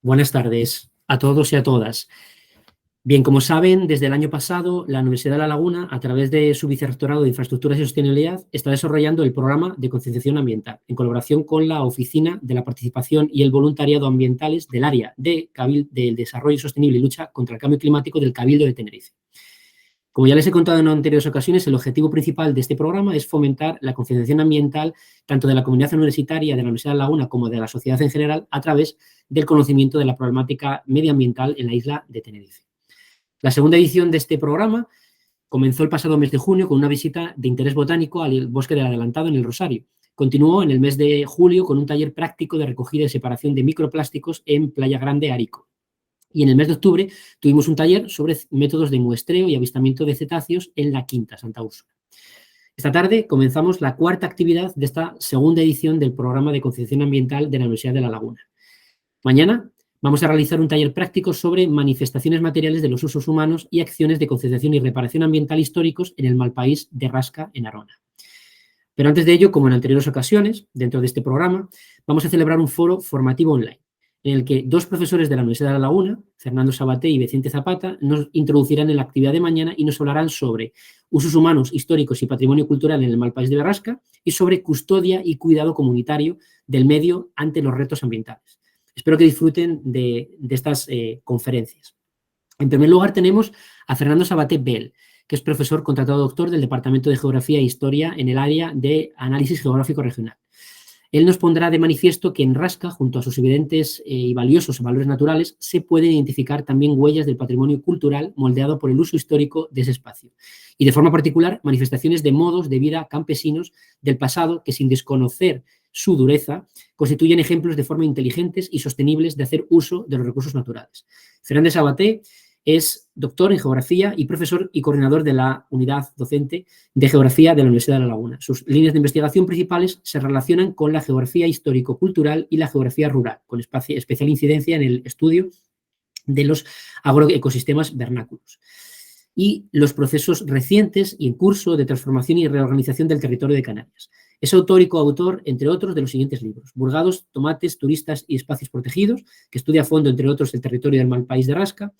Buenas tardes a todos y a todas. Bien, como saben, desde el año pasado, la Universidad de La Laguna, a través de su Vicerrectorado de Infraestructuras y Sostenibilidad, está desarrollando el programa de concienciación ambiental, en colaboración con la Oficina de la Participación y el Voluntariado Ambientales del Área del Desarrollo Sostenible y Lucha contra el Cambio Climático del Cabildo de Tenerife. Como ya les he contado en anteriores ocasiones, el objetivo principal de este programa es fomentar la concienciación ambiental tanto de la comunidad universitaria de la Universidad de La Laguna como de la sociedad en general a través del conocimiento de la problemática medioambiental en la isla de Tenerife. La segunda edición de este programa comenzó el pasado mes de junio con una visita de interés botánico al Bosque del Adelantado en el Rosario. Continuó en el mes de julio con un taller práctico de recogida y separación de microplásticos en Playa Grande, Arico. Y en el mes de octubre tuvimos un taller sobre métodos de muestreo y avistamiento de cetáceos en la Quinta Santa Úrsula. Esta tarde comenzamos la cuarta actividad de esta segunda edición del programa de concienciación ambiental de la Universidad de La Laguna. Mañana vamos a realizar un taller práctico sobre manifestaciones materiales de los usos humanos y acciones de concienciación y reparación ambiental históricos en el malpaís de Rasca, en Arona. Pero antes de ello, como en anteriores ocasiones, dentro de este programa, vamos a celebrar un foro formativo online, en el que dos profesores de la Universidad de La Laguna, Fernando Sabaté y Vicente Zapata, nos introducirán en la actividad de mañana y nos hablarán sobre usos humanos, históricos y patrimonio cultural en el malpaís de Rasca y sobre custodia y cuidado comunitario del medio ante los retos ambientales. Espero que disfruten de estas conferencias. En primer lugar tenemos a Fernando Sabaté Bell, que es profesor contratado doctor del Departamento de Geografía e Historia en el área de Análisis Geográfico Regional. Él nos pondrá de manifiesto que en Rasca, junto a sus evidentes y valiosos valores naturales, se pueden identificar también huellas del patrimonio cultural moldeado por el uso histórico de ese espacio. Y de forma particular, manifestaciones de modos de vida campesinos del pasado que, sin desconocer su dureza, constituyen ejemplos de forma inteligentes y sostenibles de hacer uso de los recursos naturales. Fernández Sabaté es doctor en Geografía y profesor y coordinador de la unidad docente de Geografía de la Universidad de La Laguna. Sus líneas de investigación principales se relacionan con la geografía histórico-cultural y la geografía rural, con especial incidencia en el estudio de los agroecosistemas vernáculos y los procesos recientes y en curso de transformación y reorganización del territorio de Canarias. Es autor y coautor, entre otros, de los siguientes libros: Burgados, Tomates, Turistas y Espacios Protegidos, que estudia a fondo, entre otros, el territorio del malpaís de Rasca.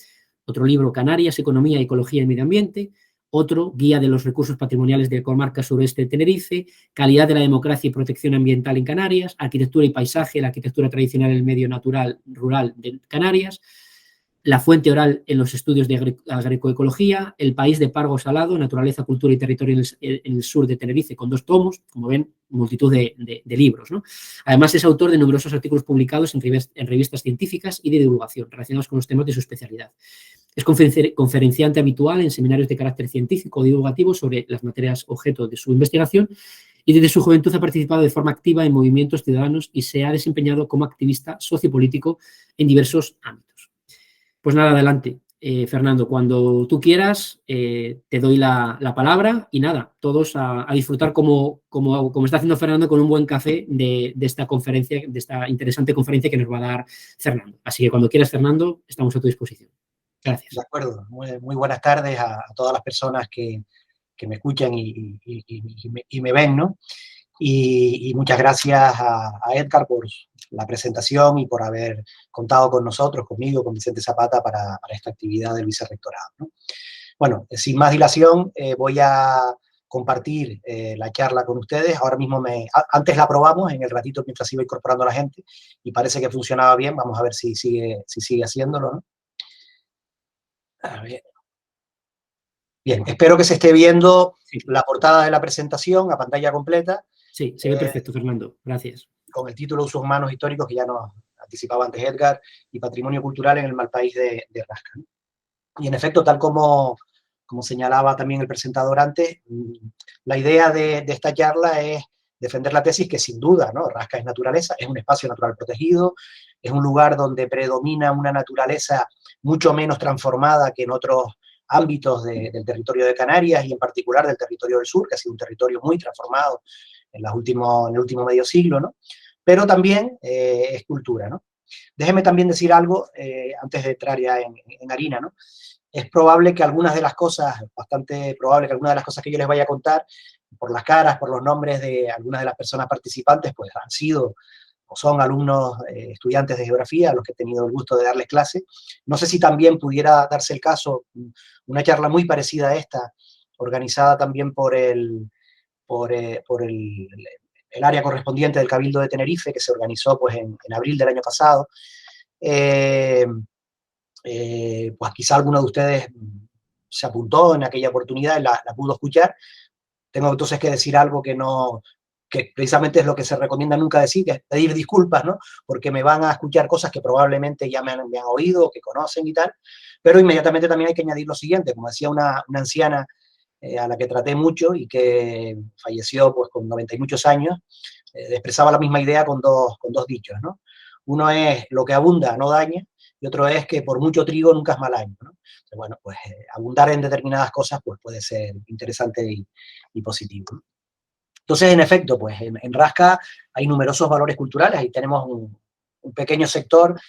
Otro libro, Canarias, Economía, Ecología y Medio Ambiente. Otro, Guía de los Recursos Patrimoniales de Comarca Suroeste de Tenerife. Calidad de la democracia y protección ambiental en Canarias. Arquitectura y paisaje, la arquitectura tradicional en el medio natural rural de Canarias. La fuente oral en los estudios de agroecología, El país de Pargo Salado, Naturaleza, Cultura y Territorio en el sur de Tenerife, con 2 tomos, como ven, multitud de libros, ¿no? Además, es autor de numerosos artículos publicados en revistas científicas y de divulgación relacionados con los temas de su especialidad. Es conferenciante habitual en seminarios de carácter científico o divulgativo sobre las materias objeto de su investigación y desde su juventud ha participado de forma activa en movimientos ciudadanos y se ha desempeñado como activista sociopolítico en diversos ámbitos. Pues nada, adelante, Fernando, cuando tú quieras te doy la palabra y nada, todos a disfrutar como está haciendo Fernando con un buen café de esta conferencia, de esta interesante conferencia que nos va a dar Fernando. Así que cuando quieras, Fernando, estamos a tu disposición. Gracias. De acuerdo, muy buenas tardes a todas las personas que me escuchan y me ven, ¿no? Y muchas gracias a Edgar por la presentación y por haber contado con nosotros, conmigo, con Vicente Zapata para esta actividad del vicerrectorado, ¿no? Bueno, sin más dilación, voy a compartir la charla con ustedes. Ahora mismo antes la probamos en el ratito mientras iba incorporando a la gente y parece que funcionaba bien. Vamos a ver si sigue haciéndolo, ¿no? A ver. Bien, espero que se esté viendo la portada de la presentación a pantalla completa. Sí, se ve perfecto, Fernando. Gracias. Con el título Usos Humanos Históricos, que ya nos anticipaba antes Edgar, y Patrimonio Cultural en el malpaís de Rasca, ¿no? Y en efecto, tal como señalaba también el presentador antes, la idea de esta charla es defender la tesis que sin duda, ¿no? Rasca es naturaleza, es un espacio natural protegido, es un lugar donde predomina una naturaleza mucho menos transformada que en otros ámbitos del territorio de Canarias y en particular del territorio del sur, que ha sido un territorio muy transformado en el último medio siglo, ¿no? Pero también es cultura, ¿no? Déjeme también decir algo, antes de entrar ya en harina, ¿no? es probable que algunas de las cosas, bastante probable que algunas de las cosas que yo les vaya a contar, por las caras, por los nombres de algunas de las personas participantes, pues han sido o son alumnos, estudiantes de geografía, a los que he tenido el gusto de darles clase. No sé si también pudiera darse el caso, una charla muy parecida a esta, organizada también por el área correspondiente del Cabildo de Tenerife, que se organizó pues en abril del año pasado. Pues quizá alguno de ustedes se apuntó en aquella oportunidad y la pudo escuchar. Tengo entonces que decir algo que precisamente es lo que se recomienda nunca decir, que es pedir disculpas, ¿no? Porque me van a escuchar cosas que probablemente ya me han oído, que conocen y tal, pero inmediatamente también hay que añadir lo siguiente, como decía una anciana a la que traté mucho y que falleció pues con 90 y muchos años, expresaba la misma idea con dos dichos, ¿no? Uno es lo que abunda no daña, y otro es que por mucho trigo nunca es mal año, ¿no? Entonces, bueno, pues abundar en determinadas cosas pues puede ser interesante y positivo, ¿no? Entonces, en efecto, pues en Rasca hay numerosos valores culturales, ahí tenemos un pequeño sector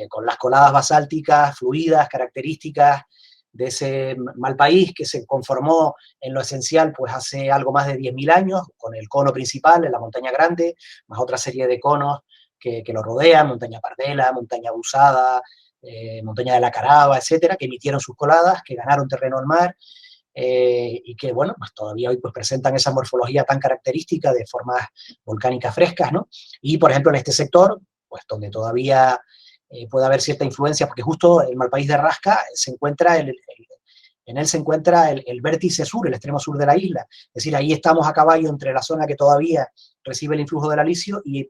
con las coladas basálticas, fluidas, características de ese mal país que se conformó en lo esencial pues hace algo más de 10.000 años, con el cono principal en la montaña grande, más otra serie de conos que lo rodean, montaña Pardela, montaña Busada, montaña de la Caraba, etcétera, que emitieron sus coladas, que ganaron terreno al mar, y que, bueno, pues todavía hoy pues presentan esa morfología tan característica de formas volcánicas frescas, ¿no? Y, por ejemplo, en este sector, pues donde todavía puede haber cierta influencia, porque justo el Malpaís de Rasca se encuentra en él se encuentra el vértice sur, el extremo sur de la isla. Es decir, ahí estamos a caballo entre la zona que todavía recibe el influjo del alisio y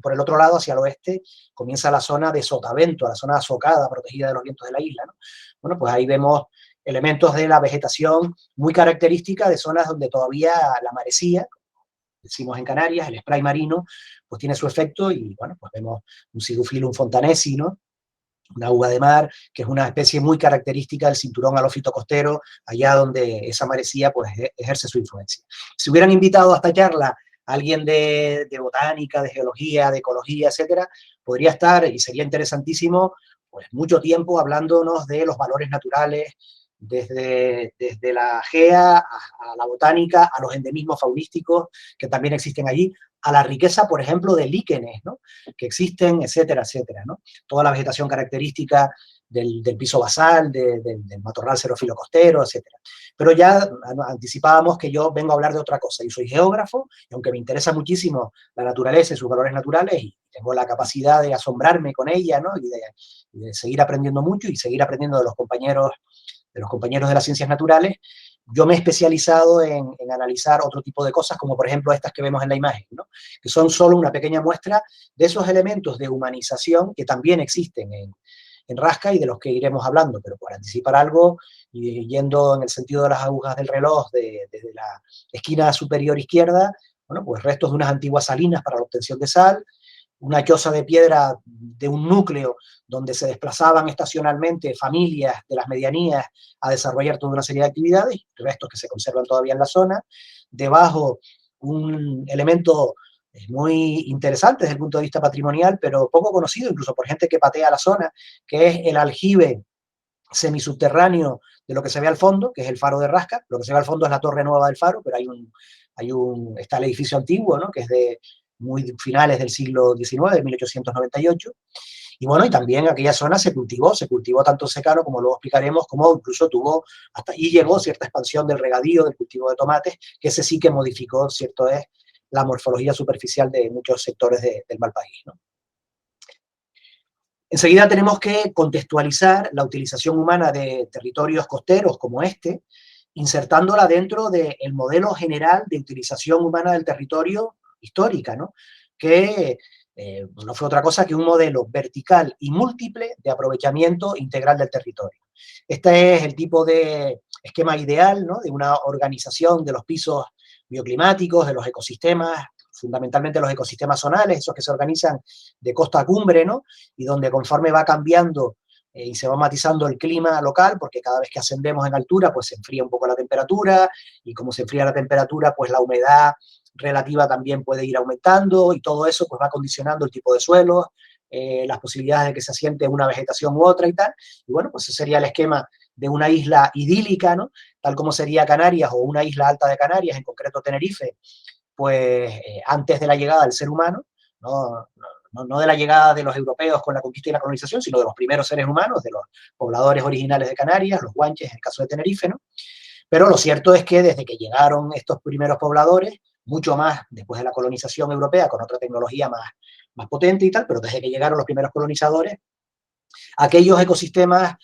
por el otro lado, hacia el oeste, comienza la zona de sotavento, la zona azocada, protegida de los vientos de la isla, ¿no? Bueno, pues ahí vemos elementos de la vegetación muy característica de zonas donde todavía la marecía, decimos en Canarias, el spray marino, pues tiene su efecto y, bueno, pues vemos un Sigufilum fontanesi, ¿no? Una uva de mar, que es una especie muy característica del cinturón halófito costero, allá donde esa marecía pues ejerce su influencia. Si hubieran invitado a esta charla a alguien de botánica, de geología, de ecología, etcétera, podría estar, y sería interesantísimo, pues mucho tiempo hablándonos de los valores naturales, desde la GEA a la botánica, a los endemismos faunísticos que también existen allí, a la riqueza, por ejemplo, de líquenes, ¿no? Que existen, etcétera, etcétera, ¿no? Toda la vegetación característica del piso basal, del matorral xerófilo costero, etcétera. Pero ya anticipábamos que yo vengo a hablar de otra cosa. Yo soy geógrafo, y aunque me interesa muchísimo la naturaleza y sus valores naturales, y tengo la capacidad de asombrarme con ella, ¿no? Y de seguir aprendiendo mucho y seguir aprendiendo de los compañeros de las ciencias naturales, yo me he especializado en analizar otro tipo de cosas, como por ejemplo estas que vemos en la imagen, ¿no? Que son solo una pequeña muestra de esos elementos de humanización que también existen en Rasca y de los que iremos hablando, pero por anticipar algo, y yendo en el sentido de las agujas del reloj, desde la esquina superior izquierda, bueno, pues restos de unas antiguas salinas para la obtención de sal, una choza de piedra de un núcleo donde se desplazaban estacionalmente familias de las medianías a desarrollar toda una serie de actividades, restos que se conservan todavía en la zona. Debajo, un elemento muy interesante desde el punto de vista patrimonial, pero poco conocido incluso por gente que patea la zona, que es el aljibe semisubterráneo de lo que se ve al fondo, que es el faro de Rasca. Lo que se ve al fondo es la torre nueva del faro, pero está el edificio antiguo, ¿no? Que es de muy finales del siglo XIX, de 1898. Y bueno, y también aquella zona se cultivó tanto secano, como luego explicaremos, como incluso tuvo, hasta ahí llegó cierta expansión del regadío, del cultivo de tomates, que ese sí que modificó, cierto es, la morfología superficial de muchos sectores del Malpaís, ¿no? Enseguida tenemos que contextualizar la utilización humana de territorios costeros como este, insertándola dentro del modelo general de utilización humana del territorio histórica, ¿no? Que no fue otra cosa que un modelo vertical y múltiple de aprovechamiento integral del territorio. Este es el tipo de esquema ideal, ¿no? De una organización de los pisos bioclimáticos, de los ecosistemas, fundamentalmente los ecosistemas zonales, esos que se organizan de costa a cumbre, ¿no? Y donde conforme va cambiando y se va matizando el clima local, porque cada vez que ascendemos en altura, pues se enfría un poco la temperatura, y como se enfría la temperatura, pues la humedad relativa también puede ir aumentando, y todo eso pues va condicionando el tipo de suelo, las posibilidades de que se asiente una vegetación u otra y tal. Y bueno, pues ese sería el esquema de una isla idílica, ¿no? Tal como sería Canarias o una isla alta de Canarias, en concreto Tenerife, pues antes de la llegada del ser humano, ¿no? No de la llegada de los europeos con la conquista y la colonización, sino de los primeros seres humanos, de los pobladores originales de Canarias, los guanches, en el caso de Tenerife, ¿no? Pero lo cierto es que desde que llegaron estos primeros pobladores, mucho más después de la colonización europea, con otra tecnología más potente y tal, pero desde que llegaron los primeros colonizadores, aquellos ecosistemas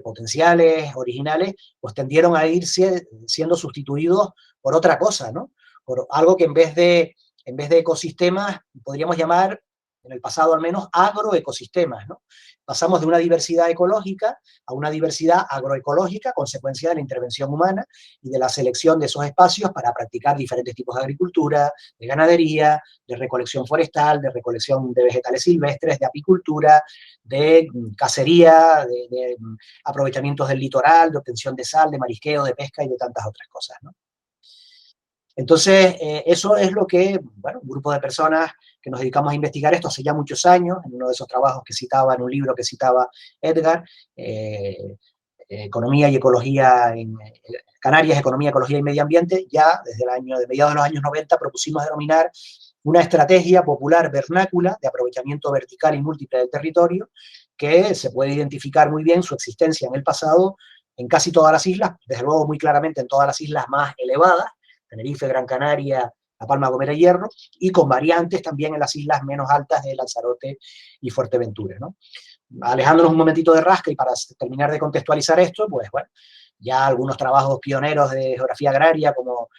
potenciales, originales, pues tendieron a ir siendo sustituidos por otra cosa, ¿no? Por algo que en vez de ecosistemas, podríamos llamar, en el pasado al menos, agroecosistemas, ¿no? Pasamos de una diversidad ecológica a una diversidad agroecológica, consecuencia de la intervención humana y de la selección de esos espacios para practicar diferentes tipos de agricultura, de ganadería, de recolección forestal, de recolección de vegetales silvestres, de apicultura, de cacería, de aprovechamientos del litoral, de obtención de sal, de marisqueo, de pesca y de tantas otras cosas, ¿no? Entonces, eso es lo que, bueno, un grupo de personas que nos dedicamos a investigar esto hace ya muchos años, en uno de esos trabajos que citaba, en un libro que citaba Edgar, Economía y Ecología en Canarias, Economía, Ecología y Medio Ambiente, ya desde de mediados de los años 90 propusimos denominar una estrategia popular vernácula de aprovechamiento vertical y múltiple del territorio, que se puede identificar muy bien su existencia en el pasado en casi todas las islas, desde luego muy claramente en todas las islas más elevadas, Tenerife, Gran Canaria, La Palma, Gomera y Hierro, y con variantes también en las islas menos altas de Lanzarote y Fuerteventura, ¿no? Alejándonos un momentito de rasca y para terminar de contextualizar esto, pues bueno, ya algunos trabajos pioneros de geografía agraria, como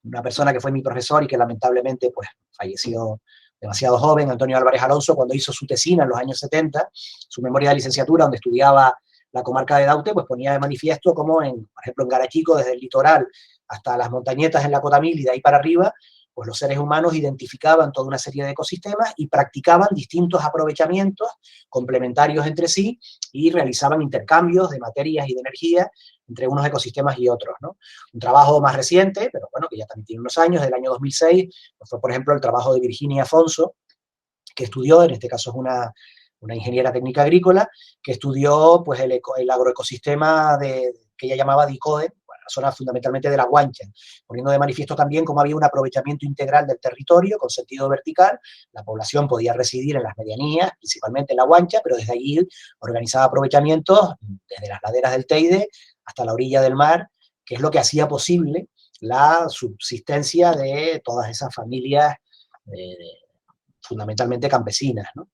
una persona que fue mi profesor y que lamentablemente pues falleció demasiado joven, Antonio Álvarez Alonso, cuando hizo su tesina en los años 70, su memoria de licenciatura, donde estudiaba la comarca de Daute, pues ponía de manifiesto como, por ejemplo, en Garachico, desde el litoral hasta las montañetas en la Cotamil y de ahí para arriba, pues los seres humanos identificaban toda una serie de ecosistemas y practicaban distintos aprovechamientos complementarios entre sí y realizaban intercambios de materias y de energía entre unos ecosistemas y otros, ¿no? Un trabajo más reciente, pero bueno, que ya también tiene unos años, del año 2006, pues fue, por ejemplo, el trabajo de Virginia Afonso, que estudió, en este caso es una ingeniera técnica agrícola, que estudió pues, el agroecosistema que ella llamaba DICODE, la zona fundamentalmente de la Guancha, poniendo de manifiesto también cómo había un aprovechamiento integral del territorio con sentido vertical. La población podía residir en las medianías, principalmente en la Guancha, pero desde allí organizaba aprovechamientos desde las laderas del Teide hasta la orilla del mar, que es lo que hacía posible la subsistencia de todas esas familias fundamentalmente campesinas, ¿no?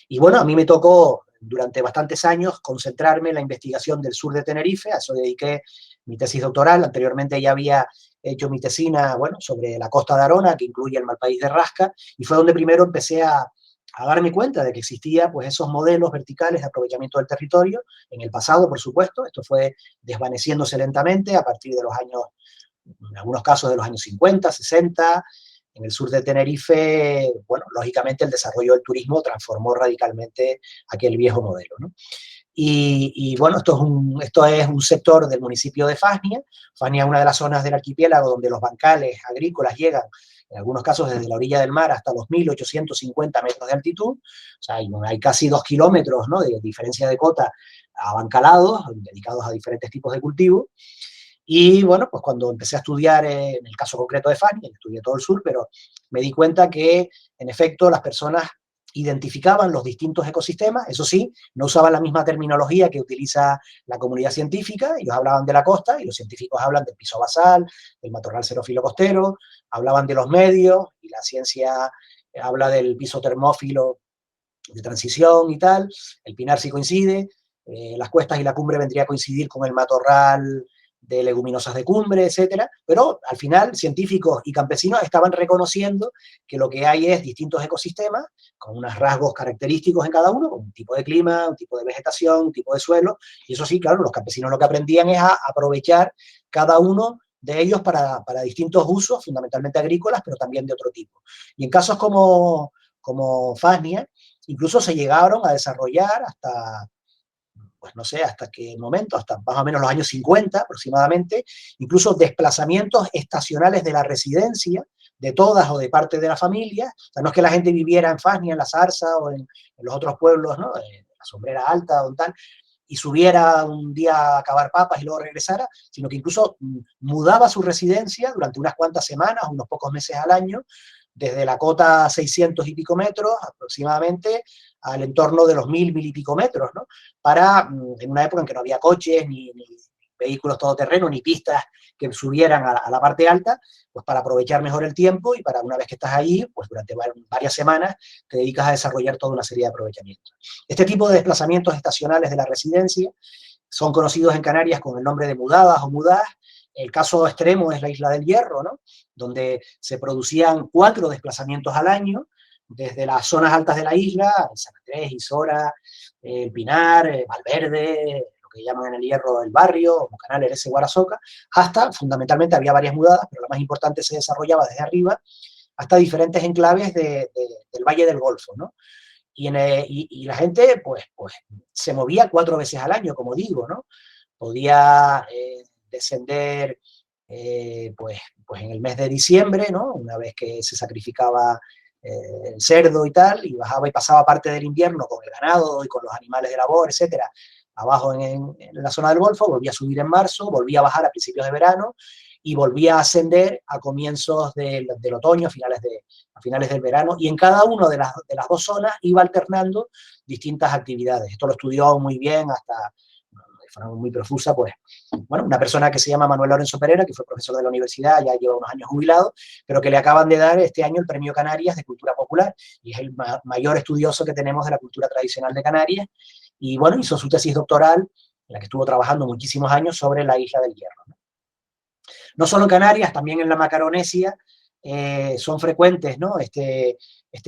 Y bueno, a mí me tocó durante bastantes años concentrarme en la investigación del sur de Tenerife, a eso dediqué mi tesis doctoral. Anteriormente ya había hecho mi tesina, bueno, sobre la costa de Arona, que incluye el Malpaís de Rasca, y fue donde primero empecé a darme cuenta de que existía pues esos modelos verticales de aprovechamiento del territorio, en el pasado, por supuesto. Esto fue desvaneciéndose lentamente a partir de los años, en algunos casos de los años 50, 60, en el sur de Tenerife, bueno, lógicamente el desarrollo del turismo transformó radicalmente aquel viejo modelo, ¿no? Bueno, esto es un sector del municipio de Fasnia. Fasnia es una de las zonas del archipiélago donde los bancales agrícolas llegan, en algunos casos desde la orilla del mar hasta los 1.850 metros de altitud. O sea, hay casi 2 kilómetros, ¿no?, de diferencia de cota abancalados, dedicados a diferentes tipos de cultivos. Y bueno, pues cuando empecé a estudiar, en el caso concreto de Fasnia, estudié todo el sur, pero me di cuenta que, en efecto, las personas identificaban los distintos ecosistemas. Eso sí, no usaban la misma terminología que utiliza la comunidad científica. Ellos hablaban de la costa y los científicos hablan del piso basal, del matorral xerófilo costero, hablaban de los medios y la ciencia habla del piso termófilo de transición y tal. El pinar sí coincide, las cuestas y la cumbre vendría a coincidir con el matorral de leguminosas de cumbre, etcétera, pero al final científicos y campesinos estaban reconociendo que lo que hay es distintos ecosistemas con unos rasgos característicos en cada uno, con un tipo de clima, un tipo de vegetación, un tipo de suelo, y eso sí, claro, los campesinos lo que aprendían es a aprovechar cada uno de ellos para distintos usos, fundamentalmente agrícolas, pero también de otro tipo. Y en casos como Fasnia, incluso se llegaron a desarrollar hasta, pues no sé, hasta qué momento, hasta más o menos los años 50 aproximadamente, incluso desplazamientos estacionales de la residencia, de todas o de parte de la familia. O sea, no es que la gente viviera en Fasnia, en La Zarza o en los otros pueblos, ¿no?, la Sombrera Alta o tal, y subiera un día a cavar papas y luego regresara, sino que incluso mudaba su residencia durante unas cuantas semanas, unos pocos meses al año, desde la cota 600 y pico metros aproximadamente al entorno de los 1000 y pico metros, ¿no? Para, en una época en que no había coches, ni vehículos todoterreno, ni pistas que subieran a la parte alta, pues para aprovechar mejor el tiempo y para una vez que estás ahí, pues durante varias semanas te dedicas a desarrollar toda una serie de aprovechamientos. Este tipo de desplazamientos estacionales de la residencia son conocidos en Canarias con el nombre de mudadas o mudadas. El caso extremo es la Isla del Hierro, ¿no? Donde se producían 4 desplazamientos al año, desde las zonas altas de la isla, San Andrés, Isora, El Pinar, Valverde, lo que llaman en el Hierro el barrio, Canal, Erece, Guarasoca, hasta, fundamentalmente, había varias mudadas, pero la más importante se desarrollaba desde arriba, hasta diferentes enclaves del Valle del Golfo, ¿no? Y la gente, pues, se movía 4 veces al año, como digo, ¿no? Podía descender, pues en el mes de diciembre, ¿no? Una vez que se sacrificaba el cerdo y tal, y bajaba y pasaba parte del invierno con el ganado y con los animales de labor, etcétera, abajo en la zona del Golfo, volvía a subir en marzo, volvía a bajar a principios de verano, y volvía a ascender a comienzos del otoño, a finales del verano, y en cada una de las 2 zonas iba alternando distintas actividades. Esto lo estudió muy bien hasta de forma muy profusa, pues, bueno, una persona que se llama Manuel Lorenzo Pereira, que fue profesor de la universidad, ya lleva unos años jubilado, pero que le acaban de dar este año el Premio Canarias de Cultura Popular, y es el mayor estudioso que tenemos de la cultura tradicional de Canarias, y bueno, hizo su tesis doctoral, en la que estuvo trabajando muchísimos años sobre la Isla del Hierro, ¿no? No solo en Canarias, también en la Macaronesia son frecuentes, ¿no? Este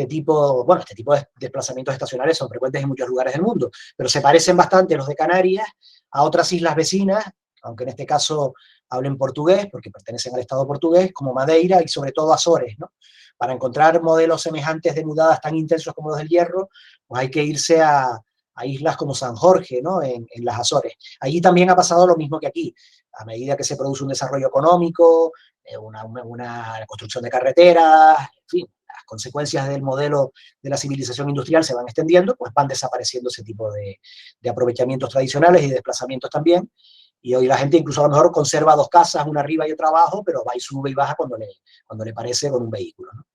tipo de desplazamientos estacionales son frecuentes en muchos lugares del mundo, pero se parecen bastante los de Canarias a otras islas vecinas, aunque en este caso hablen portugués, porque pertenecen al Estado portugués, como Madeira y sobre todo Azores, ¿no? Para encontrar modelos semejantes de mudadas tan intensos como los del Hierro, pues hay que irse a islas como San Jorge, ¿no? En las Azores. Allí también ha pasado lo mismo que aquí. A medida que se produce un desarrollo económico, una construcción de carreteras, en fin, las consecuencias del modelo de la civilización industrial se van extendiendo, pues van desapareciendo ese tipo de aprovechamientos tradicionales y de desplazamientos también. Y hoy la gente incluso a lo mejor conserva 2 casas, una arriba y otra abajo, pero va y sube y baja cuando le parece con un vehículo, ¿no?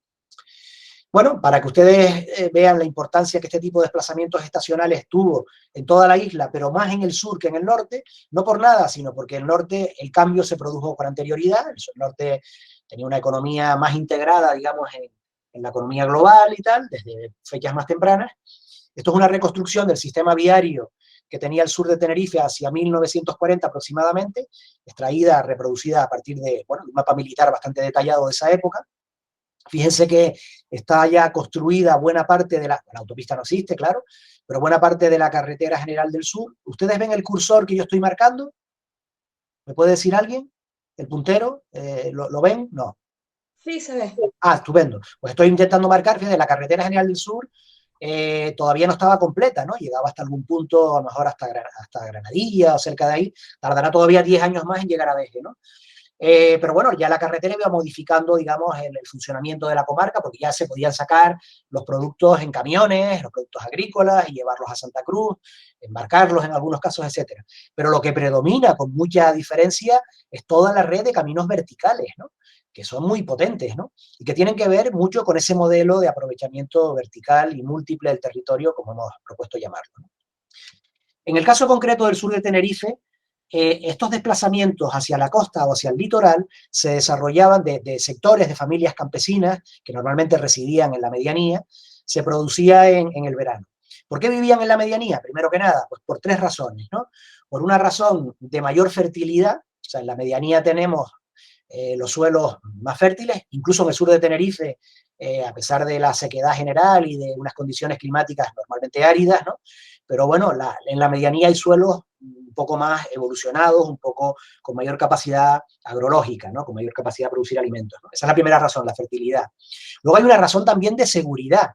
Bueno, para que ustedes vean la importancia que este tipo de desplazamientos estacionales tuvo en toda la isla, pero más en el sur que en el norte, no por nada, sino porque en el norte el cambio se produjo con anterioridad, el norte tenía una economía más integrada, digamos, en la economía global y tal, desde fechas más tempranas. Esto es una reconstrucción del sistema viario que tenía el sur de Tenerife hacia 1940 aproximadamente, extraída, reproducida a partir de, bueno, un mapa militar bastante detallado de esa época. Fíjense que está ya construida buena parte de la autopista no existe, claro, pero buena parte de la carretera general del sur. ¿Ustedes ven el cursor que yo estoy marcando? ¿Me puede decir alguien? ¿El puntero? ¿Lo ven? No. Sí, se ve. Ah, estupendo. Pues estoy intentando marcar, fíjense, la carretera general del sur todavía no estaba completa, ¿no? Llegaba hasta algún punto, a lo mejor hasta Granadilla o cerca de ahí. Tardará todavía 10 años más en llegar a Veje, ¿no? Pero bueno, ya la carretera iba modificando, digamos, el funcionamiento de la comarca, porque ya se podían sacar los productos en camiones, los productos agrícolas, y llevarlos a Santa Cruz, embarcarlos en algunos casos, etcétera. Pero lo que predomina con mucha diferencia es toda la red de caminos verticales, ¿no? Que son muy potentes, ¿no? Y que tienen que ver mucho con ese modelo de aprovechamiento vertical y múltiple del territorio, como hemos propuesto llamarlo, ¿no? En el caso concreto del sur de Tenerife, estos desplazamientos hacia la costa o hacia el litoral se desarrollaban de sectores de familias campesinas que normalmente residían en la medianía, se producía en el verano. ¿Por qué vivían en la medianía? Primero que nada, pues por 3 razones, ¿no? Por una razón de mayor fertilidad, o sea, en la medianía tenemos los suelos más fértiles, incluso en el sur de Tenerife, a pesar de la sequedad general y de unas condiciones climáticas normalmente áridas, ¿no? Pero bueno, en la medianía hay suelos un poco más evolucionados, un poco con mayor capacidad agrológica, ¿no? Con mayor capacidad de producir alimentos, ¿no? Esa es la primera razón, la fertilidad. Luego hay una razón también de seguridad,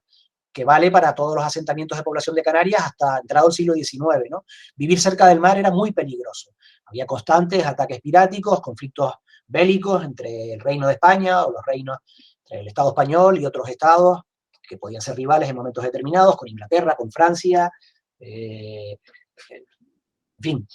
que vale para todos los asentamientos de población de Canarias hasta entrado el siglo XIX, ¿no? Vivir cerca del mar era muy peligroso. Había constantes ataques piráticos, conflictos bélicos entre el Reino de España o los reinos, entre el Estado español y otros estados que podían ser rivales en momentos determinados, con Inglaterra, con Francia, fin,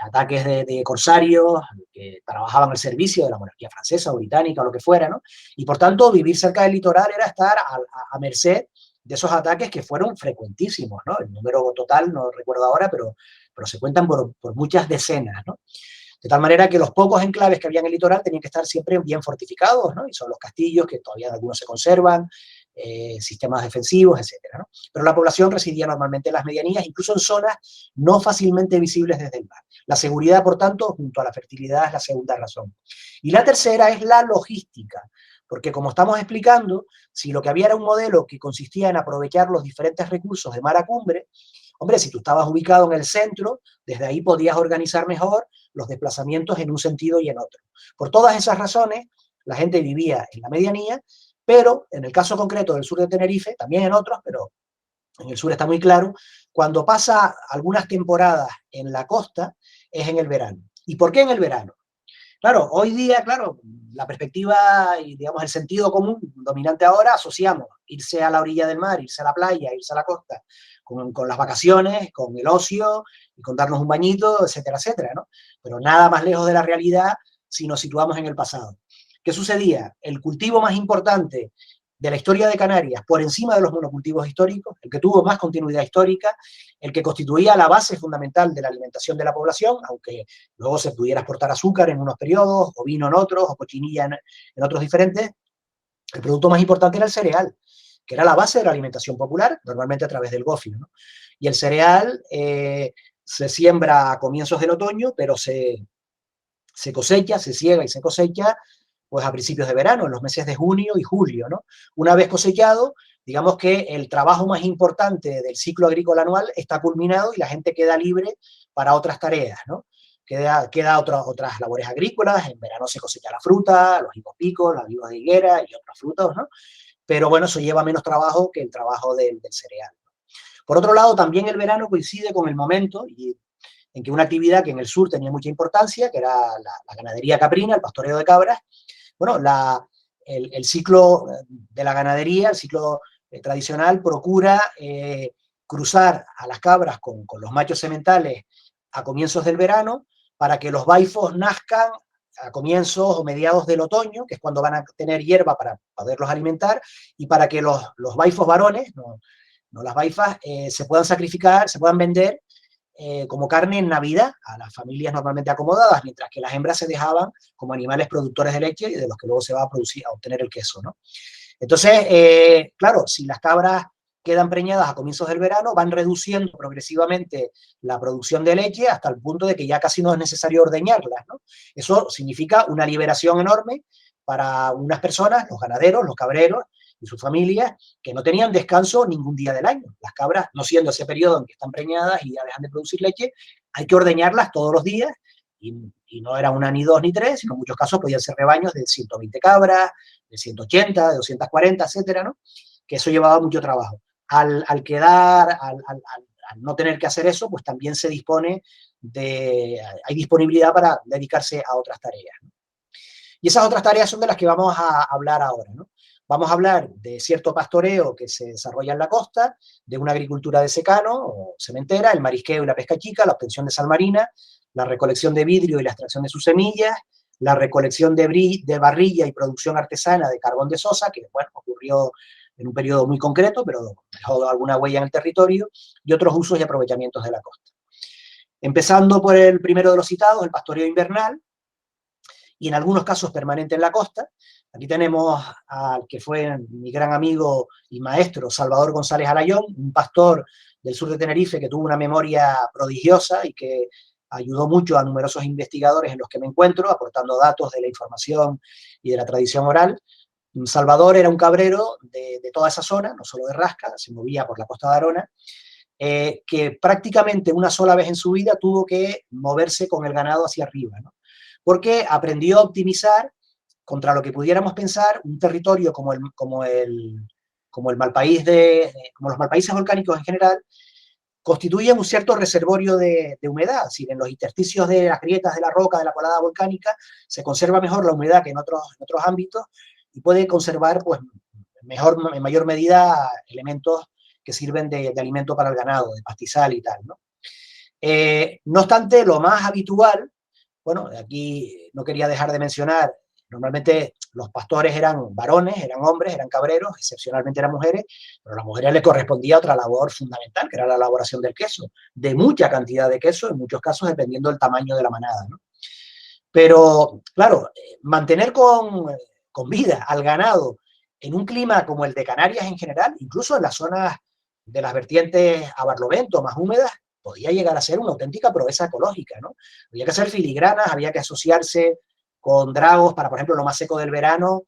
ataques de corsarios que trabajaban al servicio de la monarquía francesa o británica o lo que fuera, ¿no? Y por tanto, vivir cerca del litoral era estar a merced de esos ataques que fueron frecuentísimos, ¿no? El número total no recuerdo ahora, pero se cuentan por muchas decenas, ¿no? De tal manera que los pocos enclaves que había en el litoral tenían que estar siempre bien fortificados, ¿no? Y son los castillos, que todavía algunos se conservan, sistemas defensivos, etcétera, ¿no? Pero la población residía normalmente en las medianías, incluso en zonas no fácilmente visibles desde el mar. La seguridad, por tanto, junto a la fertilidad, es la segunda razón. Y la tercera es la logística, porque como estamos explicando, si lo que había era un modelo que consistía en aprovechar los diferentes recursos de mar a cumbre, hombre, si tú estabas ubicado en el centro, desde ahí podías organizar mejor los desplazamientos en un sentido y en otro. Por todas esas razones, la gente vivía en la medianía, pero en el caso concreto del sur de Tenerife, también en otros, pero en el sur está muy claro, cuando pasa algunas temporadas en la costa es en el verano. ¿Y por qué en el verano? Claro, hoy día, claro, la perspectiva y, digamos, el sentido común dominante ahora asociamos irse a la orilla del mar, irse a la playa, irse a la costa, con las vacaciones, con el ocio y con darnos un bañito, etcétera, etcétera, ¿no? Pero nada más lejos de la realidad si nos situamos en el pasado. ¿Qué sucedía? El cultivo más importante de la historia de Canarias, por encima de los monocultivos históricos, el que tuvo más continuidad histórica, el que constituía la base fundamental de la alimentación de la población, aunque luego se pudiera exportar azúcar en unos periodos, o vino en otros, o cochinilla en otros diferentes, el producto más importante era el cereal, que era la base de la alimentación popular, normalmente a través del gofio, ¿no? Y el cereal se siembra a comienzos del otoño, pero se cosecha, se ciega y se cosecha pues a principios de verano, en los meses de junio y julio, ¿no? Una vez cosechado, digamos que el trabajo más importante del ciclo agrícola anual está culminado y la gente queda libre para otras tareas, ¿no? Queda otras labores agrícolas, en verano se cosecha la fruta, los higos picos, las vivas de higuera y otros frutos, ¿no? Pero bueno, eso lleva menos trabajo que el trabajo del cereal. Por otro lado, también el verano coincide con el momento en que una actividad que en el sur tenía mucha importancia, que era la ganadería caprina, el pastoreo de cabras, bueno, el ciclo de la ganadería, el ciclo tradicional, procura cruzar a las cabras con los machos sementales a comienzos del verano para que los baifos nazcan a comienzos o mediados del otoño, que es cuando van a tener hierba para poderlos alimentar, y para que los baifos varones, no las baifas, se puedan sacrificar, se puedan vender como carne en Navidad a las familias normalmente acomodadas, mientras que las hembras se dejaban como animales productores de leche y de los que luego se va a producir, a obtener el queso, ¿no? Entonces, claro, si las cabras quedan preñadas a comienzos del verano, van reduciendo progresivamente la producción de leche hasta el punto de que ya casi no es necesario ordeñarlas, ¿no? Eso significa una liberación enorme para unas personas, los ganaderos, los cabreros y sus familias, que no tenían descanso ningún día del año. Las cabras, no siendo ese periodo en que están preñadas y ya dejan de producir leche, hay que ordeñarlas todos los días y no era una, ni dos, ni tres, sino en muchos casos podían ser rebaños de 120 cabras, de 180, de 240, etcétera, ¿no? Que eso llevaba mucho trabajo. Al quedar, al no tener que hacer eso, pues también se dispone hay disponibilidad para dedicarse a otras tareas, ¿no? Y esas otras tareas son de las que vamos a hablar ahora, ¿no? Vamos a hablar de cierto pastoreo que se desarrolla en la costa, de una agricultura de secano o sementera, el marisqueo y la pesca chica, la obtención de sal marina, la recolección de vidrio y la extracción de sus semillas, la recolección de barrilla y producción artesana de carbón de sosa, que bueno, ocurrió en un periodo muy concreto, pero dejó alguna huella en el territorio, y otros usos y aprovechamientos de la costa. Empezando por el primero de los citados, el pastoreo invernal, y en algunos casos permanente en la costa. Aquí tenemos al que fue mi gran amigo y maestro, Salvador González Alayón, un pastor del sur de Tenerife que tuvo una memoria prodigiosa y que ayudó mucho a numerosos investigadores en los que me encuentro, aportando datos de la información y de la tradición oral. Salvador era un cabrero de toda esa zona, no solo de Rasca, se movía por la costa de Arona, que prácticamente una sola vez en su vida tuvo que moverse con el ganado hacia arriba, ¿no? Porque aprendió a optimizar contra lo que pudiéramos pensar un territorio como los malpaíses volcánicos en general, constituyen un cierto reservorio de humedad, es decir, en los intersticios de las grietas de la roca, de la colada volcánica, se conserva mejor la humedad que en otros ámbitos y puede conservar, pues, en mayor medida elementos que sirven de alimento para el ganado, de pastizal y tal, ¿no? No obstante, lo más habitual, bueno, aquí no quería dejar de mencionar, normalmente los pastores eran varones, eran hombres, eran cabreros, excepcionalmente eran mujeres, pero a las mujeres les correspondía otra labor fundamental, que era la elaboración del queso, de mucha cantidad de queso, en muchos casos dependiendo del tamaño de la manada, ¿no? Pero, claro, mantener con vida al ganado en un clima como el de Canarias en general, incluso en las zonas de las vertientes a barlovento, más húmedas, podía llegar a ser una auténtica proeza ecológica, ¿no? Había que hacer filigranas, había que asociarse con dragos para, por ejemplo, lo más seco del verano,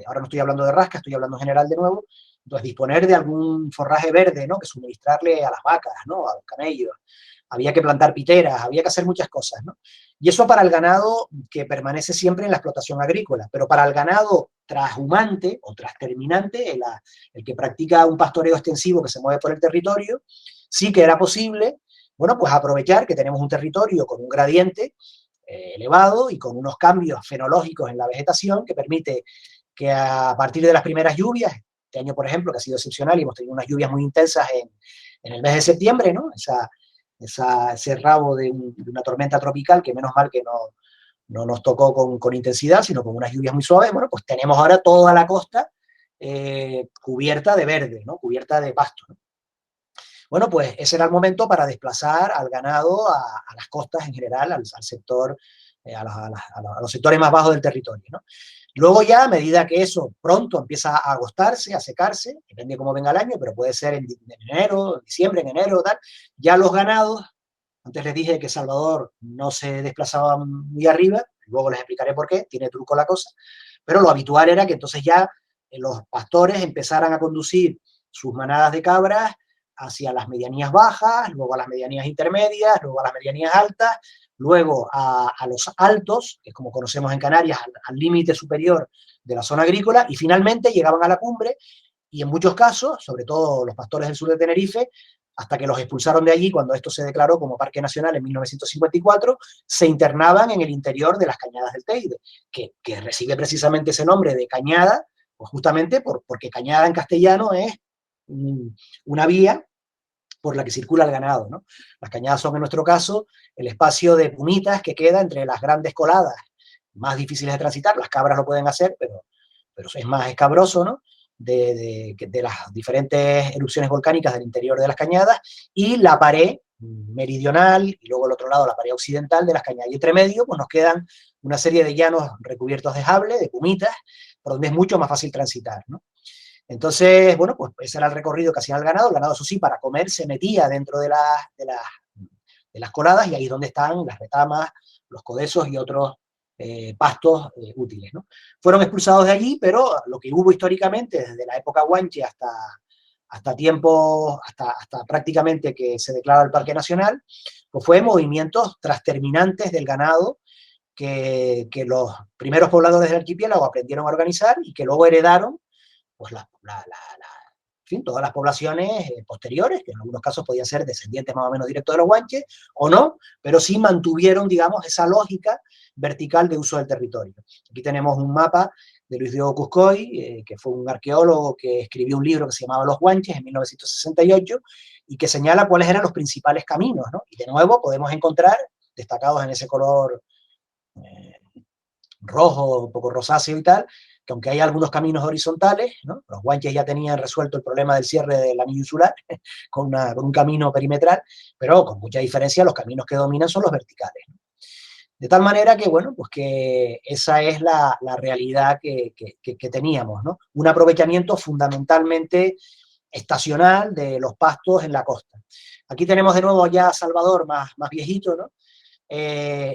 ahora no estoy hablando de rasca, estoy hablando en general de nuevo, entonces disponer de algún forraje verde, ¿no? Que suministrarle a las vacas, ¿no? A los camellos. Había que plantar piteras, había que hacer muchas cosas, ¿no? Y eso para el ganado que permanece siempre en la explotación agrícola, pero para el ganado trashumante o trasterminante, el que practica un pastoreo extensivo que se mueve por el territorio, sí que era posible, bueno, pues aprovechar que tenemos un territorio con un gradiente elevado y con unos cambios fenológicos en la vegetación que permite que a partir de las primeras lluvias, este año por ejemplo, que ha sido excepcional y hemos tenido unas lluvias muy intensas en el mes de septiembre, ¿no? Ese rabo de una tormenta tropical que menos mal que no nos tocó con intensidad, sino con unas lluvias muy suaves, bueno, pues tenemos ahora toda la costa cubierta de verde, ¿no? Cubierta de pasto, ¿no? Bueno, pues ese era el momento para desplazar al ganado a las costas en general, al sector, a los sectores más bajos del territorio, ¿no? Luego ya, a medida que eso pronto empieza a agostarse, a secarse, depende de cómo venga el año, pero puede ser en enero, en diciembre, en enero, tal, ya los ganados, antes les dije que Salvador no se desplazaba muy arriba, luego les explicaré por qué, tiene truco la cosa, pero lo habitual era que entonces ya los pastores empezaran a conducir sus manadas de cabras hacia las medianías bajas, luego a las medianías intermedias, luego a las medianías altas, luego a los altos, que es como conocemos en Canarias, al límite superior de la zona agrícola, y finalmente llegaban a la cumbre, y en muchos casos, sobre todo los pastores del sur de Tenerife, hasta que los expulsaron de allí cuando esto se declaró como Parque Nacional en 1954, se internaban en el interior de las Cañadas del Teide, que recibe precisamente ese nombre de cañada, pues justamente porque cañada en castellano es una vía por la que circula el ganado, ¿no? Las cañadas son, en nuestro caso, el espacio de punitas que queda entre las grandes coladas, más difíciles de transitar, las cabras lo pueden hacer, pero es más escabroso, ¿no? De las diferentes erupciones volcánicas del interior de las cañadas, y la pared meridional, y luego al otro lado la pared occidental de las cañadas. Y entre medio, pues nos quedan una serie de llanos recubiertos de sable, de pumitas, por donde es mucho más fácil transitar, ¿no? Entonces, bueno, pues ese era el recorrido que hacía el ganado. El ganado, eso sí, para comer se metía dentro de las coladas, y ahí es donde están las retamas, los codazos y otros pastos útiles, ¿no? Fueron expulsados de allí, pero lo que hubo históricamente, desde la época guanche hasta prácticamente que se declara el Parque Nacional, pues fue movimientos trasterminantes del ganado que los primeros pobladores del archipiélago aprendieron a organizar y que luego heredaron pues en fin, todas las poblaciones posteriores, que en algunos casos podían ser descendientes más o menos directos de los guanches, o no, pero sí mantuvieron, digamos, esa lógica vertical de uso del territorio. Aquí tenemos un mapa de Luis Diego Cuscoy, que fue un arqueólogo que escribió un libro que se llamaba Los Guanches en 1968, y que señala cuáles eran los principales caminos, ¿no? Y de nuevo podemos encontrar, destacados en ese color rojo, un poco rosáceo y tal, que aunque hay algunos caminos horizontales, ¿no? Los guanches ya tenían resuelto el problema del cierre del anillo insular con un camino perimetral, pero con mucha diferencia los caminos que dominan son los verticales, ¿no? De tal manera que, bueno, pues que esa es la realidad que teníamos, ¿no? Un aprovechamiento fundamentalmente estacional de los pastos en la costa. Aquí tenemos de nuevo ya a Salvador más viejito, ¿no?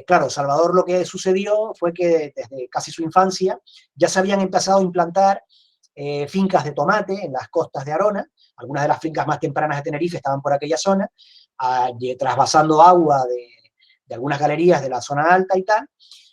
Claro, Salvador, lo que sucedió fue que desde casi su infancia ya se habían empezado a implantar fincas de tomate en las costas de Arona. Algunas de las fincas más tempranas de Tenerife estaban por aquella zona, trasvasando agua de algunas galerías de la zona alta y tal.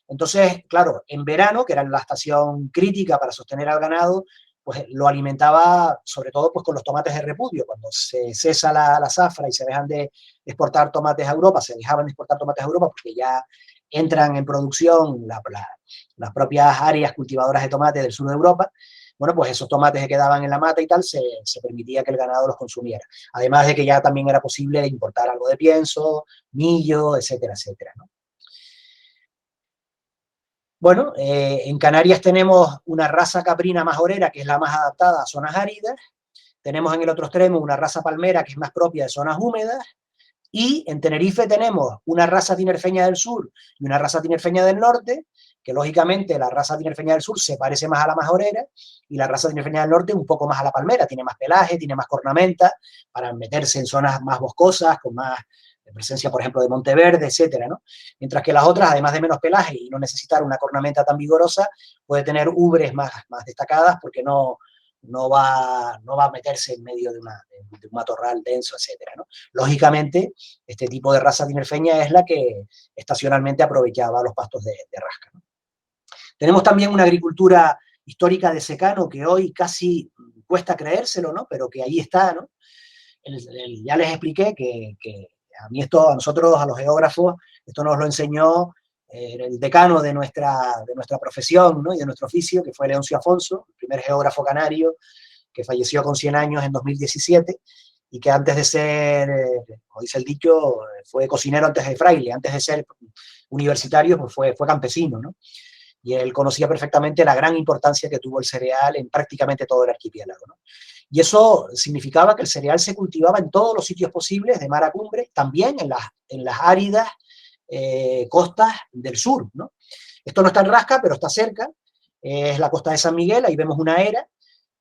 Entonces, claro, en verano, que era la estación crítica para sostener al ganado, pues lo alimentaba sobre todo pues con los tomates de repudio. Cuando se cesa la zafra y se dejan de exportar tomates a Europa, se dejaban de exportar tomates a Europa porque ya entran en producción las propias áreas cultivadoras de tomate del sur de Europa. bueno, pues esos tomates que quedaban en la mata y tal, se permitía que el ganado los consumiera. Además de que ya también era posible importar algo de pienso, millo, etcétera, etcétera, ¿no? Bueno, en Canarias tenemos una raza caprina majorera, que es la más adaptada a zonas áridas. Tenemos en el otro extremo una raza palmera, que es más propia de zonas húmedas. Y en Tenerife tenemos una raza tinerfeña del sur y una raza tinerfeña del norte, que lógicamente la raza tinerfeña del sur se parece más a la majorera y la raza tinerfeña del norte un poco más a la palmera, tiene más pelaje, tiene más cornamenta para meterse en zonas más boscosas, con más presencia, por ejemplo, de monteverde, etcétera, ¿no? Mientras que las otras, además de menos pelaje y no necesitar una cornamenta tan vigorosa, puede tener ubres más destacadas porque no va a meterse en medio de un matorral denso, etcétera, ¿no? Lógicamente, este tipo de raza tinerfeña es la que estacionalmente aprovechaba los pastos de rasca, ¿no? Tenemos también una agricultura histórica de secano que hoy casi cuesta creérselo, ¿no? Pero que ahí está, ¿no? Ya les expliqué que a mí esto, a nosotros, a los geógrafos, esto nos lo enseñó el decano de nuestra profesión, ¿no? Y de nuestro oficio, que fue Leoncio Afonso, el primer geógrafo canario, que falleció con 100 años en 2017, y que antes de ser, como dice el dicho, fue cocinero antes de fraile, antes de ser universitario, pues fue campesino, ¿no? Y él conocía perfectamente la gran importancia que tuvo el cereal en prácticamente todo el archipiélago, ¿no? Y eso significaba que el cereal se cultivaba en todos los sitios posibles, de mar a cumbre, también en las áridas costas del sur, ¿no? Esto no está en Rasca, pero está cerca, es la costa de San Miguel, ahí vemos una era,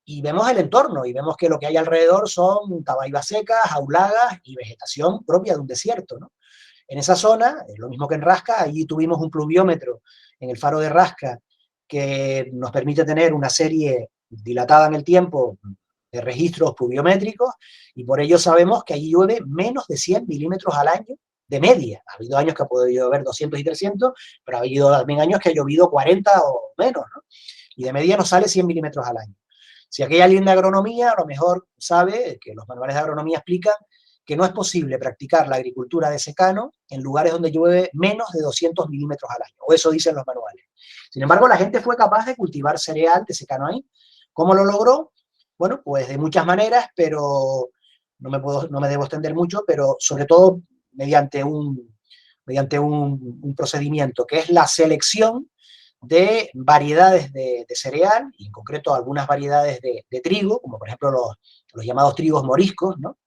y vemos el entorno, y vemos que lo que hay alrededor son tabaibas secas, aulagas y vegetación propia de un desierto, ¿no? En esa zona, lo mismo que en Rasca, allí tuvimos un pluviómetro en el faro de Rasca que nos permite tener una serie dilatada en el tiempo de registros pluviométricos, y por ello sabemos que allí llueve menos de 100 milímetros al año de media. Ha habido años que ha podido llover 200 y 300, pero ha habido también años que ha llovido 40 o menos, ¿no? Y de media nos sale 100 milímetros al año. Si aquí hay alguien de agronomía, a lo mejor sabe que los manuales de agronomía explican que no es posible practicar la agricultura de secano en lugares donde llueve menos de 200 milímetros al año, o eso dicen los manuales. Sin embargo, la gente fue capaz de cultivar cereal de secano ahí. ¿Cómo lo logró? Bueno, pues de muchas maneras, pero no me debo extender mucho, pero sobre todo mediante un procedimiento que es la selección de variedades de cereal, y en concreto algunas variedades de trigo, como por ejemplo los llamados trigos moriscos, ¿no?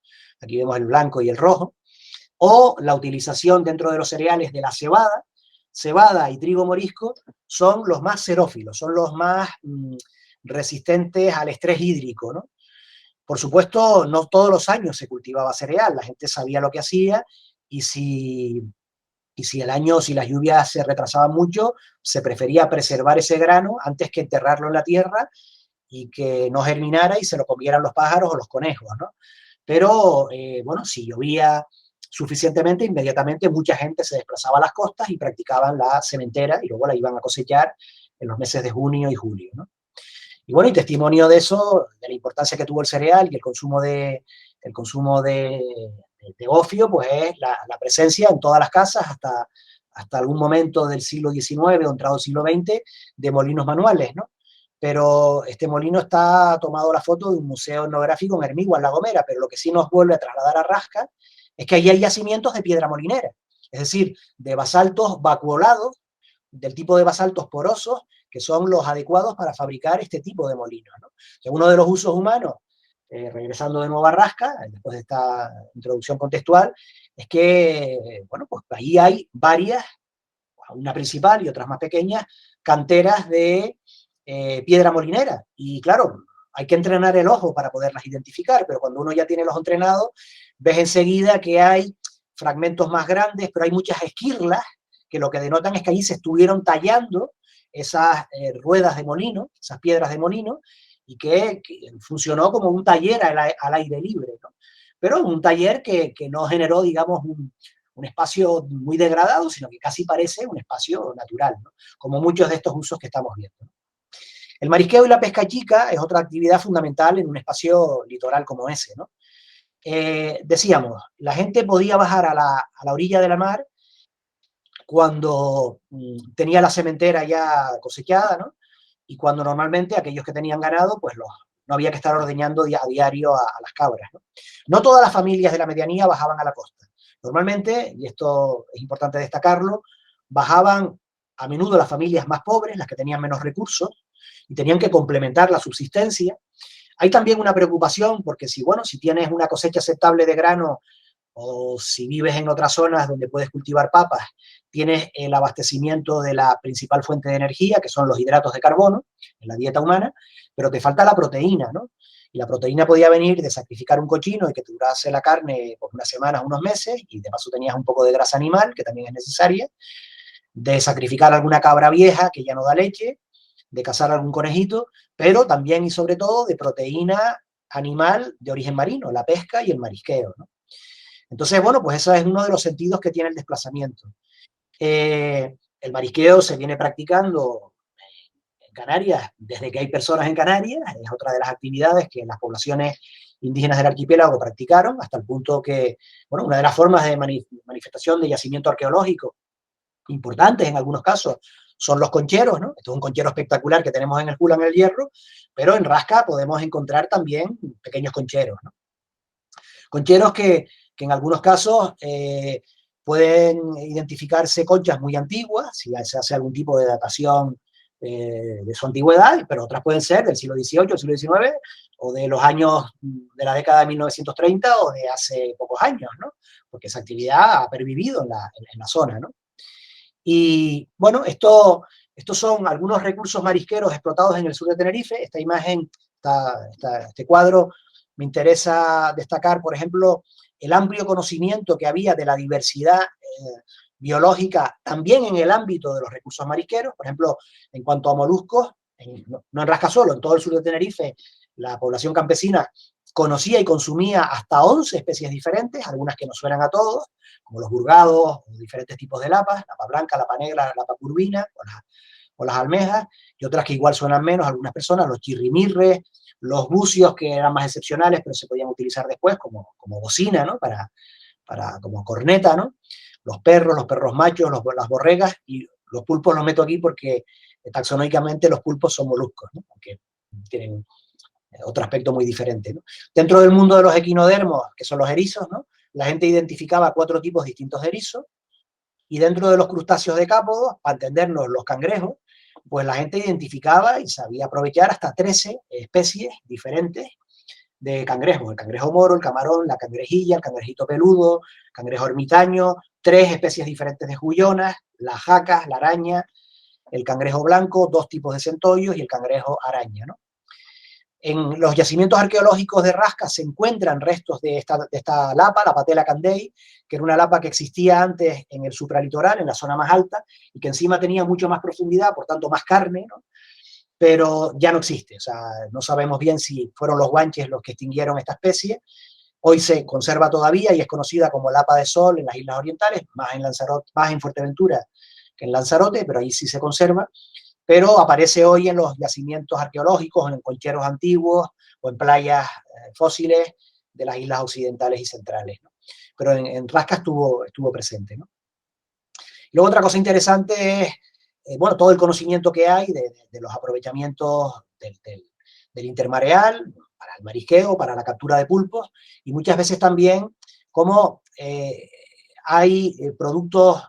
Aquí vemos el blanco y el rojo, o la utilización dentro de los cereales de la cebada. Cebada y trigo morisco son los más xerófilos, son los más resistentes al estrés hídrico, ¿no? Por supuesto, no todos los años se cultivaba cereal, la gente sabía lo que hacía, y si las lluvias se retrasaban mucho, se prefería preservar ese grano antes que enterrarlo en la tierra y que no germinara y se lo comieran los pájaros o los conejos, ¿no? Pero, bueno, si llovía suficientemente, inmediatamente mucha gente se desplazaba a las costas y practicaban la sementera y luego la iban a cosechar en los meses de junio y julio, ¿no? Y bueno, y testimonio de eso, de la importancia que tuvo el cereal y el consumo de gofio, pues es la presencia en todas las casas hasta algún momento del siglo XIX o entrado del siglo XX de molinos manuales, ¿no? Pero este molino está tomado la foto de un museo etnográfico en Hermigua, en La Gomera, pero lo que sí nos vuelve a trasladar a Rasca es que allí hay yacimientos de piedra molinera, es decir, de basaltos vacuolados, del tipo de basaltos porosos, que son los adecuados para fabricar este tipo de molinos, ¿no? O sea, uno de los usos humanos, regresando de nuevo a Rasca, después de esta introducción contextual, es que, bueno, pues ahí hay varias, una principal y otras más pequeñas, canteras de piedra molinera. Y claro, hay que entrenar el ojo para poderlas identificar, pero cuando uno ya tiene el ojo entrenado, ves enseguida que hay fragmentos más grandes, pero hay muchas esquirlas que lo que denotan es que allí se estuvieron tallando esas ruedas de molino, esas piedras de molino, y que funcionó como un taller al aire libre, ¿no? Pero un taller que no generó, digamos, un espacio muy degradado, sino que casi parece un espacio natural, ¿no? Como muchos de estos usos que estamos viendo, ¿no? El marisqueo y la pesca chica es otra actividad fundamental en un espacio litoral como ese, ¿no? Decíamos, la gente podía bajar a la orilla de la mar cuando tenía la sementera ya cosechada, ¿no? y cuando normalmente aquellos que tenían ganado, pues no había que estar ordeñando a diario a las cabras, ¿no? No todas las familias de la medianía bajaban a la costa. Normalmente, y esto es importante destacarlo, bajaban a menudo las familias más pobres, las que tenían menos recursos, y tenían que complementar la subsistencia. Hay también una preocupación porque si tienes una cosecha aceptable de grano o si vives en otras zonas donde puedes cultivar papas, tienes el abastecimiento de la principal fuente de energía, que son los hidratos de carbono en la dieta humana, pero te falta la proteína, ¿no? Y la proteína podía venir de sacrificar un cochino y que te durase la carne por unas semanas, unos meses, y de paso tenías un poco de grasa animal, que también es necesaria, de sacrificar alguna cabra vieja que ya no da leche, de cazar algún conejito, pero también y sobre todo de proteína animal de origen marino, la pesca y el marisqueo, ¿no? Entonces, pues ese es uno de los sentidos que tiene el desplazamiento. El marisqueo se viene practicando en Canarias desde que hay personas en Canarias, es otra de las actividades que las poblaciones indígenas del archipiélago practicaron, hasta el punto que, una de las formas de manifestación de yacimiento arqueológico importantes en algunos casos son los concheros, ¿no? Esto es un conchero espectacular que tenemos en el Jula, en el Hierro, pero en Rasca podemos encontrar también pequeños concheros, ¿no? Concheros que en algunos casos pueden identificarse conchas muy antiguas, si se hace algún tipo de datación de su antigüedad, pero otras pueden ser del siglo XVIII, del siglo XIX, o de los años de la década de 1930 o de hace pocos años, ¿no? Porque esa actividad ha pervivido en la zona, ¿no? Y estos son algunos recursos marisqueros explotados en el sur de Tenerife. Esta imagen, este cuadro, me interesa destacar, por ejemplo, el amplio conocimiento que había de la diversidad biológica también en el ámbito de los recursos marisqueros. Por ejemplo, en cuanto a moluscos, no en Rasca solo, en todo el sur de Tenerife, la población campesina conocía y consumía hasta 11 especies diferentes, algunas que nos suenan a todos, como los burgados, o diferentes tipos de lapas, lapa blanca, lapa negra, lapa curvina, o las almejas, y otras que igual suenan menos a algunas personas, los chirrimirres, los bucios, que eran más excepcionales, pero se podían utilizar después como bocina, ¿no? Como corneta, ¿no? Los perros machos, las borregas, y los pulpos los meto aquí porque taxonómicamente los pulpos son moluscos, ¿no? Aunque tienen otro aspecto muy diferente, ¿no? Dentro del mundo de los equinodermos, que son los erizos, ¿no? La gente identificaba 4 tipos distintos de erizos, y dentro de los crustáceos decápodos, para entendernos los cangrejos, pues la gente identificaba y sabía aprovechar hasta 13 especies diferentes de cangrejos: el cangrejo moro, el camarón, la cangrejilla, el cangrejito peludo, cangrejo ermitaño, 3 especies diferentes de juyonas, las jacas, la araña, el cangrejo blanco, 2 tipos de centollos y el cangrejo araña, ¿no? En los yacimientos arqueológicos de Rasca se encuentran restos de esta lapa, la patela candei, que era una lapa que existía antes en el supralitoral, en la zona más alta, y que encima tenía mucho más profundidad, por tanto más carne, ¿no? Pero ya no existe. O sea, no sabemos bien si fueron los guanches los que extinguieron esta especie. Hoy se conserva todavía y es conocida como lapa de sol en las islas orientales, más en Lanzarote, más en Fuerteventura que en Lanzarote, pero ahí sí se conserva. Pero aparece hoy en los yacimientos arqueológicos, en concheros antiguos o en playas fósiles de las islas occidentales y centrales, ¿no? Pero en Rasca estuvo presente, ¿no? Y luego otra cosa interesante es, todo el conocimiento que hay de los aprovechamientos del intermareal para el marisqueo, para la captura de pulpos, y muchas veces también cómo hay productos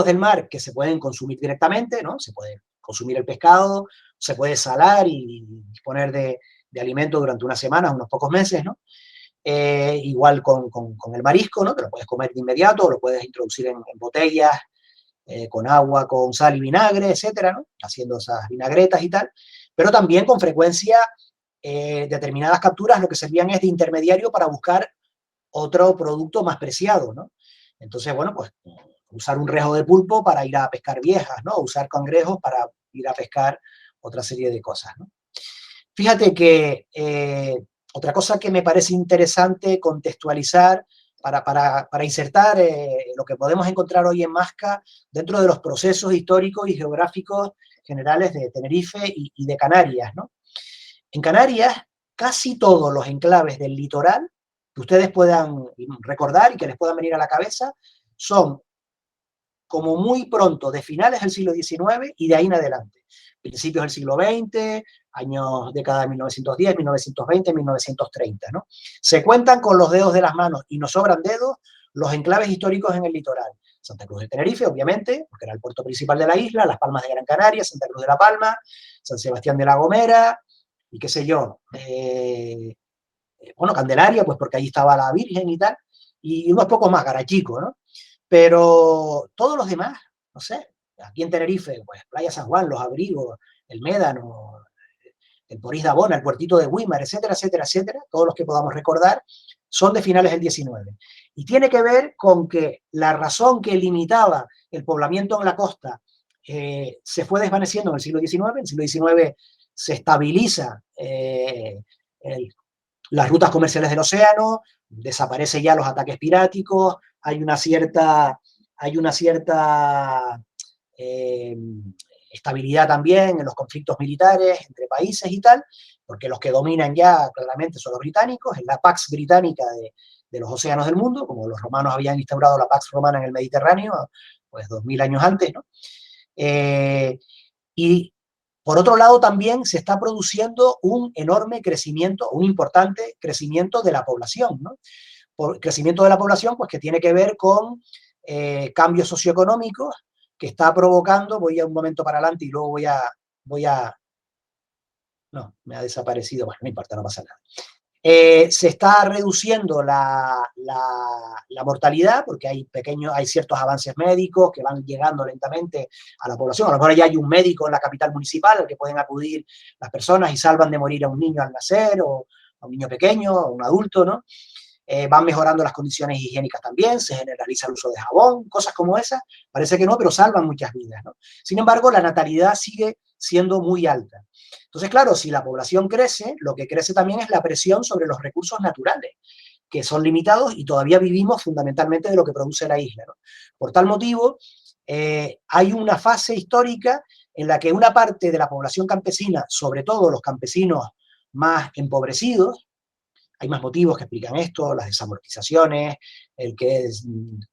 del mar que se pueden consumir directamente, ¿no? Se puede consumir el pescado, se puede salar y disponer de alimento durante unas semanas, unos pocos meses, ¿no? Igual con el marisco, ¿no? Te lo puedes comer de inmediato, o lo puedes introducir en botellas, con agua, con sal y vinagre, etcétera, ¿no? Haciendo esas vinagretas y tal. Pero también con frecuencia determinadas capturas lo que servían es de intermediario para buscar otro producto más preciado, ¿no? Entonces, pues usar un rejo de pulpo para ir a pescar viejas, ¿no? Usar cangrejos para ir a pescar otra serie de cosas, ¿no? Fíjate que otra cosa que me parece interesante contextualizar para insertar lo que podemos encontrar hoy en Masca dentro de los procesos históricos y geográficos generales de Tenerife y de Canarias, ¿no? En Canarias, casi todos los enclaves del litoral que ustedes puedan recordar y que les puedan venir a la cabeza son como muy pronto, de finales del siglo XIX y de ahí en adelante. Principios del siglo XX, años, década de 1910, 1920, 1930, ¿no? Se cuentan con los dedos de las manos y nos sobran dedos los enclaves históricos en el litoral. Santa Cruz de Tenerife, obviamente, porque era el puerto principal de la isla, Las Palmas de Gran Canaria, Santa Cruz de la Palma, San Sebastián de la Gomera, y qué sé yo, bueno, Candelaria, pues porque ahí estaba la Virgen y tal, y unos pocos más, Garachico, ¿no? Pero todos los demás, no sé, aquí en Tenerife, pues Playa San Juan, Los Abrigos, el Médano, el Porís de Abona, el puertito de Güímar, etcétera, etcétera, etcétera, todos los que podamos recordar, son de finales del XIX. Y tiene que ver con que la razón que limitaba el poblamiento en la costa se fue desvaneciendo en el siglo XIX. En el siglo XIX se estabiliza las rutas comerciales del océano, desaparecen ya los ataques piráticos, hay una cierta eh, estabilidad también en los conflictos militares entre países y tal, porque los que dominan ya claramente son los británicos, es la Pax Británica de los océanos del mundo, como los romanos habían instaurado la Pax Romana en el Mediterráneo, pues 2000 años antes, ¿no? Y por otro lado también se está produciendo un enorme crecimiento, un importante crecimiento de la población, ¿no? Por crecimiento de la población, pues que tiene que ver con cambios socioeconómicos que está provocando, voy a un momento para adelante y luego no, me ha desaparecido, bueno, no importa, no pasa nada. Se está reduciendo la mortalidad porque hay ciertos avances médicos que van llegando lentamente a la población. A lo mejor ya hay un médico en la capital municipal al que pueden acudir las personas y salvan de morir a un niño al nacer o a un niño pequeño, a un adulto, ¿no? Van mejorando las condiciones higiénicas también, se generaliza el uso de jabón, cosas como esas, parece que no, pero salvan muchas vidas, ¿no? Sin embargo, la natalidad sigue siendo muy alta. Entonces, claro, si la población crece, lo que crece también es la presión sobre los recursos naturales, que son limitados y todavía vivimos fundamentalmente de lo que produce la isla, ¿no? Por tal motivo, hay una fase histórica en la que una parte de la población campesina, sobre todo los campesinos más empobrecidos, hay más motivos que explican esto, las desamortizaciones, el que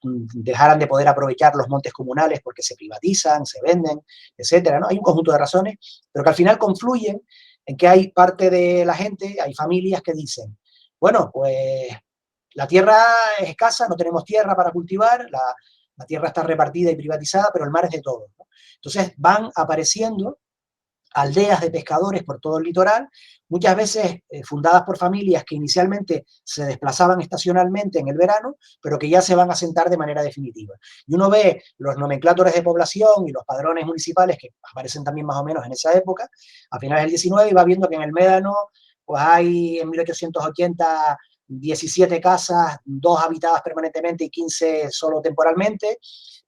dejaran de poder aprovechar los montes comunales porque se privatizan, se venden, etcétera, ¿no? Hay un conjunto de razones, pero que al final confluyen en que hay parte de la gente, hay familias que dicen, bueno, pues la tierra es escasa, no tenemos tierra para cultivar, la tierra está repartida y privatizada, pero el mar es de todos, ¿no? Entonces van apareciendo aldeas de pescadores por todo el litoral, muchas veces fundadas por familias que inicialmente se desplazaban estacionalmente en el verano, pero que ya se van a asentar de manera definitiva. Y uno ve los nomenclátores de población y los padrones municipales que aparecen también más o menos en esa época, a finales del 19, y va viendo que en el Médano pues hay en 1880 17 casas, 2 habitadas permanentemente y 15 solo temporalmente,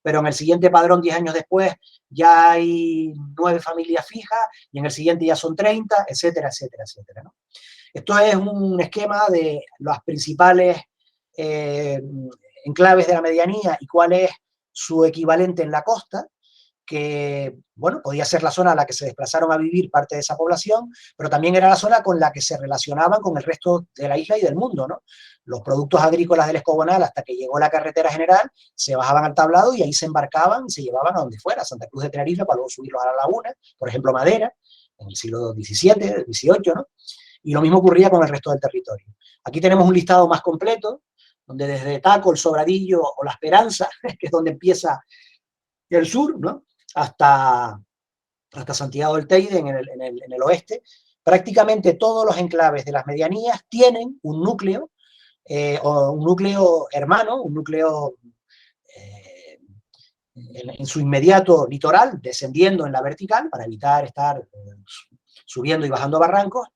pero en el siguiente padrón, 10 años después, ya hay 9 familias fijas y en el siguiente ya son 30, etcétera, etcétera, etcétera, ¿no? Esto es un esquema de las principales enclaves de la medianía y cuál es su equivalente en la costa, que, bueno, podía ser la zona a la que se desplazaron a vivir parte de esa población, pero también era la zona con la que se relacionaban con el resto de la isla y del mundo, ¿no? Los productos agrícolas del Escobonal, hasta que llegó la carretera general, se bajaban al tablado y ahí se embarcaban y se llevaban a donde fuera, a Santa Cruz de Tenerife, para luego subirlos a la laguna, por ejemplo, madera, en el siglo XVII, XVIII, ¿no? Y lo mismo ocurría con el resto del territorio. Aquí tenemos un listado más completo, donde desde Taco, el Sobradillo o La Esperanza, que es donde empieza el sur, ¿no? hasta Santiago del Teide en el oeste, prácticamente todos los enclaves de las medianías tienen un núcleo, o un núcleo hermano, un núcleo en su inmediato litoral, descendiendo en la vertical para evitar estar subiendo y bajando barrancos,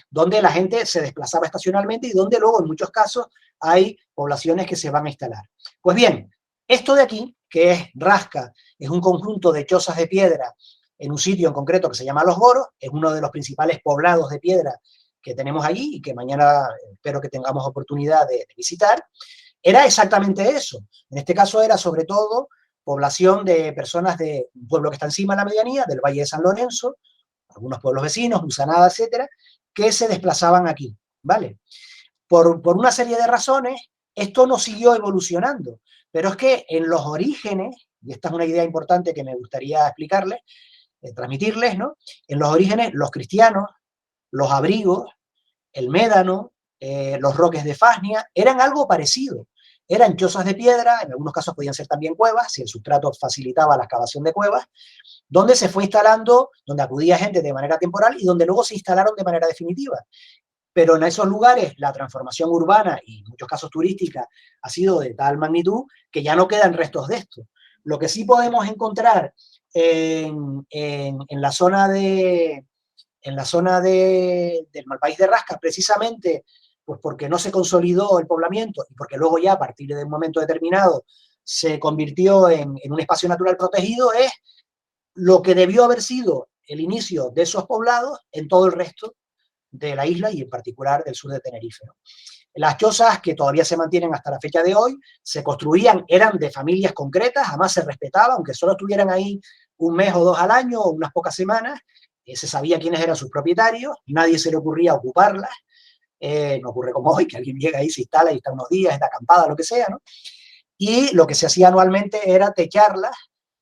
donde la gente se desplazaba estacionalmente y donde luego en muchos casos hay poblaciones que se van a instalar. Pues bien, esto de aquí, que es Rasca, es un conjunto de chozas de piedra en un sitio en concreto que se llama Los Boros, es uno de los principales poblados de piedra que tenemos allí y que mañana espero que tengamos oportunidad de visitar. Era exactamente eso. En este caso era sobre todo población de personas de un pueblo que está encima de la medianía, del Valle de San Lorenzo, algunos pueblos vecinos, Busanada, etcétera, que se desplazaban aquí, ¿vale? Por una serie de razones, esto no siguió evolucionando, pero es que en los orígenes y esta es una idea importante que me gustaría explicarles, transmitirles, ¿no? En los orígenes, los cristianos, los abrigos, el médano, los roques de Fasnia, eran algo parecido. Eran chozas de piedra, en algunos casos podían ser también cuevas, si el sustrato facilitaba la excavación de cuevas, donde se fue instalando, donde acudía gente de manera temporal y donde luego se instalaron de manera definitiva. Pero en esos lugares la transformación urbana y en muchos casos turística ha sido de tal magnitud que ya no quedan restos de esto. Lo que sí podemos encontrar en la zona del Malpaís de Rasca, precisamente pues porque no se consolidó el poblamiento y porque luego ya a partir de un momento determinado se convirtió en un espacio natural protegido, es lo que debió haber sido el inicio de esos poblados en todo el resto de la isla y en particular del sur de Tenerife, ¿no? Las chozas que todavía se mantienen hasta la fecha de hoy se construían, eran de familias concretas, además se respetaba, aunque solo estuvieran ahí un mes o dos al año o unas pocas semanas, se sabía quiénes eran sus propietarios, nadie se le ocurría ocuparlas, no ocurre como hoy, que alguien llega ahí, se instala y está unos días, está acampada, lo que sea, ¿no? Y lo que se hacía anualmente era techarlas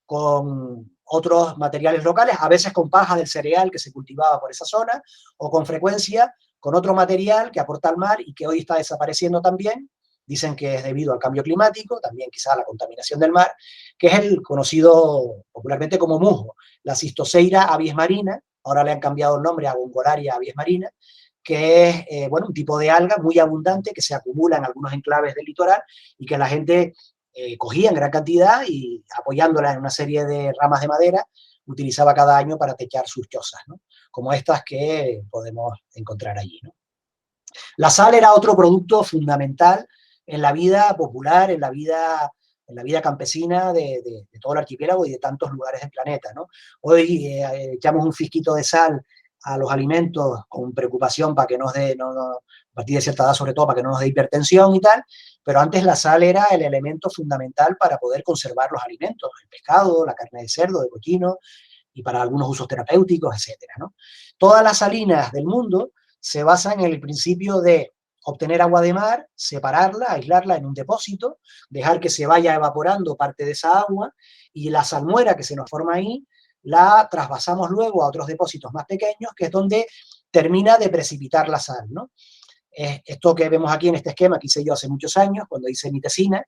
con otros materiales locales, a veces con paja del cereal que se cultivaba por esa zona, o con frecuencia con otro material que aporta al mar y que hoy está desapareciendo también. Dicen que es debido al cambio climático, también quizá a la contaminación del mar, que es el conocido popularmente como musgo, la Cistoceira abies marina, ahora le han cambiado el nombre a Gongolaria abies marina, que es bueno, un tipo de alga muy abundante que se acumula en algunos enclaves del litoral y que la gente cogía en gran cantidad y apoyándola en una serie de ramas de madera, utilizaba cada año para techar sus chozas, ¿no? Como estas que podemos encontrar allí, ¿no? La sal era otro producto fundamental en la vida popular, en la vida campesina de todo el archipiélago y de tantos lugares del planeta, ¿no? Hoy echamos un fisquito de sal a los alimentos con preocupación para que nos dé, a partir de cierta edad sobre todo, para que no nos dé hipertensión y tal, pero antes la sal era el elemento fundamental para poder conservar los alimentos, el pescado, la carne de cerdo, de cochino, y para algunos usos terapéuticos, etcétera, ¿no? Todas las salinas del mundo se basan en el principio de obtener agua de mar, separarla, aislarla en un depósito, dejar que se vaya evaporando parte de esa agua y la salmuera que se nos forma ahí la trasvasamos luego a otros depósitos más pequeños, que es donde termina de precipitar la sal, ¿no? Esto que vemos aquí en este esquema que hice yo hace muchos años, cuando hice Mitesina,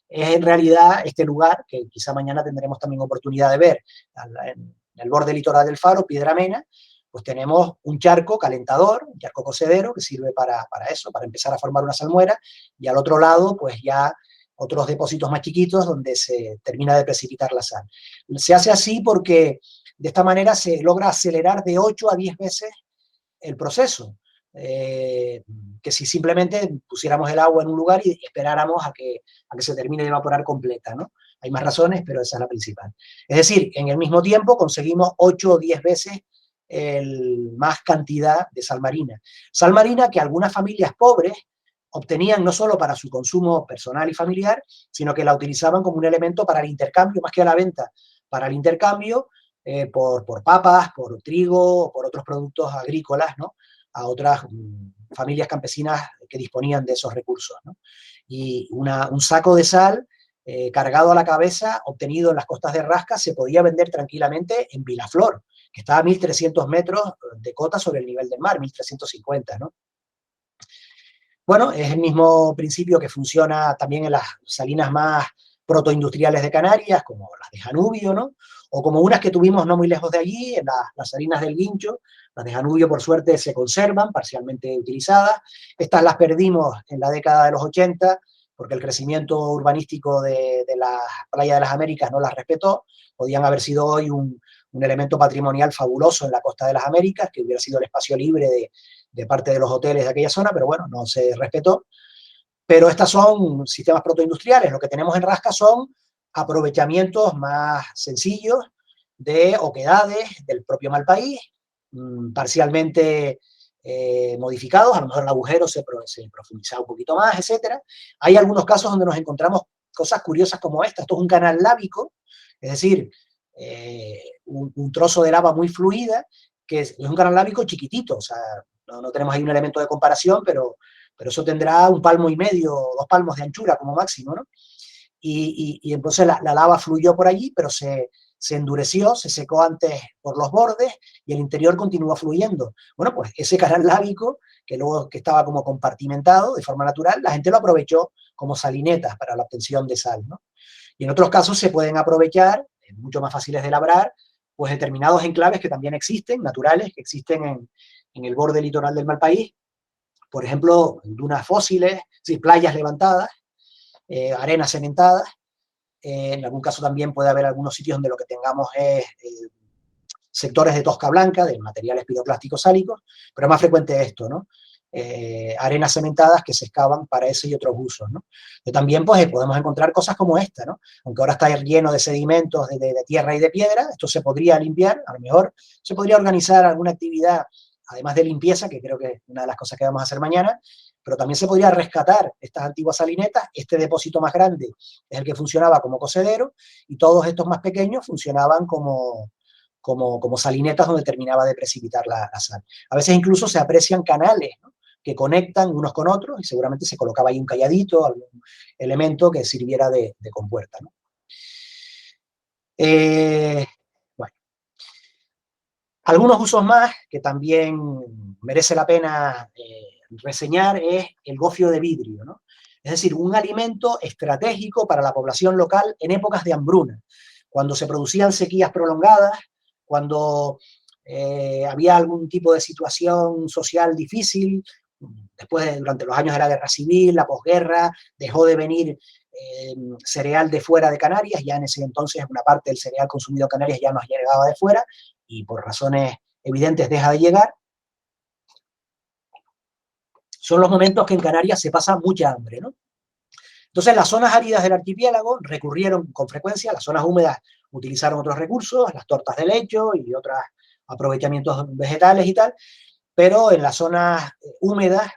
es en realidad este lugar, que quizá mañana tendremos también oportunidad de ver, en el borde litoral del Faro, Piedra Mena, pues tenemos un charco calentador, un charco cocedero, que sirve para eso, para empezar a formar una salmuera, y al otro lado, pues ya otros depósitos más chiquitos donde se termina de precipitar la sal. Se hace así porque de esta manera se logra acelerar de 8 a 10 veces el proceso, que si simplemente pusiéramos el agua en un lugar y esperáramos a que se termine de evaporar completa, ¿no? Hay más razones, pero esa es la principal. Es decir, en el mismo tiempo conseguimos 8 o 10 veces más cantidad de sal marina. Sal marina que algunas familias pobres obtenían no solo para su consumo personal y familiar, sino que la utilizaban como un elemento para el intercambio, más que a la venta, para el intercambio por papas, por trigo, por otros productos agrícolas, ¿no? A otras familias campesinas que disponían de esos recursos, ¿no? Y un saco de sal cargado a la cabeza, obtenido en las costas de Rasca, se podía vender tranquilamente en Vilaflor, que está a 1.300 metros de cota sobre el nivel del mar, 1.350, ¿no? Bueno, es el mismo principio que funciona también en las salinas más protoindustriales de Canarias, como las de Janubio, ¿no? O como unas que tuvimos no muy lejos de allí, en las salinas del Guincho. Las de Janubio, por suerte, se conservan, parcialmente utilizadas. Estas las perdimos en la década de los 80, porque el crecimiento urbanístico de la playa de las Américas no las respetó. Podían haber sido hoy un elemento patrimonial fabuloso en la costa de las Américas, que hubiera sido el espacio libre de parte de los hoteles de aquella zona, pero bueno, no se respetó. Pero estas son sistemas protoindustriales. Lo que tenemos en Rasca son aprovechamientos más sencillos de oquedades del propio Malpaís, parcialmente modificados, a lo mejor el agujero se profundizaba un poquito más, etcétera. Hay algunos casos donde nos encontramos cosas curiosas como esta. Esto es un canal lábico, es decir, un trozo de lava muy fluida, que es un canal lábico chiquitito, o sea, no tenemos ahí un elemento de comparación, pero eso tendrá 1,5 palmos, 2 palmos de anchura como máximo, ¿no? y entonces la lava fluyó por allí, pero se endureció, se secó antes por los bordes y el interior continúa fluyendo. Bueno, pues ese canal lábico, que luego que estaba como compartimentado de forma natural, la gente lo aprovechó como salinetas para la obtención de sal, ¿no? Y en otros casos se pueden aprovechar, mucho más fáciles de labrar, pues determinados enclaves que también existen, naturales, que existen en el borde litoral del Malpaís, por ejemplo, dunas fósiles, sí, playas levantadas, arenas cementadas. En algún caso también puede haber algunos sitios donde lo que tengamos es sectores de tosca blanca, de materiales piroclásticos sálicos, pero es más frecuente esto, ¿no? Arenas cementadas que se excavan para ese y otros usos, ¿no? Pero también pues, podemos encontrar cosas como esta, ¿no? Aunque ahora está lleno de sedimentos, de tierra y de piedra, esto se podría limpiar, a lo mejor se podría organizar alguna actividad, además de limpieza, que creo que es una de las cosas que vamos a hacer mañana, pero también se podría rescatar estas antiguas salinetas. Este depósito más grande es el que funcionaba como cocedero y todos estos más pequeños funcionaban como salinetas donde terminaba de precipitar la sal. A veces incluso se aprecian canales, ¿no?, que conectan unos con otros y seguramente se colocaba ahí un calladito, algún elemento que sirviera de compuerta, ¿no? Bueno. Algunos usos más que también merece la pena reseñar es el gofio de vidrio, ¿no? Es decir, un alimento estratégico para la población local en épocas de hambruna, cuando se producían sequías prolongadas, cuando había algún tipo de situación social difícil, durante los años de la guerra civil, la posguerra, dejó de venir cereal de fuera de Canarias, ya en ese entonces una parte del cereal consumido en Canarias ya nos llegaba de fuera y por razones evidentes deja de llegar. Son los momentos que en Canarias se pasa mucha hambre, ¿no? Entonces, las zonas áridas del archipiélago recurrieron con frecuencia, las zonas húmedas utilizaron otros recursos, las tortas de lecho y otros aprovechamientos vegetales y tal, pero en las zonas húmedas,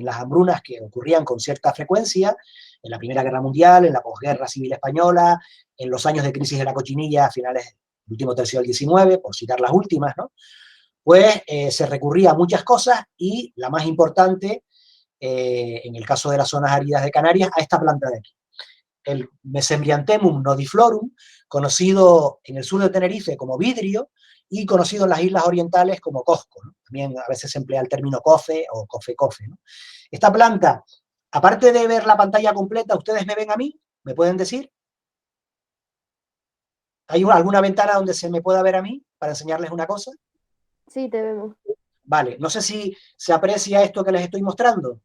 las hambrunas que ocurrían con cierta frecuencia, en la Primera Guerra Mundial, en la posguerra civil española, en los años de crisis de la cochinilla a finales del último tercio del XIX, por citar las últimas, ¿no?, pues se recurría a muchas cosas y la más importante, en el caso de las zonas áridas de Canarias, a esta planta de aquí, el Mesembryanthemum nodiflorum, conocido en el sur de Tenerife como vidrio y conocido en las islas orientales como cosco, ¿no? También a veces se emplea el término cofe o cofe, ¿no? Esta planta, aparte de ver la pantalla completa, ¿ustedes me ven a mí? ¿Me pueden decir? ¿Hay alguna ventana donde se me pueda ver a mí para enseñarles una cosa? Sí, te vemos. Vale, no sé si se aprecia esto que les estoy mostrando.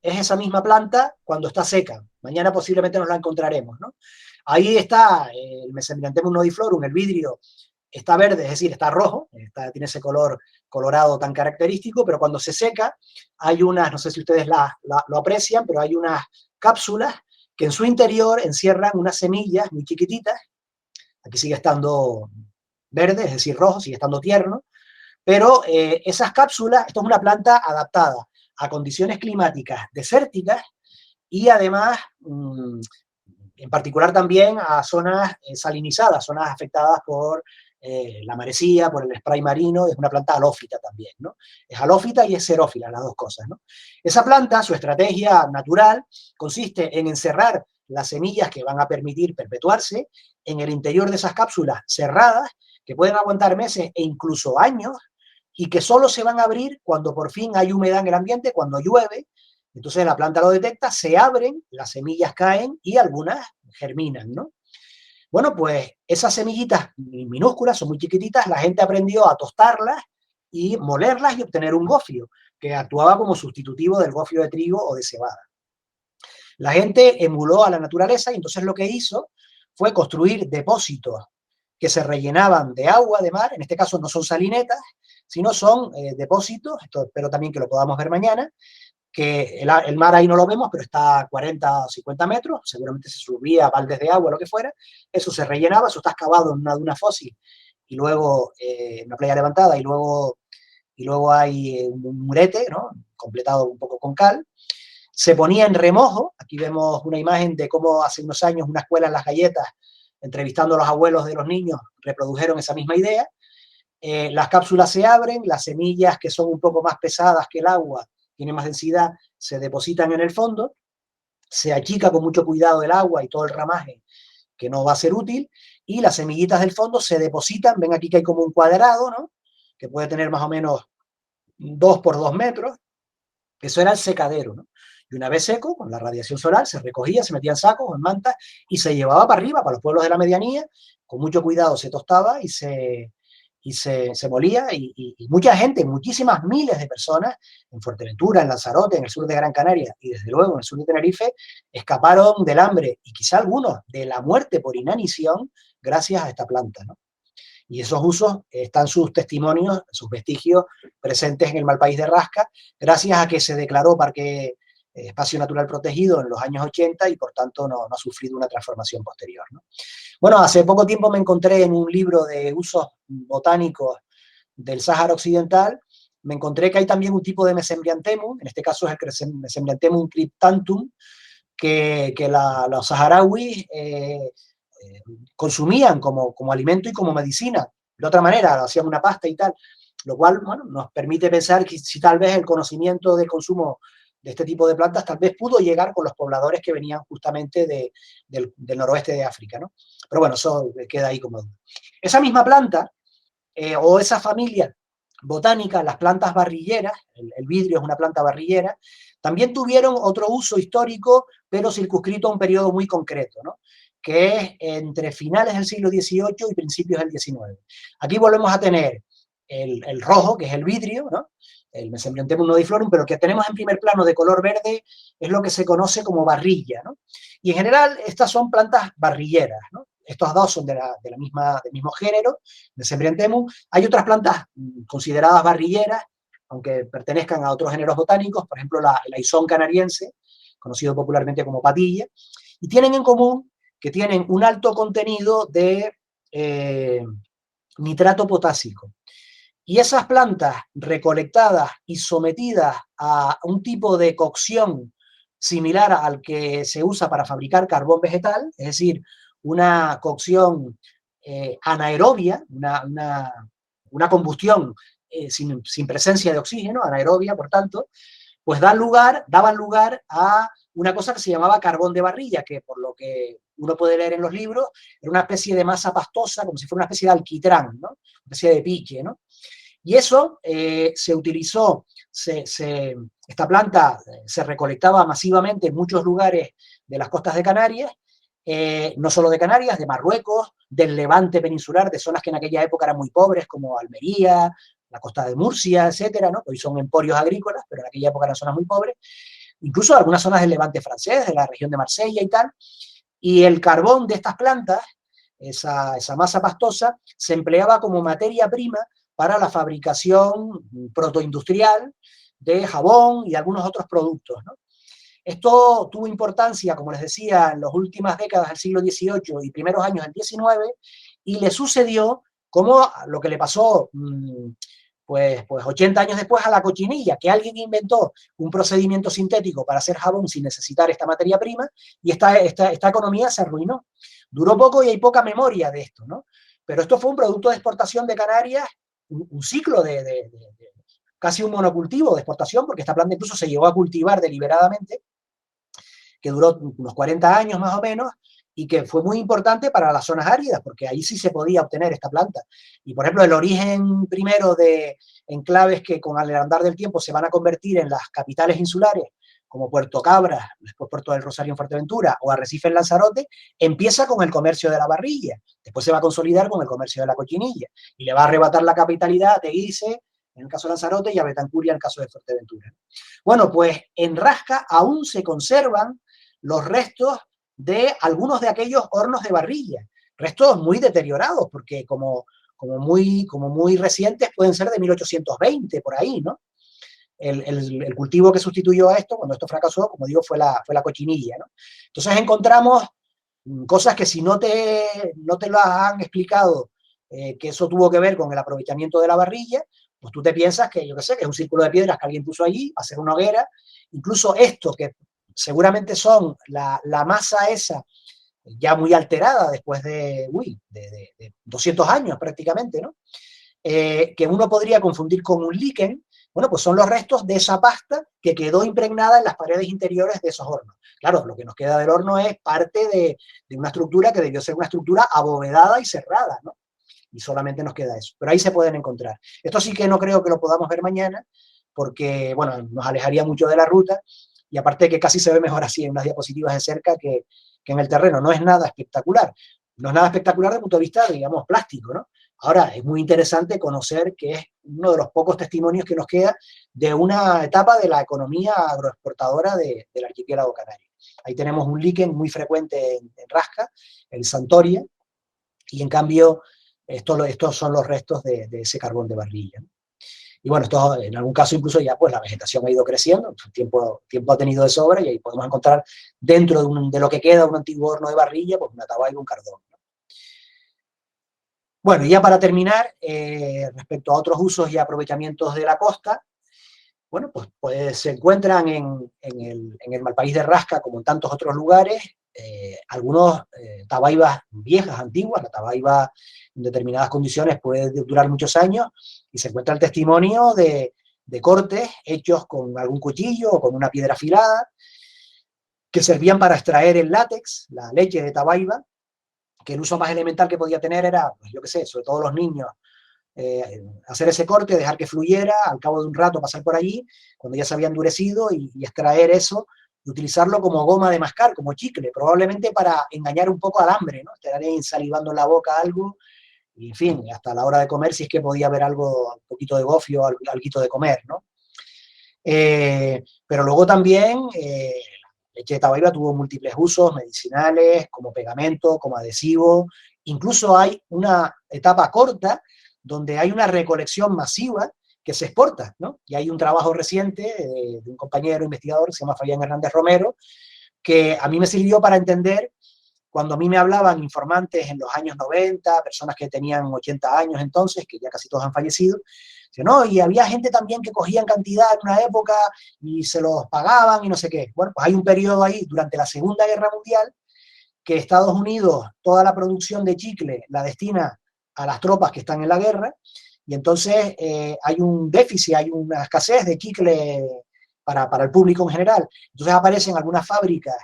Es esa misma planta cuando está seca. Mañana posiblemente nos la encontraremos, ¿no? Ahí está el Mesembryanthemum nodiflorum, el vidrio está verde, es decir, está rojo, tiene ese color colorado tan característico, pero cuando se seca hay unas, no sé si ustedes lo aprecian, pero hay unas cápsulas que en su interior encierran unas semillas muy chiquititas. Aquí sigue estando verde, es decir, rojo, sigue estando tierno, pero esas cápsulas, esto es una planta adaptada a condiciones climáticas desérticas y además, en particular también a zonas salinizadas, zonas afectadas por la marecía, por el spray marino. Es una planta halófita también, ¿no? Es halófita y es xerófila, las dos cosas, ¿no? Esa planta, su estrategia natural consiste en encerrar las semillas que van a permitir perpetuarse en el interior de esas cápsulas cerradas, que pueden aguantar meses e incluso años, y que solo se van a abrir cuando por fin hay humedad en el ambiente, cuando llueve. Entonces la planta lo detecta, se abren, las semillas caen y algunas germinan, ¿no? Bueno, pues esas semillitas minúsculas, son muy chiquititas, la gente aprendió a tostarlas y molerlas y obtener un gofio, que actuaba como sustitutivo del gofio de trigo o de cebada. La gente emuló a la naturaleza y entonces lo que hizo fue construir depósitos que se rellenaban de agua de mar. En este caso no son salinetas, sino son depósitos, esto espero también que lo podamos ver mañana, que el mar ahí no lo vemos, pero está a 40 o 50 metros, seguramente se subía baldes de agua, lo que fuera, eso se rellenaba, eso está excavado en una duna fósil, y luego en una playa levantada, y luego hay un murete, ¿no?, completado un poco con cal. Se ponía en remojo. Aquí vemos una imagen de cómo hace unos años una escuela en Las Galletas, entrevistando a los abuelos de los niños, reprodujeron esa misma idea. Las cápsulas se abren, las semillas, que son un poco más pesadas que el agua, tienen más densidad, se depositan en el fondo se achica con mucho cuidado el agua y todo el ramaje que no va a ser útil, y las semillitas del fondo se depositan, ven aquí que hay como un cuadrado, ¿no? Que puede tener más o menos 2 por 2 metros, eso era el secadero, ¿no? Y una vez seco, con la radiación solar, se recogía, se metía en sacos o en mantas y se llevaba para arriba, para los pueblos de la medianía, con mucho cuidado se tostaba y se molía, y mucha gente, muchísimas miles de personas, en Fuerteventura, en Lanzarote, en el sur de Gran Canaria y desde luego en el sur de Tenerife, escaparon del hambre y quizá algunos de la muerte por inanición gracias a esta planta, ¿no? Y esos usos están sus testimonios, sus vestigios presentes en el Malpaís de Rasca, gracias a que se declaró Parque Espacio Natural Protegido en los años 80 y por tanto no ha sufrido una transformación posterior, ¿no? Bueno, hace poco tiempo me encontré en un libro de usos botánicos del Sáhara Occidental, me encontré que hay también un tipo de Mesembryanthemum, en este caso es el Mesembryanthemum cryptanthum, que los saharauis consumían como alimento y como medicina. De otra manera, hacían una pasta y tal, lo cual, bueno, nos permite pensar que si tal vez el conocimiento del consumo de este tipo de plantas tal vez pudo llegar con los pobladores que venían justamente del noroeste de África, ¿no? Pero bueno, eso queda ahí como duda. Esa misma planta, o esa familia botánica, las plantas barrilleras, el vidrio es una planta barrillera, también tuvieron otro uso histórico, pero circunscrito a un periodo muy concreto, ¿no? Que es entre finales del siglo XVIII y principios del XIX. Aquí volvemos a tener el rojo, que es el vidrio, ¿no? El Mesembryanthemum nodiflorum, pero que tenemos en primer plano de color verde es lo que se conoce como barrilla, ¿no? Y en general estas son plantas barrilleras, ¿no? Estos dos son del mismo género, Mesembryanthemum. Hay otras plantas consideradas barrilleras, aunque pertenezcan a otros géneros botánicos, por ejemplo el aizón canariense, conocido popularmente como patilla, y tienen en común que tienen un alto contenido de nitrato potásico. Y esas plantas recolectadas y sometidas a un tipo de cocción similar al que se usa para fabricar carbón vegetal, es decir, una cocción anaerobia, una combustión sin presencia de oxígeno, anaerobia, por tanto, pues daban lugar a una cosa que se llamaba carbón de barrilla, que por lo que uno puede leer en los libros, era una especie de masa pastosa, como si fuera una especie de alquitrán, ¿no? Una especie de pique, ¿no? Y eso se utilizó, esta planta se recolectaba masivamente en muchos lugares de las costas de Canarias, no solo de Canarias, de Marruecos, del Levante peninsular, de zonas que en aquella época eran muy pobres, como Almería, la costa de Murcia, etcétera, ¿no? Hoy son emporios agrícolas, pero en aquella época eran zonas muy pobres, incluso algunas zonas del Levante francés, de la región de Marsella y tal, y el carbón de estas plantas, esa masa pastosa, se empleaba como materia prima para la fabricación protoindustrial de jabón y algunos otros productos, ¿no? Esto tuvo importancia, como les decía, en las últimas décadas del siglo XVIII y primeros años del XIX, y le sucedió como lo que le pasó pues 80 años después a la cochinilla, que alguien inventó un procedimiento sintético para hacer jabón sin necesitar esta materia prima, y esta economía se arruinó. Duró poco y hay poca memoria de esto, ¿no? Pero esto fue un producto de exportación de Canarias, un ciclo de casi un monocultivo de exportación, porque esta planta incluso se llegó a cultivar deliberadamente, que duró unos 40 años más o menos, y que fue muy importante para las zonas áridas, porque ahí sí se podía obtener esta planta. Y, por ejemplo, el origen primero de enclaves que con el andar del tiempo se van a convertir en las capitales insulares, como Puerto Cabras, después Puerto del Rosario en Fuerteventura, o Arrecife en Lanzarote, empieza con el comercio de la barrilla, después se va a consolidar con el comercio de la cochinilla, y le va a arrebatar la capitalidad a Teguise, en el caso de Lanzarote, y a Betancuria en el caso de Fuerteventura. Bueno, pues en Rasca aún se conservan los restos de algunos de aquellos hornos de barrilla, restos muy deteriorados, porque como muy recientes pueden ser de 1820, por ahí, ¿no? El cultivo que sustituyó a esto, cuando esto fracasó, como digo, fue la cochinilla, ¿no? Entonces encontramos cosas que si no te las han explicado, que eso tuvo que ver con el aprovechamiento de la barrilla, pues tú te piensas que, yo qué sé, que es un círculo de piedras que alguien puso allí para hacer una hoguera. Incluso esto, que seguramente son la masa esa, ya muy alterada después de 200 años prácticamente, ¿no? Que uno podría confundir con un líquen, Bueno, pues son los restos de esa pasta que quedó impregnada en las paredes interiores de esos hornos. Claro, lo que nos queda del horno es parte de una estructura que debió ser una estructura abovedada y cerrada, ¿no? Y solamente nos queda eso. Pero ahí se pueden encontrar. Esto sí que no creo que lo podamos ver mañana, porque, bueno, nos alejaría mucho de la ruta, y aparte que casi se ve mejor así en unas diapositivas de cerca que en el terreno. No es nada espectacular. No es nada espectacular desde el punto de vista, digamos, plástico, ¿no? Ahora, es muy interesante conocer que es uno de los pocos testimonios que nos queda de una etapa de la economía agroexportadora del archipiélago canario. Ahí tenemos un líquen muy frecuente en Rasca, el Santoria, y en cambio estos son los restos de ese carbón de barrilla, ¿no? Y bueno, esto en algún caso incluso ya pues la vegetación ha ido creciendo, tiempo ha tenido de sobra, y ahí podemos encontrar dentro de lo que queda un antiguo horno de barrilla, pues una tabaiba y un cardón, ¿no? Bueno, y ya para terminar, respecto a otros usos y aprovechamientos de la costa, bueno, pues se encuentran en el Malpaís de Rasca, como en tantos otros lugares, algunos tabaibas viejas, antiguas. La tabaiba en determinadas condiciones puede durar muchos años, y se encuentra el testimonio de cortes hechos con algún cuchillo o con una piedra afilada, que servían para extraer el látex, la leche de tabaiba, que el uso más elemental que podía tener era, pues yo qué sé, sobre todo los niños, hacer ese corte, dejar que fluyera, al cabo de un rato pasar por allí, cuando ya se había endurecido, y extraer eso y utilizarlo como goma de mascar, como chicle, probablemente para engañar un poco al hambre, ¿no? Estar ahí salivando en la boca algo, y en fin, hasta la hora de comer, si es que podía haber algo, un poquito de gofio, alguito de comer, ¿no? Pero luego también la leche de tabaiba tuvo múltiples usos medicinales, como pegamento, como adhesivo. Incluso hay una etapa corta donde hay una recolección masiva que se exporta, ¿no? Y hay un trabajo reciente de un compañero investigador que se llama Fabián Hernández Romero, que a mí me sirvió para entender, cuando a mí me hablaban informantes en los años 90, personas que tenían 80 años entonces, que ya casi todos han fallecido, ¿no? Y había gente también que cogía en cantidad en una época y se los pagaban y no sé qué. Bueno, pues hay un periodo ahí durante la Segunda Guerra Mundial que Estados Unidos toda la producción de chicle la destina a las tropas que están en la guerra, y entonces hay un déficit, hay una escasez de chicle para el público en general. Entonces aparecen algunas fábricas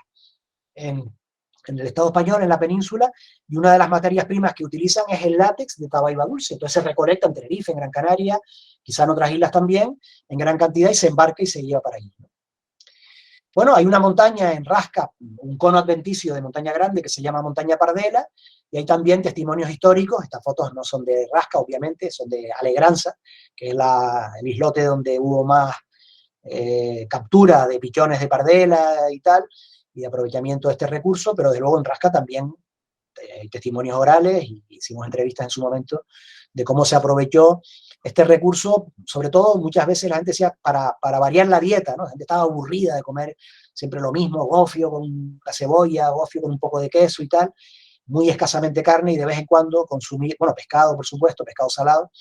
en el Estado español, en la península, y una de las materias primas que utilizan es el látex de tabaiba dulce. Entonces se recolecta en Tenerife, en Gran Canaria, quizá en otras islas también, en gran cantidad, y se embarca y se lleva para allí. Bueno, hay una montaña en Rasca, un cono adventicio de montaña grande que se llama Montaña Pardela, y hay también testimonios históricos. Estas fotos no son de Rasca, obviamente, son de Alegranza, que es el islote donde hubo más captura de pichones de pardela y tal, y de aprovechamiento de este recurso, pero desde luego en Rasca también hay testimonios orales, y hicimos entrevistas en su momento de cómo se aprovechó este recurso, sobre todo muchas veces la gente decía para variar la dieta, ¿no? La gente estaba aburrida de comer siempre lo mismo, gofio con la cebolla, gofio con un poco de queso y tal, muy escasamente carne, y de vez en cuando consumir, bueno, pescado, por supuesto, pescado salado,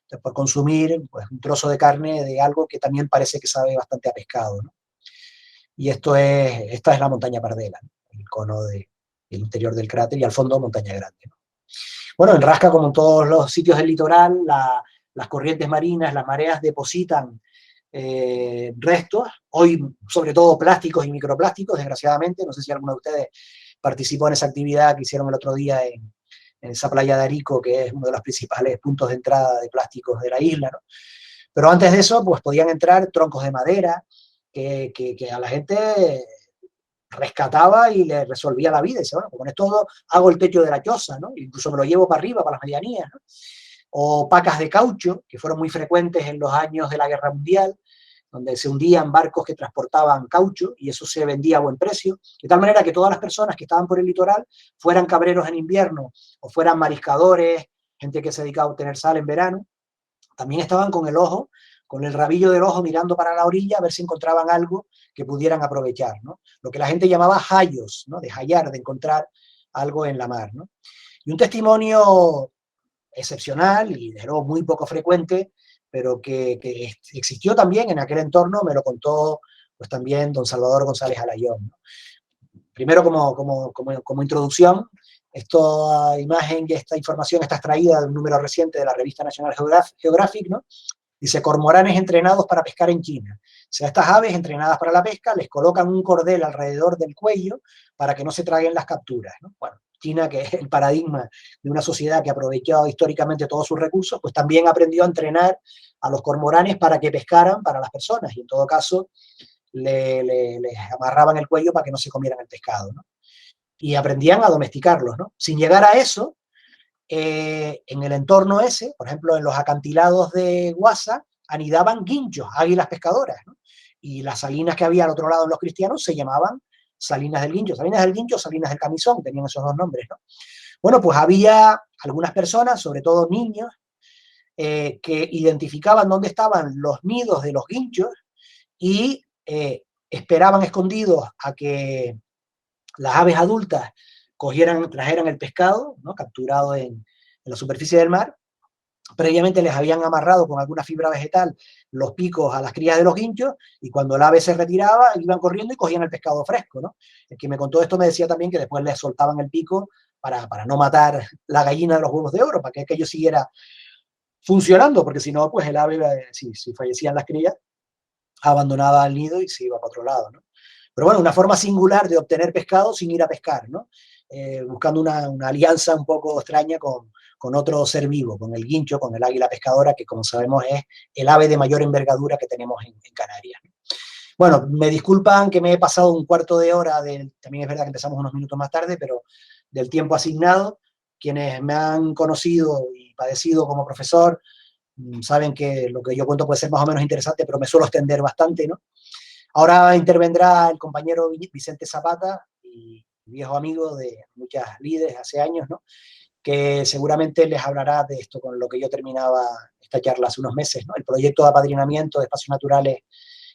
entonces, por consumir pues, un trozo de carne de algo que también parece que sabe bastante a pescado, ¿no? Y esta es la montaña Pardela, ¿no? El cono del interior del cráter, y al fondo montaña grande, ¿no? Bueno, en Rasca, como en todos los sitios del litoral, las corrientes marinas, las mareas depositan restos, hoy sobre todo plásticos y microplásticos, desgraciadamente. No sé si alguno de ustedes participó en esa actividad que hicieron el otro día en esa playa de Arico, que es uno de los principales puntos de entrada de plásticos de la isla, ¿no? Pero antes de eso, pues podían entrar troncos de madera que a la gente rescataba y le resolvía la vida. Y dice, bueno, pues con esto hago el techo de la choza, ¿no? Incluso me lo llevo para arriba, para las medianías, ¿no? O pacas de caucho, que fueron muy frecuentes en los años de la Guerra Mundial, donde se hundían barcos que transportaban caucho, y eso se vendía a buen precio, de tal manera que todas las personas que estaban por el litoral, fueran cabreros en invierno o fueran mariscadores, gente que se dedicaba a obtener sal en verano, también estaban con el ojo, con el rabillo del ojo mirando para la orilla a ver si encontraban algo que pudieran aprovechar, ¿no? Lo que la gente llamaba hayos, ¿no? De hallar, de encontrar algo en la mar, ¿no? Y un testimonio excepcional y desde luego muy poco frecuente, pero que existió también en aquel entorno, me lo contó pues también don Salvador González Alayón, ¿no? Primero, como introducción, esta imagen y esta información está extraída de un número reciente de la revista National Geographic, ¿no? Dice, cormoranes entrenados para pescar en China. O sea, estas aves entrenadas para la pesca les colocan un cordel alrededor del cuello para que no se traguen las capturas, ¿no? Bueno, China, que es el paradigma de una sociedad que ha aprovechado históricamente todos sus recursos, pues también aprendió a entrenar a los cormoranes para que pescaran para las personas y en todo caso les amarraban el cuello para que no se comieran el pescado, ¿no? Y aprendían a domesticarlos, ¿no? Sin llegar a eso, en el entorno ese, por ejemplo, en los acantilados de Guasa, anidaban guinchos, águilas pescadoras, ¿no? Y las salinas que había al otro lado en los cristianos se llamaban Salinas del Guincho, Salinas del Camisón, tenían esos dos nombres, ¿no? Bueno, pues había algunas personas, sobre todo niños, que identificaban dónde estaban los nidos de los guinchos y esperaban escondidos a que las aves adultas trajeran el pescado, ¿no? Capturado en la superficie del mar. Previamente les habían amarrado con alguna fibra vegetal los picos a las crías de los guinchos y cuando el ave se retiraba iban corriendo y cogían el pescado fresco, ¿no? El que me contó esto me decía también que después les soltaban el pico para no matar la gallina de los huevos de oro, para que aquello siguiera funcionando, porque si no, pues el ave, si fallecían las crías, abandonaba el nido y se iba para otro lado, ¿no? Pero bueno, una forma singular de obtener pescado sin ir a pescar, ¿no? Buscando una alianza un poco extraña con otro ser vivo, con el guincho, con el águila pescadora, que como sabemos es el ave de mayor envergadura que tenemos en Canarias, ¿no? Bueno, me disculpan que me he pasado un cuarto de hora, también es verdad que empezamos unos minutos más tarde, pero del tiempo asignado. Quienes me han conocido y padecido como profesor saben que lo que yo cuento puede ser más o menos interesante, pero me suelo extender bastante, ¿no? Ahora intervendrá el compañero Vicente Zapata, y viejo amigo de muchas lides hace años, ¿no? Que seguramente les hablará de esto con lo que yo terminaba esta charla hace unos meses, ¿no? El proyecto de apadrinamiento de espacios naturales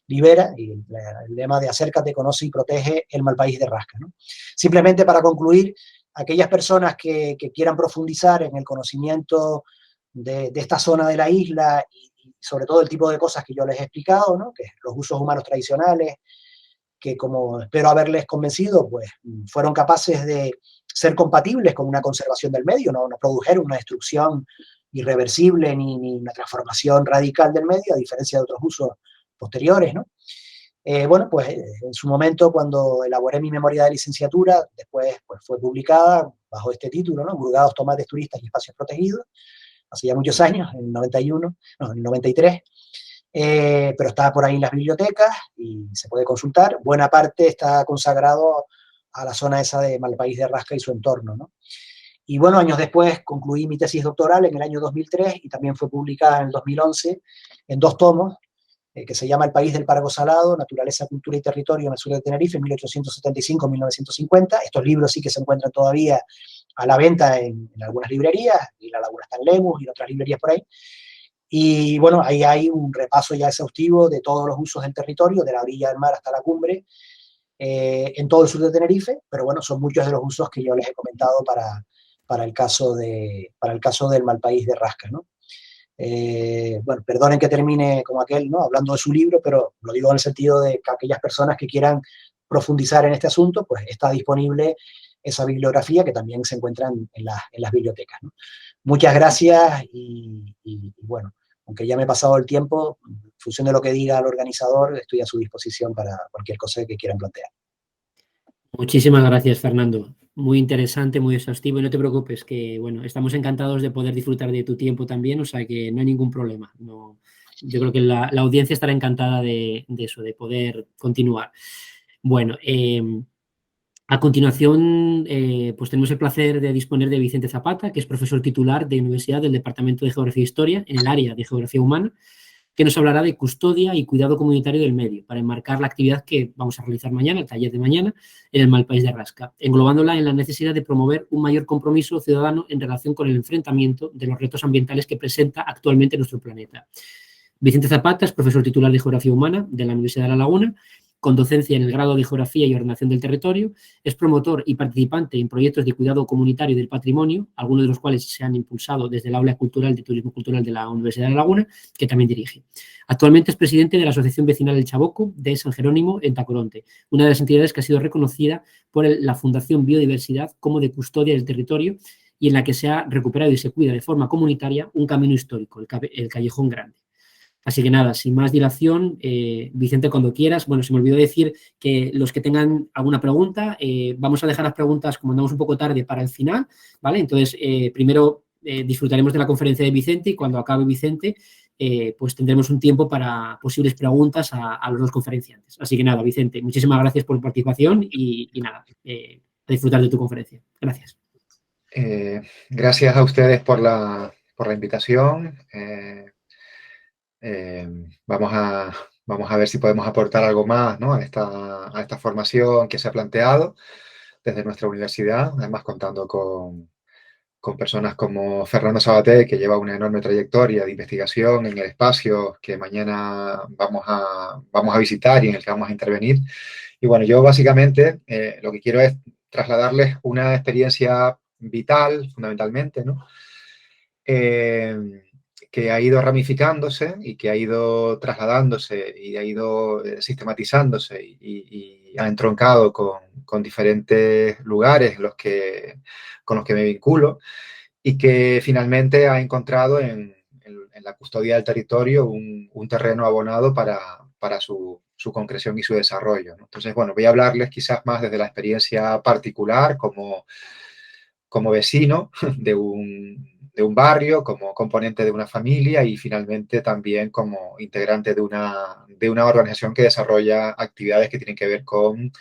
Libera, y el lema de acércate, conoce y protege el Malpaís de Rasca, ¿no? Simplemente para concluir, aquellas personas que quieran profundizar en el conocimiento de esta zona de la isla y sobre todo el tipo de cosas que yo les he explicado, ¿no? Que los usos humanos tradicionales, que como espero haberles convencido, pues fueron capaces de ser compatibles con una conservación del medio, no produjeron una destrucción irreversible ni una transformación radical del medio, a diferencia de otros usos posteriores, ¿no? Bueno, pues en su momento, cuando elaboré mi memoria de licenciatura, después pues, fue publicada bajo este título, ¿no? Brugados, tomates, turistas y espacios protegidos, hace ya muchos años, en el 91, no, en el 93, pero está por ahí en las bibliotecas y se puede consultar. Buena parte está consagrado a la zona esa de Malpaís de Rasca y su entorno, ¿no? Y bueno, años después concluí mi tesis doctoral en el año 2003 y también fue publicada en el 2011 en 2 tomos, que se llama El País del Pargo Salado, Naturaleza, Cultura y Territorio en el sur de Tenerife, 1875-1950. Estos libros sí que se encuentran todavía a la venta en algunas librerías, y La Laguna está en Lemus y en otras librerías por ahí. Y bueno, ahí hay un repaso ya exhaustivo de todos los usos del territorio, de la orilla del mar hasta la cumbre, en todo el sur de Tenerife, pero bueno, son muchos de los usos que yo les he comentado para el caso del Malpaís de Rasca, ¿no? Bueno, perdonen que termine como aquel, ¿no? Hablando de su libro, pero lo digo en el sentido de que aquellas personas que quieran profundizar en este asunto, pues está disponible esa bibliografía que también se encuentra en las bibliotecas, ¿no? Muchas gracias y bueno, aunque ya me he pasado el tiempo, en función de lo que diga el organizador, estoy a su disposición para cualquier cosa que quieran plantear. Muchísimas gracias, Fernando. Muy interesante, muy exhaustivo y no te preocupes que, bueno, estamos encantados de poder disfrutar de tu tiempo también, o sea que no hay ningún problema. No, yo creo que la audiencia estará encantada de eso, de poder continuar. Bueno, a continuación, pues tenemos el placer de disponer de Vicente Zapata, que es profesor titular de Universidad del Departamento de Geografía e Historia en el área de Geografía Humana, que nos hablará de custodia y cuidado comunitario del medio, para enmarcar la actividad que vamos a realizar mañana, el taller de mañana, en el Malpaís de Rasca, englobándola en la necesidad de promover un mayor compromiso ciudadano en relación con el enfrentamiento de los retos ambientales que presenta actualmente nuestro planeta. Vicente Zapata es profesor titular de Geografía Humana de la Universidad de La Laguna, con docencia en el grado de Geografía y Ordenación del Territorio, es promotor y participante en proyectos de cuidado comunitario del patrimonio, algunos de los cuales se han impulsado desde el Aula Cultural de Turismo Cultural de la Universidad de La Laguna, que también dirige. Actualmente es presidente de la Asociación Vecinal del Chaboco de San Jerónimo en Tacoronte, una de las entidades que ha sido reconocida por la Fundación Biodiversidad como de custodia del territorio y en la que se ha recuperado y se cuida de forma comunitaria un camino histórico, el Callejón Grande. Así que nada, sin más dilación, Vicente, cuando quieras. Bueno, se me olvidó decir que los que tengan alguna pregunta, vamos a dejar las preguntas, como andamos un poco tarde, para el final, ¿vale? Entonces, primero disfrutaremos de la conferencia de Vicente y cuando acabe Vicente, pues tendremos un tiempo para posibles preguntas a los dos conferenciantes. Así que nada, Vicente, muchísimas gracias por tu participación y nada, a disfrutar de tu conferencia. Gracias. Gracias a ustedes por la invitación. Eh, vamos vamos a ver si podemos aportar algo más, ¿no? A esta formación que se ha planteado desde nuestra universidad, además contando con personas como Fernando Sabaté, que lleva una enorme trayectoria de investigación en el espacio que mañana vamos a visitar y en el que vamos a intervenir. Y bueno, yo básicamente lo que quiero es trasladarles una experiencia vital, fundamentalmente, ¿no? Que ha ido ramificándose y que ha ido trasladándose y ha ido sistematizándose y ha entroncado con diferentes lugares con los que me vinculo y que finalmente ha encontrado en la custodia del territorio un terreno abonado para su concreción y su desarrollo, ¿no? Entonces, bueno, voy a hablarles quizás más desde la experiencia particular como vecino de un barrio, como componente de una familia y finalmente también como integrante de una organización que desarrolla actividades que tienen que ver con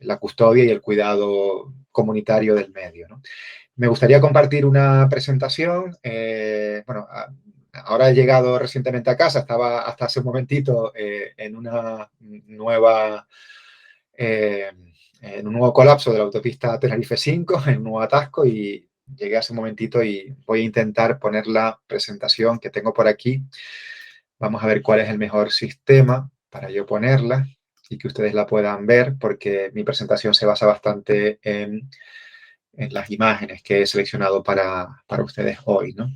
la custodia y el cuidado comunitario del medio, ¿no? Me gustaría compartir una presentación. Bueno, ahora he llegado recientemente a casa, estaba hasta hace un momentito eh, en un nuevo colapso de la autopista Tenerife 5, en un nuevo atasco, y llegué hace un momentito y voy a intentar poner la presentación que tengo por aquí. Vamos a ver cuál es el mejor sistema para yo ponerla y que ustedes la puedan ver, porque mi presentación se basa bastante en las imágenes que he seleccionado para ustedes hoy, ¿no?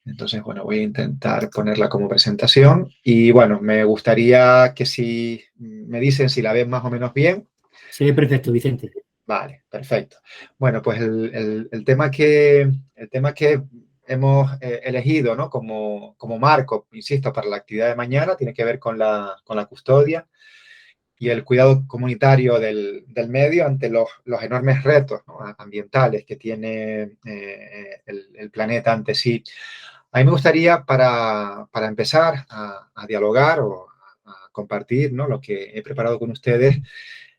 Entonces, bueno, voy a intentar ponerla como presentación y, bueno, me gustaría que si me dicen si la ven más o menos bien. Se ve perfecto, Vicente. Vale, perfecto. Bueno, pues el tema que hemos elegido, ¿no? Como marco, insisto, para la actividad de mañana tiene que ver con con la custodia y el cuidado comunitario del medio ante los enormes retos, ¿no? Ambientales que tiene el planeta ante sí. A mí me gustaría, para empezar a dialogar o a compartir, ¿no? Lo que he preparado con ustedes,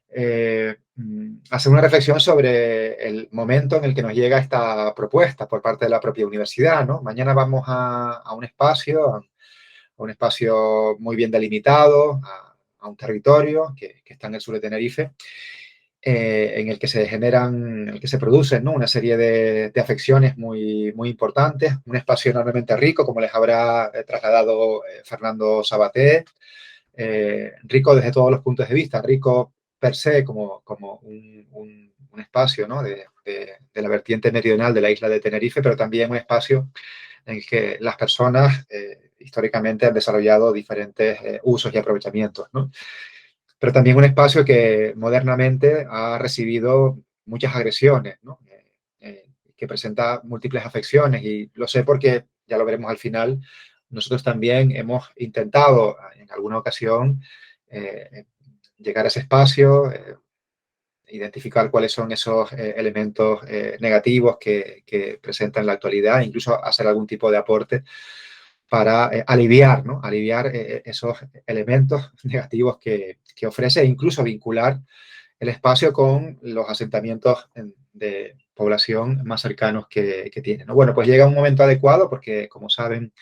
hacer una reflexión sobre el momento en el que nos llega esta propuesta por parte de la propia universidad, ¿no? Mañana vamos a un espacio muy bien delimitado, a un territorio que está en el sur de Tenerife, en el que se generan, en el que se producen, ¿no? Una serie de afecciones muy importantes, un espacio enormemente rico, como les habrá trasladado Fernando Sabaté, rico desde todos los puntos de vista, rico per se como un espacio, ¿no? De la vertiente meridional de la isla de Tenerife, pero también un espacio en el que las personas históricamente han desarrollado diferentes usos y aprovechamientos, ¿no? Pero también un espacio que modernamente ha recibido muchas agresiones, ¿no? Que presenta múltiples afecciones y lo sé porque, ya lo veremos al final, nosotros también hemos intentado en alguna ocasión eh, llegar a ese espacio, identificar cuáles son esos elementos negativos que presentan en la actualidad, incluso hacer algún tipo de aporte para aliviar, ¿no? Aliviar esos elementos negativos que ofrece e incluso vincular el espacio con los asentamientos de población más cercanos que tiene, ¿no? Bueno, pues llega un momento adecuado porque, como saben,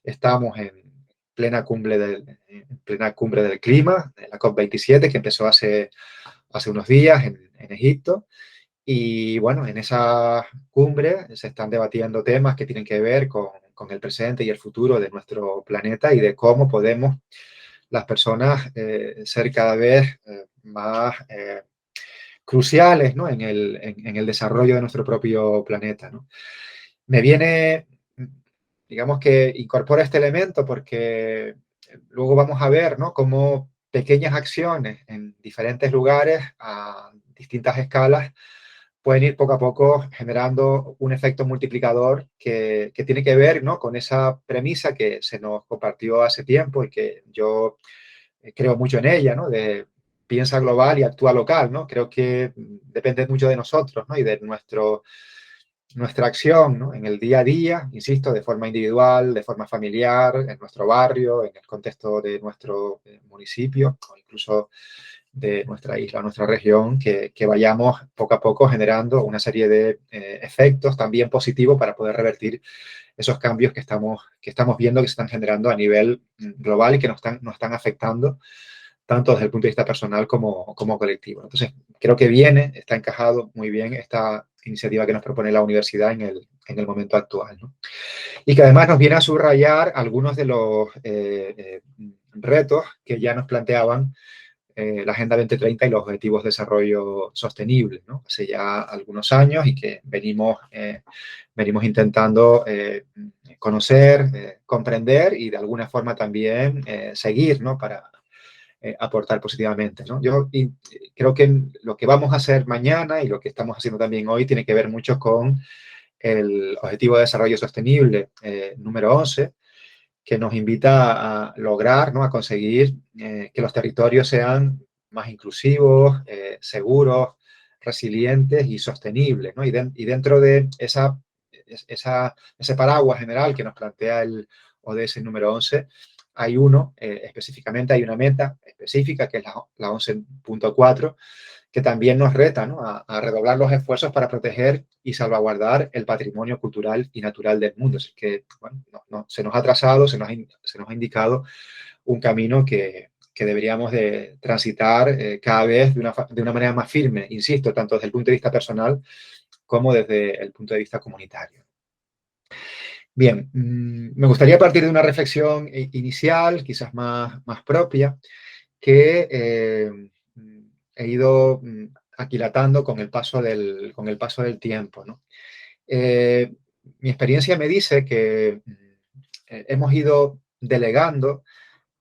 estamos en plena cumbre del clima, de la COP27, que empezó hace unos días en Egipto. Y bueno, en esa cumbre se están debatiendo temas que tienen que ver con el presente y el futuro de nuestro planeta y de cómo podemos las personas ser cada vez más cruciales, ¿no? En el desarrollo de nuestro propio planeta, ¿no? Me viene, digamos que incorpora este elemento porque luego vamos a ver, ¿no? Cómo pequeñas acciones en diferentes lugares a distintas escalas pueden ir poco a poco generando un efecto multiplicador que tiene que ver, ¿no?, con esa premisa que se nos compartió hace tiempo y que yo creo mucho en ella, ¿no?, de piensa global y actúa local, ¿no? Creo que depende mucho de nosotros, ¿no?, y de nuestra acción, ¿no?, en el día a día, insisto, de forma individual, de forma familiar, en nuestro barrio, en el contexto de nuestro municipio o incluso de nuestra isla, nuestra región, que vayamos poco a poco generando una serie de efectos también positivos para poder revertir esos cambios que estamos viendo que se están generando a nivel global y que nos están afectando tanto desde el punto de vista personal como colectivo. Entonces, creo que está encajado muy bien esta iniciativa que nos propone la universidad en el momento actual, ¿no? Y que además nos viene a subrayar algunos de los retos que ya nos planteaban la Agenda 2030 y los Objetivos de Desarrollo Sostenible, ¿no?, hace ya algunos años y que venimos intentando conocer, comprender y de alguna forma también seguir, ¿no?, para aportar positivamente, ¿no? Yo creo que lo que vamos a hacer mañana y lo que estamos haciendo también hoy tiene que ver mucho con el Objetivo de Desarrollo Sostenible número 11, que nos invita a lograr, ¿no?, a conseguir que los territorios sean más inclusivos, seguros, resilientes y sostenibles, ¿no? Y dentro de ese paraguas general que nos plantea el ODS número 11, hay específicamente hay una meta específica, que es la 11.4, que también nos reta, ¿no?, a redoblar los esfuerzos para proteger y salvaguardar el patrimonio cultural y natural del mundo. Es que, bueno, se nos ha trazado, se nos ha indicado un camino que deberíamos de transitar cada vez de una manera más firme, insisto, tanto desde el punto de vista personal como desde el punto de vista comunitario. Bien, me gustaría partir de una reflexión inicial, quizás más propia, que he ido aquilatando con el paso del tiempo, ¿no? Mi experiencia me dice que hemos ido delegando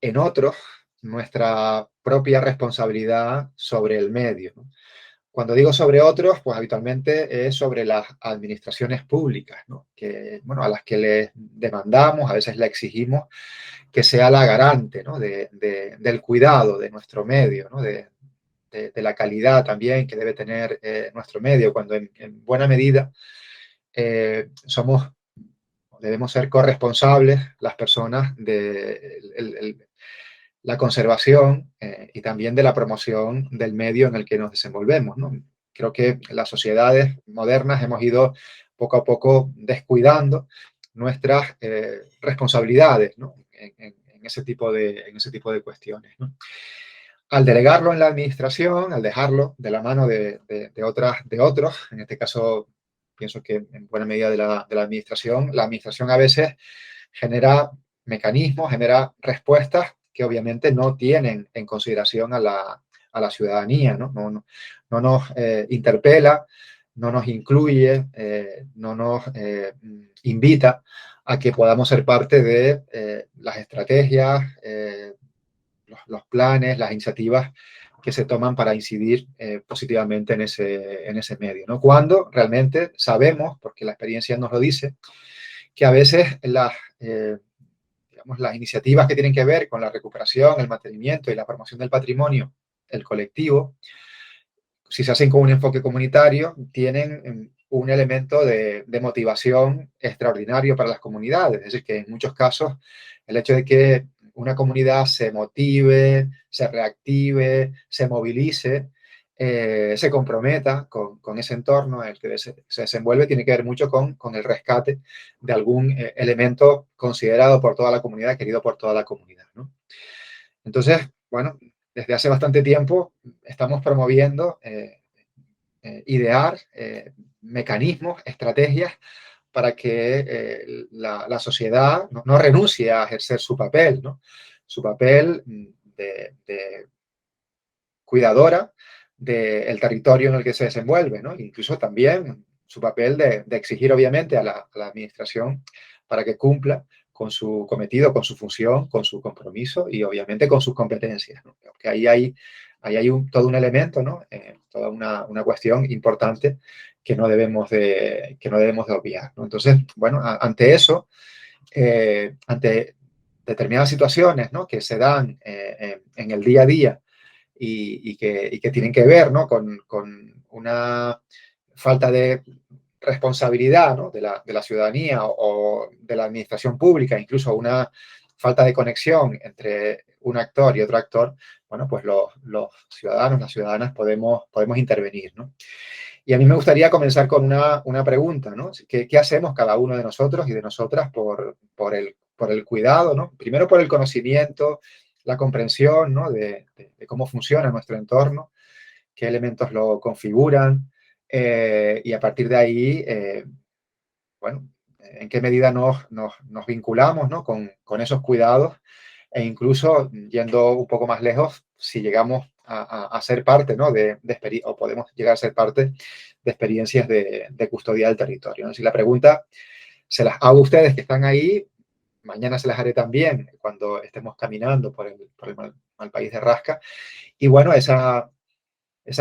en otros nuestra propia responsabilidad sobre el medio, ¿no? Cuando digo sobre otros, pues habitualmente es sobre las administraciones públicas, ¿no?, que, bueno, a las que les demandamos, a veces le exigimos que sea la garante, ¿no?, del cuidado de nuestro medio, ¿no?, de la calidad también que debe tener nuestro medio, cuando en buena medida debemos ser corresponsables las personas de la conservación y también de la promoción del medio en el que nos desenvolvemos, ¿no? Creo que las sociedades modernas hemos ido poco a poco descuidando nuestras responsabilidades, ¿no?, en ese tipo de cuestiones, ¿no? Al delegarlo en la administración, al dejarlo de la mano de otros, en este caso pienso que en buena medida de la administración a veces genera mecanismos, genera respuestas que obviamente no tienen en consideración a la ciudadanía, ¿no? No nos interpela, no nos incluye, no nos invita a que podamos ser parte de las estrategias, los planes, las iniciativas que se toman para incidir positivamente en ese medio, ¿no? Cuando realmente sabemos, porque la experiencia nos lo dice, que a veces las iniciativas que tienen que ver con la recuperación, el mantenimiento y la promoción del patrimonio, el colectivo, si se hacen con un enfoque comunitario, tienen un elemento de motivación extraordinario para las comunidades. Es decir, que en muchos casos el hecho de que una comunidad se motive, se reactive, se movilice, se comprometa con ese entorno en el que se desenvuelve, tiene que ver mucho con el rescate de algún elemento considerado por toda la comunidad, querido por toda la comunidad, ¿no? Entonces, bueno, desde hace bastante tiempo estamos promoviendo idear mecanismos, estrategias para que la sociedad no renuncie a ejercer su papel, ¿no? Su papel de cuidadora del territorio en el que se desenvuelve, ¿no? Incluso también su papel de exigir, obviamente, a la administración para que cumpla con su cometido, con su función, con su compromiso y, obviamente, con sus competencias, ¿no? Porque ahí hay ahí hay todo un elemento, ¿no? Toda una cuestión importante que no debemos de obviar, ¿no? Entonces, bueno, ante eso, ante determinadas situaciones, ¿no?, que se dan en el día a día y que tienen que ver, ¿no?, con una falta de responsabilidad, ¿no?, de la ciudadanía o de la administración pública, incluso una falta de conexión entre un actor y otro actor, bueno, pues los ciudadanos, las ciudadanas podemos intervenir, ¿no? Y a mí me gustaría comenzar con una pregunta, ¿no? ¿Qué hacemos cada uno de nosotros y de nosotras por el cuidado, ¿no? Primero por el conocimiento, la comprensión, ¿no?, de cómo funciona nuestro entorno, qué elementos lo configuran, y a partir de ahí, bueno, en qué medida nos vinculamos, ¿no?, con esos cuidados, e incluso, yendo un poco más lejos, si llegamos a ser parte, ¿no?, o podemos llegar a ser parte de experiencias de custodia del territorio, ¿no? Si la pregunta se las hago a ustedes que están ahí, mañana se las haré también cuando estemos caminando por el mal país de Rasca. Y bueno, esa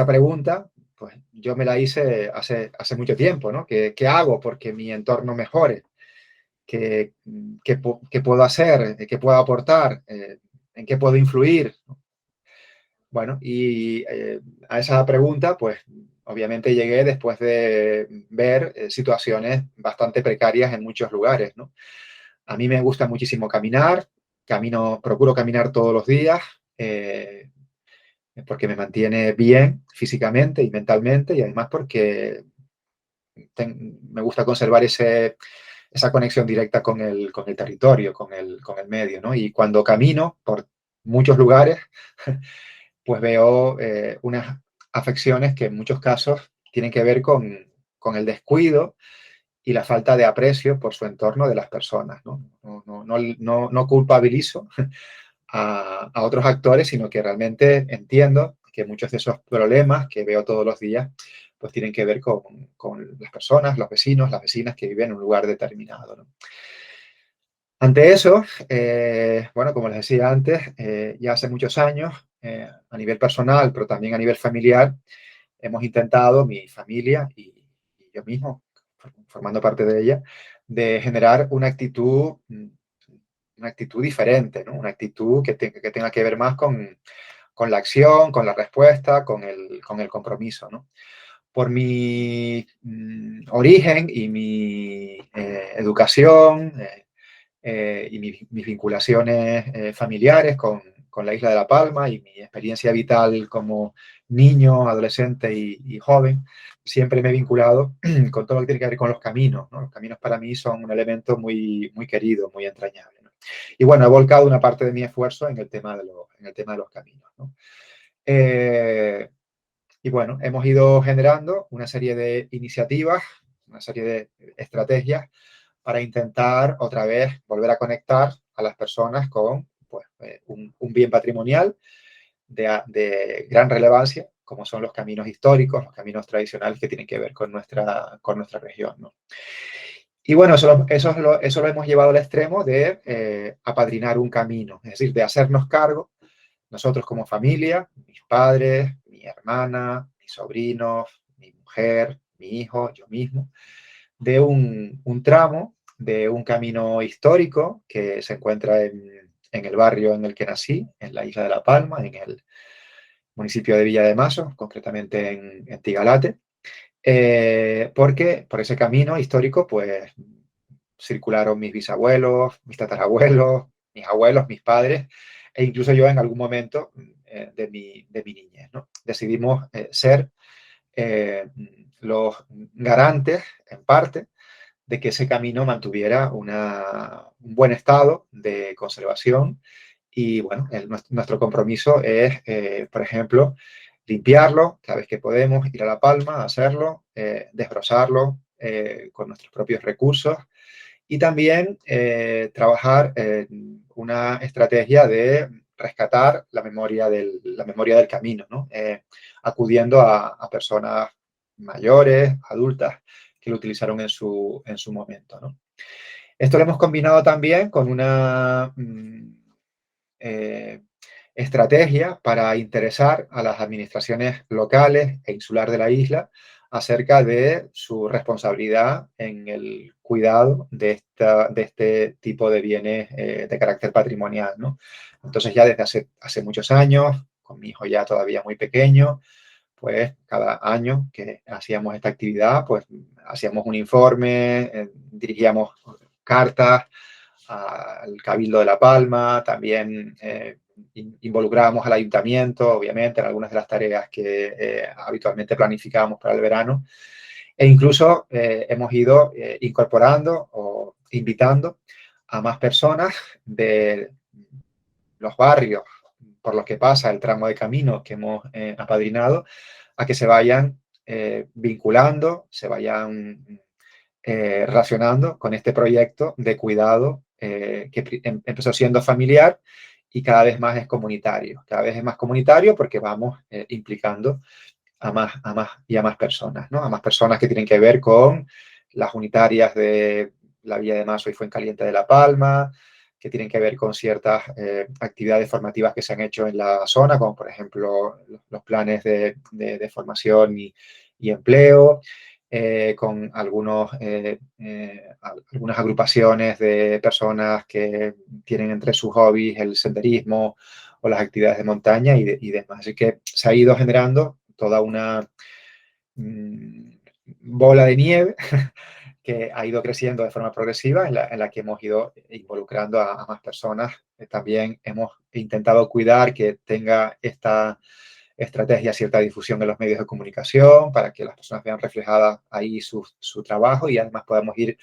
pregunta, pues yo me la hice hace mucho tiempo, ¿no? ¿Qué hago porque mi entorno mejore? ¿Qué puedo hacer? ¿Qué puedo aportar? ¿En qué puedo influir? Bueno, y a esa pregunta, pues obviamente llegué después de ver situaciones bastante precarias en muchos lugares, ¿no? A mí me gusta muchísimo caminar, procuro caminar todos los días, porque me mantiene bien físicamente y mentalmente, y además porque me gusta conservar esa conexión directa con el territorio, con el medio, ¿no? Y cuando camino por muchos lugares, pues veo unas afecciones que en muchos casos tienen que ver con el descuido y la falta de aprecio por su entorno de las personas, ¿no? No culpabilizo a otros actores, sino que realmente entiendo que muchos de esos problemas que veo todos los días pues tienen que ver con las personas, los vecinos, las vecinas que viven en un lugar determinado, ¿no? Ante eso, bueno, como les decía antes, ya hace muchos años, a nivel personal, pero también a nivel familiar, hemos intentado, mi familia y yo mismo, formando parte de ella, de generar una actitud diferente, ¿no? Una actitud que tenga que ver más con la acción, con la respuesta, con el compromiso, ¿no? Por mi origen y mi educación y mis vinculaciones familiares con la isla de La Palma y mi experiencia vital como niño, adolescente y joven, siempre me he vinculado con todo lo que tiene que ver con los caminos, ¿no? Los caminos para mí son un elemento muy, muy querido, muy entrañable, ¿no? Y bueno, he volcado una parte de mi esfuerzo en el tema de los caminos, ¿no? Y bueno, hemos ido generando una serie de iniciativas, una serie de estrategias para intentar otra vez volver a conectar a las personas con pues, un bien patrimonial de gran relevancia, como son los caminos históricos, los caminos tradicionales que tienen que ver con nuestra región, ¿no? Y bueno, eso lo hemos llevado al extremo de apadrinar un camino, es decir, de hacernos cargo, nosotros como familia, mis padres, mi hermana, mis sobrinos, mi mujer, mi hijo, yo mismo, de un tramo de un camino histórico que se encuentra en el barrio en el que nací, en la isla de La Palma, en el municipio de Villa de Mazo, concretamente en Tigalate, porque por ese camino histórico pues circularon mis bisabuelos, mis tatarabuelos, mis abuelos, mis padres, e incluso yo en algún momento de mi niñez, ¿no? Decidimos ser los garantes, en parte, de que ese camino mantuviera un buen estado de conservación. Y bueno, nuestro compromiso es, por ejemplo, limpiarlo cada vez que podemos, ir a La Palma, hacerlo, desbrozarlo con nuestros propios recursos y también trabajar en una estrategia de rescatar la memoria del camino, ¿no? Acudiendo a personas mayores, adultas, que lo utilizaron en su momento, ¿no? Esto lo hemos combinado también con una estrategia para interesar a las administraciones locales e insular de la isla acerca de su responsabilidad en el cuidado de este tipo de bienes de carácter patrimonial, ¿no? Entonces ya desde hace muchos años, con mi hijo ya todavía muy pequeño, pues cada año que hacíamos esta actividad, pues hacíamos un informe, dirigíamos cartas al Cabildo de La Palma, también involucrábamos al ayuntamiento, obviamente, en algunas de las tareas que habitualmente planificábamos para el verano, e incluso hemos ido incorporando o invitando a más personas de los barrios por los que pasa el tramo de camino que hemos apadrinado, a que se vayan vinculando, se vayan relacionando con este proyecto de cuidado que empezó siendo familiar y cada vez más es comunitario. Cada vez es más comunitario porque vamos implicando a más personas, ¿no? A más personas que tienen que ver con las unitarias de la Villa de Mazo y Fuencaliente de La Palma, que tienen que ver con ciertas actividades formativas que se han hecho en la zona, como por ejemplo los planes de formación y empleo, con algunas agrupaciones de personas que tienen entre sus hobbies el senderismo o las actividades de montaña y demás. Así que se ha ido generando toda una bola de nieve que ha ido creciendo de forma progresiva, en la que hemos ido involucrando a más personas. También hemos intentado cuidar que tenga esta estrategia cierta difusión en los medios de comunicación para que las personas vean reflejada ahí su trabajo y además podamos ir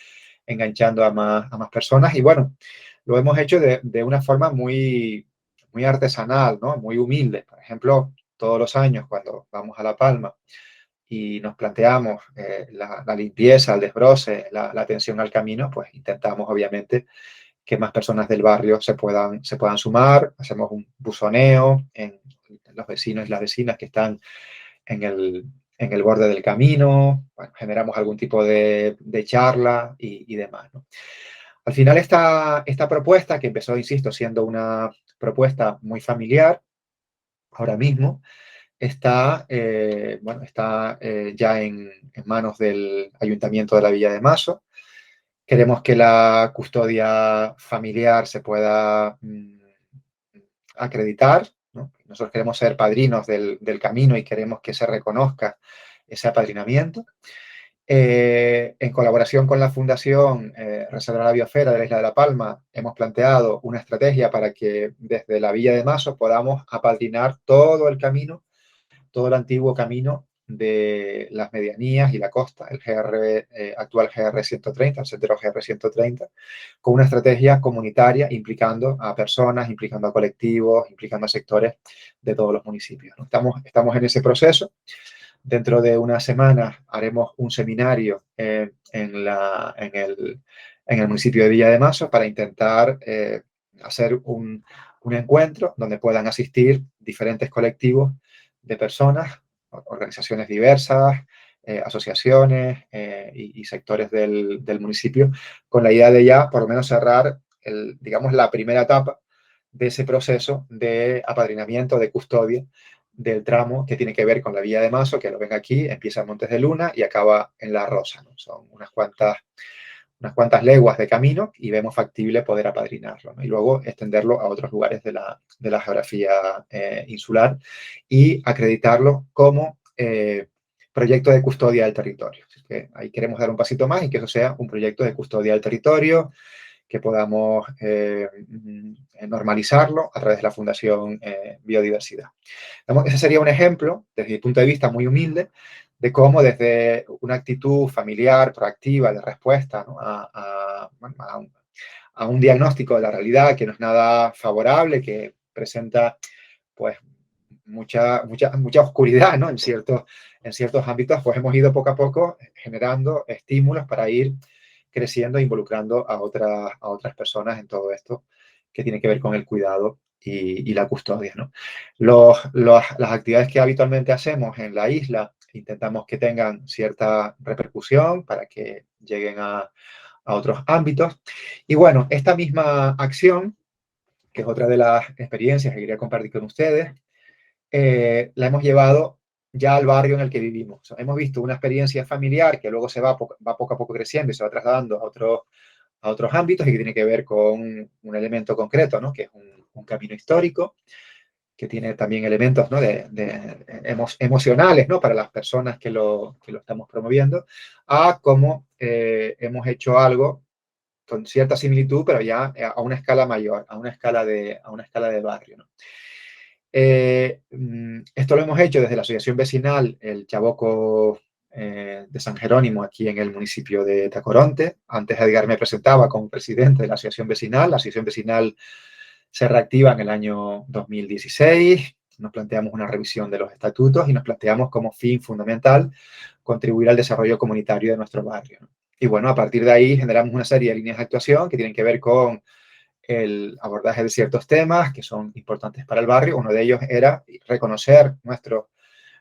enganchando a más personas. Y bueno, lo hemos hecho de una forma muy, muy artesanal, ¿no? Muy humilde. Por ejemplo, todos los años cuando vamos a La Palma y nos planteamos la limpieza, el desbroce, la atención al camino, pues intentamos obviamente que más personas del barrio se puedan sumar, hacemos un buzoneo en los vecinos y las vecinas que están en el borde del camino, bueno, generamos algún tipo de charla y demás, ¿no? Al final esta propuesta, que empezó, insisto, siendo una propuesta muy familiar, ahora mismo, está ya en manos del Ayuntamiento de la Villa de Mazo. Queremos que la custodia familiar se pueda acreditar, ¿no? Nosotros queremos ser padrinos del camino y queremos que se reconozca ese apadrinamiento. En colaboración con la Fundación Reserva de la Biosfera de la Isla de La Palma, hemos planteado una estrategia para que desde la Villa de Mazo podamos apadrinar todo el camino, todo el antiguo camino de las medianías y la costa, el actual GR 130, el sendero GR 130, con una estrategia comunitaria implicando a personas, implicando a colectivos, implicando a sectores de todos los municipios, ¿no? Estamos en ese proceso. Dentro de unas semanas haremos un seminario en el municipio de Villa de Mazo para intentar hacer un encuentro donde puedan asistir diferentes colectivos de personas, organizaciones diversas, asociaciones y sectores del municipio, con la idea de ya por lo menos cerrar, digamos, la primera etapa de ese proceso de apadrinamiento, de custodia del tramo que tiene que ver con la Villa de Mazo, que lo ven aquí, empieza en Montes de Luna y acaba en La Rosa, ¿no? Son unas cuantas leguas de camino y vemos factible poder apadrinarlo, ¿no? Y luego extenderlo a otros lugares de la geografía insular y acreditarlo como proyecto de custodia del territorio. Así que ahí queremos dar un pasito más y que eso sea un proyecto de custodia del territorio, que podamos normalizarlo a través de la Fundación Biodiversidad. Ese sería un ejemplo, desde mi punto de vista muy humilde, de cómo desde una actitud familiar, proactiva, de respuesta, ¿no? a un diagnóstico de la realidad que no es nada favorable, que presenta pues mucha oscuridad, ¿no? En ciertos ámbitos, pues hemos ido poco a poco generando estímulos para ir creciendo e involucrando a otras personas en todo esto que tiene que ver con el cuidado y la custodia, ¿no? Las actividades que habitualmente hacemos en la isla intentamos que tengan cierta repercusión para que lleguen a otros ámbitos. Y bueno, esta misma acción que es otra de las experiencias que quería compartir con ustedes, la hemos llevado ya al barrio en el que vivimos. O sea, hemos visto una experiencia familiar que luego se va poco a poco creciendo y se va trasladando a otros ámbitos y que tiene que ver con un elemento concreto, ¿no? Que es un camino histórico, que tiene también elementos, ¿no? Emocionales, ¿no? Para las personas que lo estamos promoviendo, a cómo hemos hecho algo con cierta similitud, pero ya a una escala mayor, a una escala de barrio, ¿no? Esto lo hemos hecho desde la Asociación Vecinal El Chaboco de San Jerónimo, aquí en el municipio de Tacoronte. Antes Edgar me presentaba como presidente de la Asociación Vecinal. La Asociación Vecinal se reactiva en el año 2016. Nos planteamos una revisión de los estatutos y nos planteamos como fin fundamental contribuir al desarrollo comunitario de nuestro barrio, ¿no? Y bueno, a partir de ahí generamos una serie de líneas de actuación que tienen que ver con el abordaje de ciertos temas que son importantes para el barrio. Uno de ellos era reconocer nuestros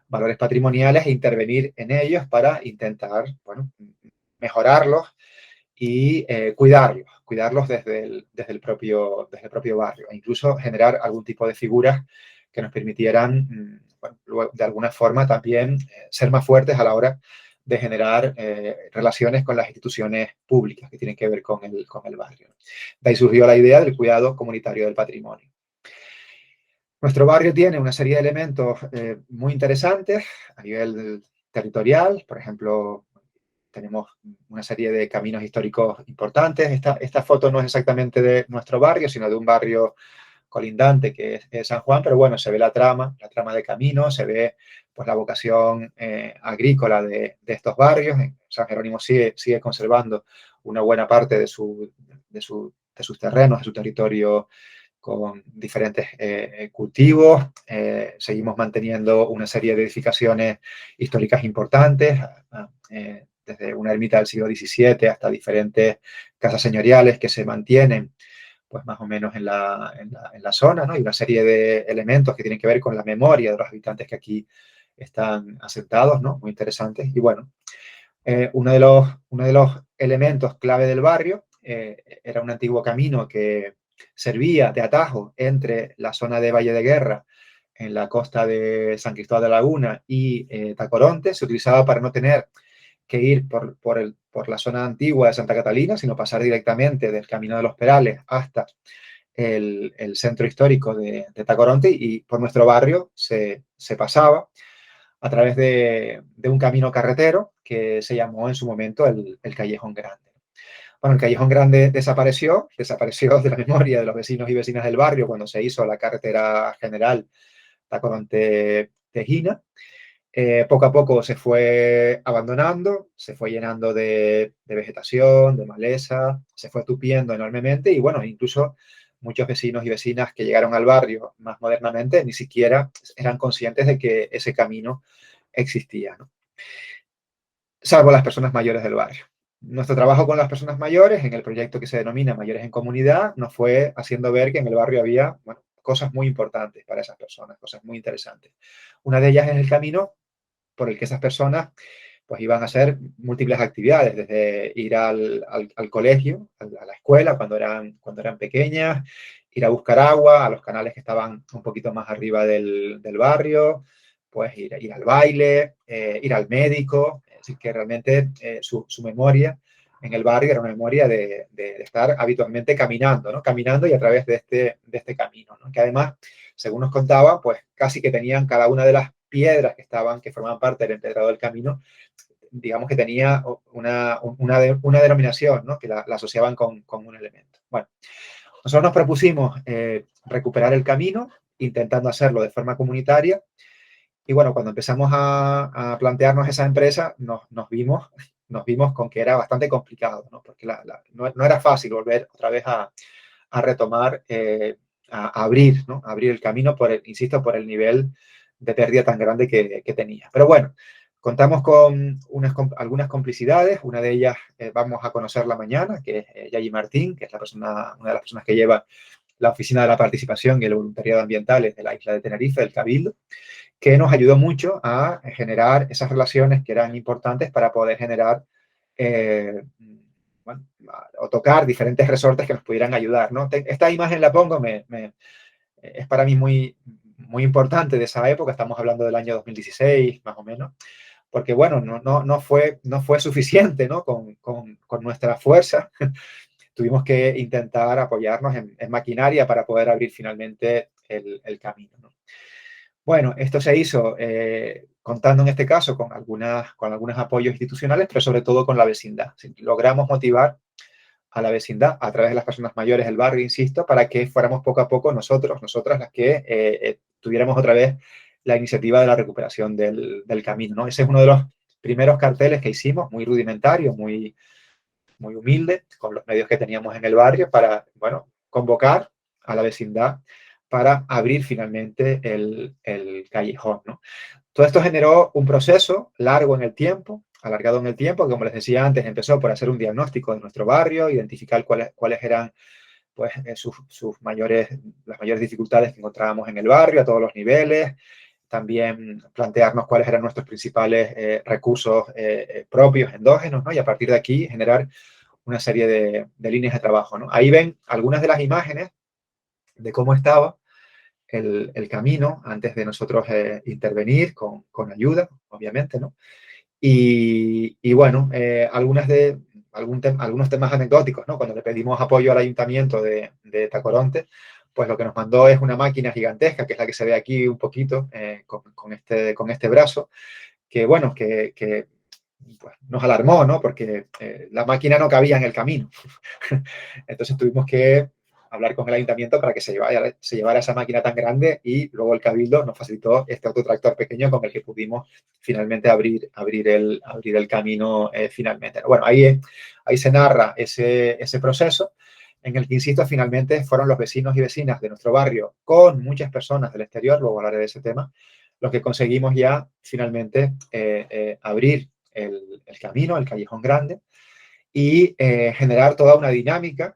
valores patrimoniales e intervenir en ellos para intentar, bueno, mejorarlos y cuidarlos desde el propio barrio, e incluso generar algún tipo de figuras que nos permitieran, bueno, de alguna forma también ser más fuertes a la hora de generar relaciones con las instituciones públicas que tienen que ver con el barrio. De ahí surgió la idea del cuidado comunitario del patrimonio. Nuestro barrio tiene una serie de elementos muy interesantes a nivel territorial. Por ejemplo, tenemos una serie de caminos históricos importantes. Esta foto no es exactamente de nuestro barrio, sino de un barrio colindante que es San Juan, pero bueno, se ve la trama de caminos, se ve pues la vocación agrícola de estos barrios. San Jerónimo sigue conservando una buena parte de sus terrenos, de su territorio, con diferentes cultivos. Seguimos manteniendo una serie de edificaciones históricas importantes, desde una ermita del siglo XVII hasta diferentes casas señoriales que se mantienen pues más o menos en la zona, ¿no? Y una serie de elementos que tienen que ver con la memoria de los habitantes que aquí están asentados, ¿no? Muy interesantes. Y bueno, uno de los elementos clave del barrio era un antiguo camino que servía de atajo entre la zona de Valle de Guerra, en la costa de San Cristóbal de la Laguna, y Tacoronte. Se utilizaba para no tener que ir por la zona antigua de Santa Catalina, sino pasar directamente del Camino de los Perales hasta el centro histórico de Tacoronte, y por nuestro barrio se pasaba a través de un camino carretero que se llamó en su momento el Callejón Grande. Bueno, el Callejón Grande desapareció de la memoria de los vecinos y vecinas del barrio cuando se hizo la carretera general Tacoronte-Tejina. Poco a poco se fue abandonando, se fue llenando de vegetación, de maleza, se fue tupiendo enormemente, y bueno, incluso muchos vecinos y vecinas que llegaron al barrio más modernamente ni siquiera eran conscientes de que ese camino existía, ¿no? Salvo las personas mayores del barrio. Nuestro trabajo con las personas mayores, en el proyecto que se denomina Mayores en Comunidad, nos fue haciendo ver que en el barrio había, bueno, cosas muy importantes para esas personas, cosas muy interesantes. Una de ellas es el camino por el que esas personas pues iban a hacer múltiples actividades, desde ir al colegio, a la escuela cuando eran pequeñas, ir a buscar agua a los canales que estaban un poquito más arriba del barrio, pues ir al baile, ir al médico. Es decir, que realmente su memoria en el barrio era una memoria de estar habitualmente caminando, ¿no? Caminando y a través de este camino, ¿no? Que además, según nos contaba, pues casi que tenían cada una de las piedras que formaban parte del empedrado del camino, digamos que tenía una denominación, ¿no? Que la asociaban con un elemento. Bueno, nosotros nos propusimos recuperar el camino, intentando hacerlo de forma comunitaria, y bueno, cuando empezamos a plantearnos esa empresa, nos vimos con que era bastante complicado, ¿no? Porque no era fácil volver otra vez a retomar, a abrir, ¿no? A abrir el camino, insisto, por el nivel de pérdida tan grande que tenía. Pero bueno, contamos con algunas complicidades. Una de ellas vamos a conocerla mañana, que es Yayi Martín, que es una de las personas que lleva la Oficina de la Participación y el Voluntariado Ambientales de la isla de Tenerife, del Cabildo, que nos ayudó mucho a generar esas relaciones que eran importantes para poder generar bueno, o tocar diferentes resortes que nos pudieran ayudar, ¿no? Esta imagen la pongo, es para mí muy, muy importante de esa época, estamos hablando del año 2016, más o menos, porque, bueno, no fue suficiente, ¿no? Con nuestra fuerza. Tuvimos que intentar apoyarnos en maquinaria para poder abrir finalmente el camino, ¿no? Bueno, esto se hizo contando en este caso con algunos apoyos institucionales, pero sobre todo con la vecindad. Logramos motivar a la vecindad a través de las personas mayores del barrio, insisto, para que fuéramos poco a poco nosotras las que tuviéramos otra vez la iniciativa de la recuperación del camino, ¿no? Ese es uno de los primeros carteles que hicimos, muy rudimentario, muy humilde, con los medios que teníamos en el barrio, para, bueno, convocar a la vecindad para abrir finalmente el callejón, ¿no? Todo esto generó un proceso largo en el tiempo, alargado en el tiempo, que, como les decía antes, empezó por hacer un diagnóstico de nuestro barrio, identificar cuáles eran, pues, las mayores dificultades que encontrábamos en el barrio a todos los niveles, también plantearnos cuáles eran nuestros principales recursos propios, endógenos, ¿no? Y a partir de aquí generar una serie de líneas de trabajo, ¿no? Ahí ven algunas de las imágenes de cómo estaba el camino antes de nosotros intervenir con ayuda, obviamente, ¿no? Y bueno, algunos temas anecdóticos, ¿no? Cuando le pedimos apoyo al ayuntamiento de Tacoronte, pues lo que nos mandó es una máquina gigantesca, que es la que se ve aquí un poquito, con este brazo, que, bueno, que pues, nos alarmó, ¿no? Porque la máquina no cabía en el camino. Entonces tuvimos que hablar con el ayuntamiento para que se llevara esa máquina tan grande, y luego el Cabildo nos facilitó este autotractor pequeño con el que pudimos finalmente abrir el camino finalmente. Bueno, ahí se narra ese proceso en el que, insisto, finalmente fueron los vecinos y vecinas de nuestro barrio, con muchas personas del exterior, luego hablaré de ese tema, los que conseguimos ya finalmente abrir el camino, el Callejón Grande, y generar toda una dinámica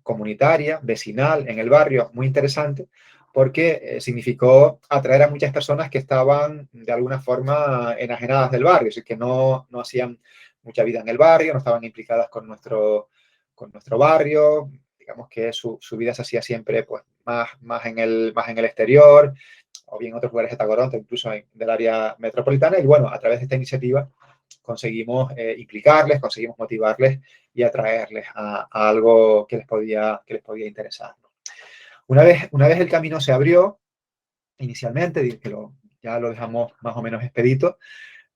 comunitaria, vecinal, en el barrio, muy interesante, porque significó atraer a muchas personas que estaban de alguna forma enajenadas del barrio, es decir, que no hacían mucha vida en el barrio, no estaban implicadas con nuestro barrio, digamos que su vida se hacía siempre, pues, más en el exterior, o bien en otros lugares de Tacoronte, incluso del área metropolitana. Y bueno, a través de esta iniciativa conseguimos implicarles, conseguimos motivarles y atraerles a algo que les podía interesar, ¿no? Una vez el camino se abrió, inicialmente, que ya lo dejamos más o menos expedito,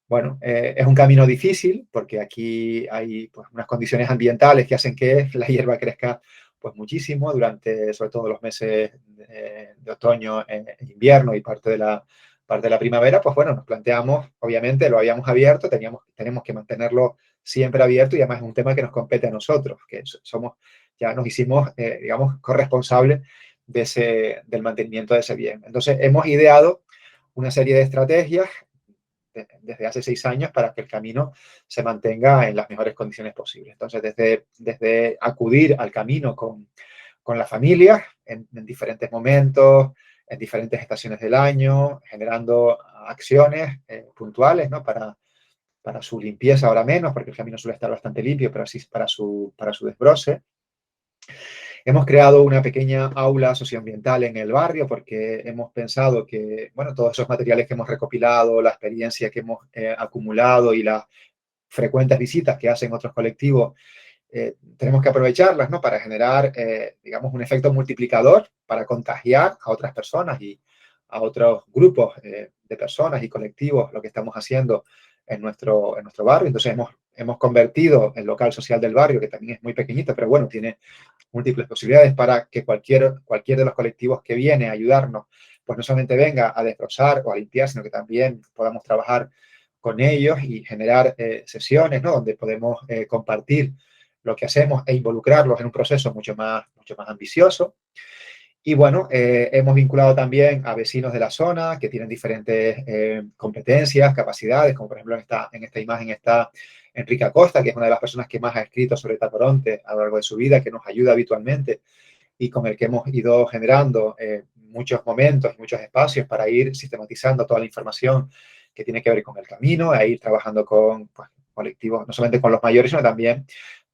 bueno, es un camino difícil porque aquí hay, pues, unas condiciones ambientales que hacen que la hierba crezca, pues, muchísimo durante, sobre todo, los meses de otoño, invierno y parte de la primavera. Pues bueno, nos planteamos, obviamente, lo habíamos abierto, tenemos que mantenerlo siempre abierto, y además es un tema que nos compete a nosotros, que ya nos hicimos, digamos, corresponsables del mantenimiento de ese bien. Entonces, hemos ideado una serie de estrategias desde hace 6 años para que el camino se mantenga en las mejores condiciones posibles. Entonces, desde acudir al camino con la familia en diferentes momentos, en diferentes estaciones del año, generando acciones puntuales, ¿no? Para su limpieza, ahora menos, porque el camino suele estar bastante limpio, pero así para su desbroce. Hemos creado una pequeña aula socioambiental en el barrio porque hemos pensado que, bueno, todos esos materiales que hemos recopilado, la experiencia que hemos acumulado y las frecuentes visitas que hacen otros colectivos, tenemos que aprovecharlas, ¿no? Para generar, digamos, un efecto multiplicador para contagiar a otras personas y a otros grupos de personas y colectivos lo que estamos haciendo en nuestro barrio. Entonces hemos convertido el local social del barrio, que también es muy pequeñito, pero bueno, tiene múltiples posibilidades para que cualquier de los colectivos que viene a ayudarnos, pues no solamente venga a desbrozar o a limpiar, sino que también podamos trabajar con ellos y generar sesiones, ¿no? Donde podemos compartir lo que hacemos e involucrarlos en un proceso mucho más ambicioso. Y bueno, hemos vinculado también a vecinos de la zona que tienen diferentes competencias, capacidades, como por ejemplo en esta imagen está Enrique Acosta, que es una de las personas que más ha escrito sobre Tacoronte a lo largo de su vida, que nos ayuda habitualmente y con el que hemos ido generando muchos momentos y muchos espacios para ir sistematizando toda la información que tiene que ver con el camino, e ir trabajando con, pues, colectivos, no solamente con los mayores, sino también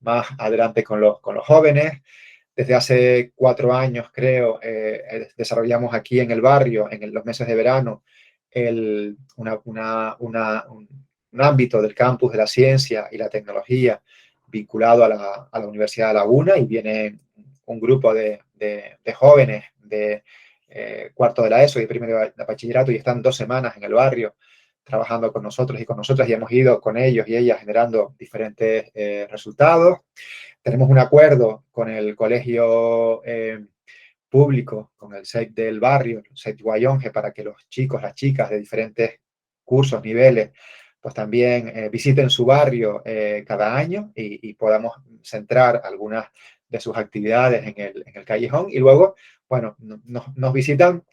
más adelante con los jóvenes. Desde hace 4 años, creo, desarrollamos aquí en el barrio, en los meses de verano, un ámbito del campus de la ciencia y la tecnología vinculado a la Universidad de Laguna, y viene un grupo de jóvenes de cuarto de la ESO y primero de bachillerato, y están 2 semanas en el barrio trabajando con nosotros y con nosotras, y hemos ido con ellos y ellas generando diferentes resultados. Tenemos un acuerdo con el colegio público, con el SEIP del barrio, el SEIP Guayonje, para que los chicos, las chicas de diferentes cursos, niveles, pues también visiten su barrio cada año y podamos centrar algunas de sus actividades en el callejón. Y luego, bueno, nos visitan,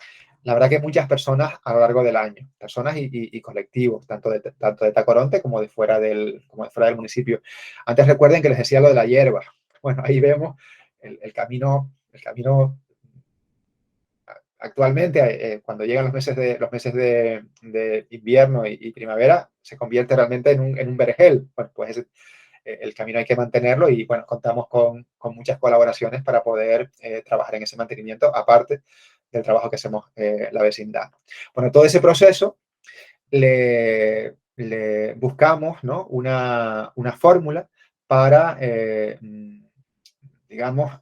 la verdad, que muchas personas a lo largo del año, personas y colectivos, tanto de Tacoronte como de fuera del municipio. Antes, recuerden que les decía lo de la hierba. Bueno, ahí vemos el camino actualmente, cuando llegan los meses de invierno y primavera, se convierte realmente en un vergel. Bueno, pues el camino hay que mantenerlo, y bueno, contamos con muchas colaboraciones para poder trabajar en ese mantenimiento, aparte del trabajo que hacemos la vecindad. Bueno, todo ese proceso le buscamos, ¿no?, una fórmula para, digamos,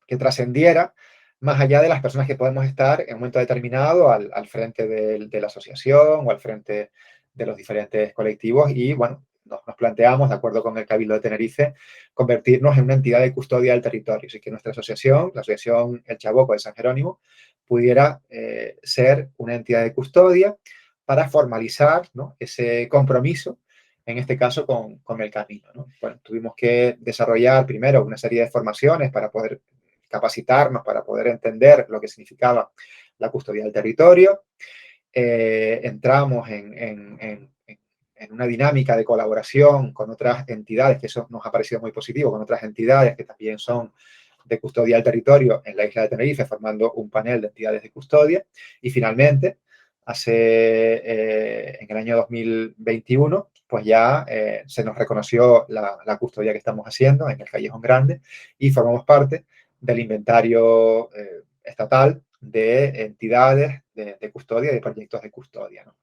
que trascendiera más allá de las personas que podemos estar en un momento determinado al frente de la asociación o al frente de los diferentes colectivos. Y bueno, nos planteamos, de acuerdo con el Cabildo de Tenerife, convertirnos en una entidad de custodia del territorio. Así que nuestra asociación, la Asociación El Chaboco de San Jerónimo, pudiera ser una entidad de custodia para formalizar, ¿no?, ese compromiso, en este caso con el camino, ¿no? Bueno, tuvimos que desarrollar primero una serie de formaciones para poder capacitarnos, para poder entender lo que significaba la custodia del territorio. Entramos en una dinámica de colaboración con otras entidades, que eso nos ha parecido muy positivo, con otras entidades que también son de custodia del territorio en la isla de Tenerife, formando un panel de entidades de custodia. Y finalmente, en el año 2021, pues ya se nos reconoció la custodia que estamos haciendo en el Callejón Grande, y formamos parte del inventario estatal de entidades de custodia y de proyectos de custodia, ¿no?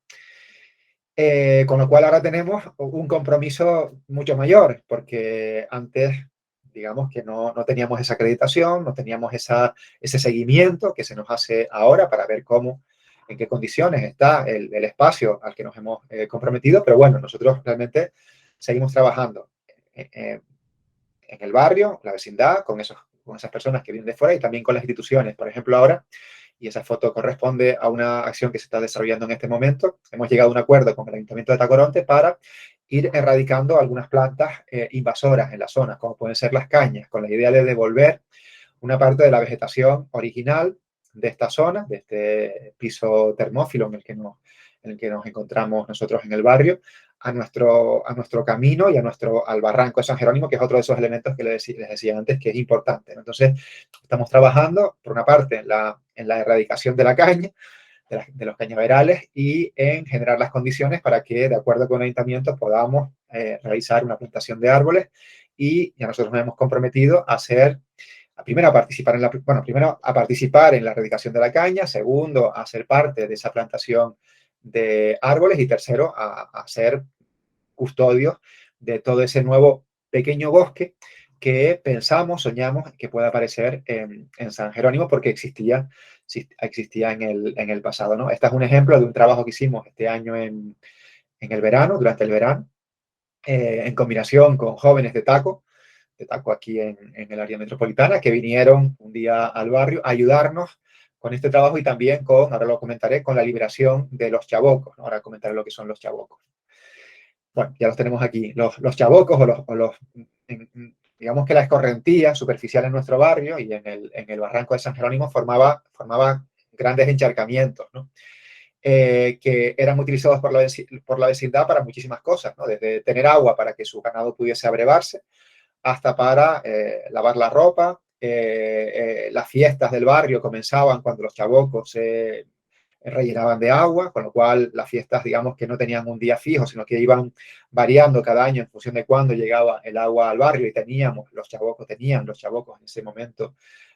Con lo cual ahora tenemos un compromiso mucho mayor, porque antes, digamos que no teníamos esa acreditación, no teníamos ese seguimiento que se nos hace ahora para ver en qué condiciones está el espacio al que nos hemos comprometido. Pero bueno, nosotros realmente seguimos trabajando en el barrio, la vecindad, con esas personas que vienen de fuera, y también con las instituciones. Por ejemplo, ahora, y esa foto corresponde a una acción que se está desarrollando en este momento, hemos llegado a un acuerdo con el Ayuntamiento de Tacoronte para ir erradicando algunas plantas invasoras en la zona, como pueden ser las cañas, con la idea de devolver una parte de la vegetación original de esta zona, de este piso termófilo en el que nos encontramos nosotros en el barrio, a nuestro camino y al barranco de San Jerónimo, que es otro de esos elementos que les decía antes que es importante, ¿no? Entonces, estamos trabajando, por una parte, en la erradicación de la caña, de los cañaverales, y en generar las condiciones para que, de acuerdo con el ayuntamiento, podamos realizar una plantación de árboles. Y ya nosotros nos hemos comprometido primero a participar en la erradicación de la caña, segundo, a ser parte de esa plantación de árboles, y tercero, a ser custodios de todo ese nuevo pequeño bosque que soñamos que pueda aparecer en San Jerónimo, porque existía en el pasado, ¿no? Este es un ejemplo de un trabajo que hicimos este año en el verano, durante el verano, en combinación con jóvenes de Taco aquí en el área metropolitana, que vinieron un día al barrio a ayudarnos con este trabajo, y también ahora lo comentaré, con la liberación de los chabocos, ¿no? Ahora comentaré lo que son los chabocos. Bueno, ya los tenemos aquí. Los chabocos digamos que la escorrentía superficial en nuestro barrio y en el barranco de San Jerónimo formaba grandes encharcamientos, ¿no? Que eran utilizados por la vecindad para muchísimas cosas, ¿no? Desde tener agua para que su ganado pudiese abrevarse, hasta para lavar la ropa. Las fiestas del barrio comenzaban cuando los chabocos rellenaban de agua, con lo cual las fiestas, digamos, que no tenían un día fijo, sino que iban variando cada año en función de cuándo llegaba el agua al barrio, y tenían los chavocos en ese momento,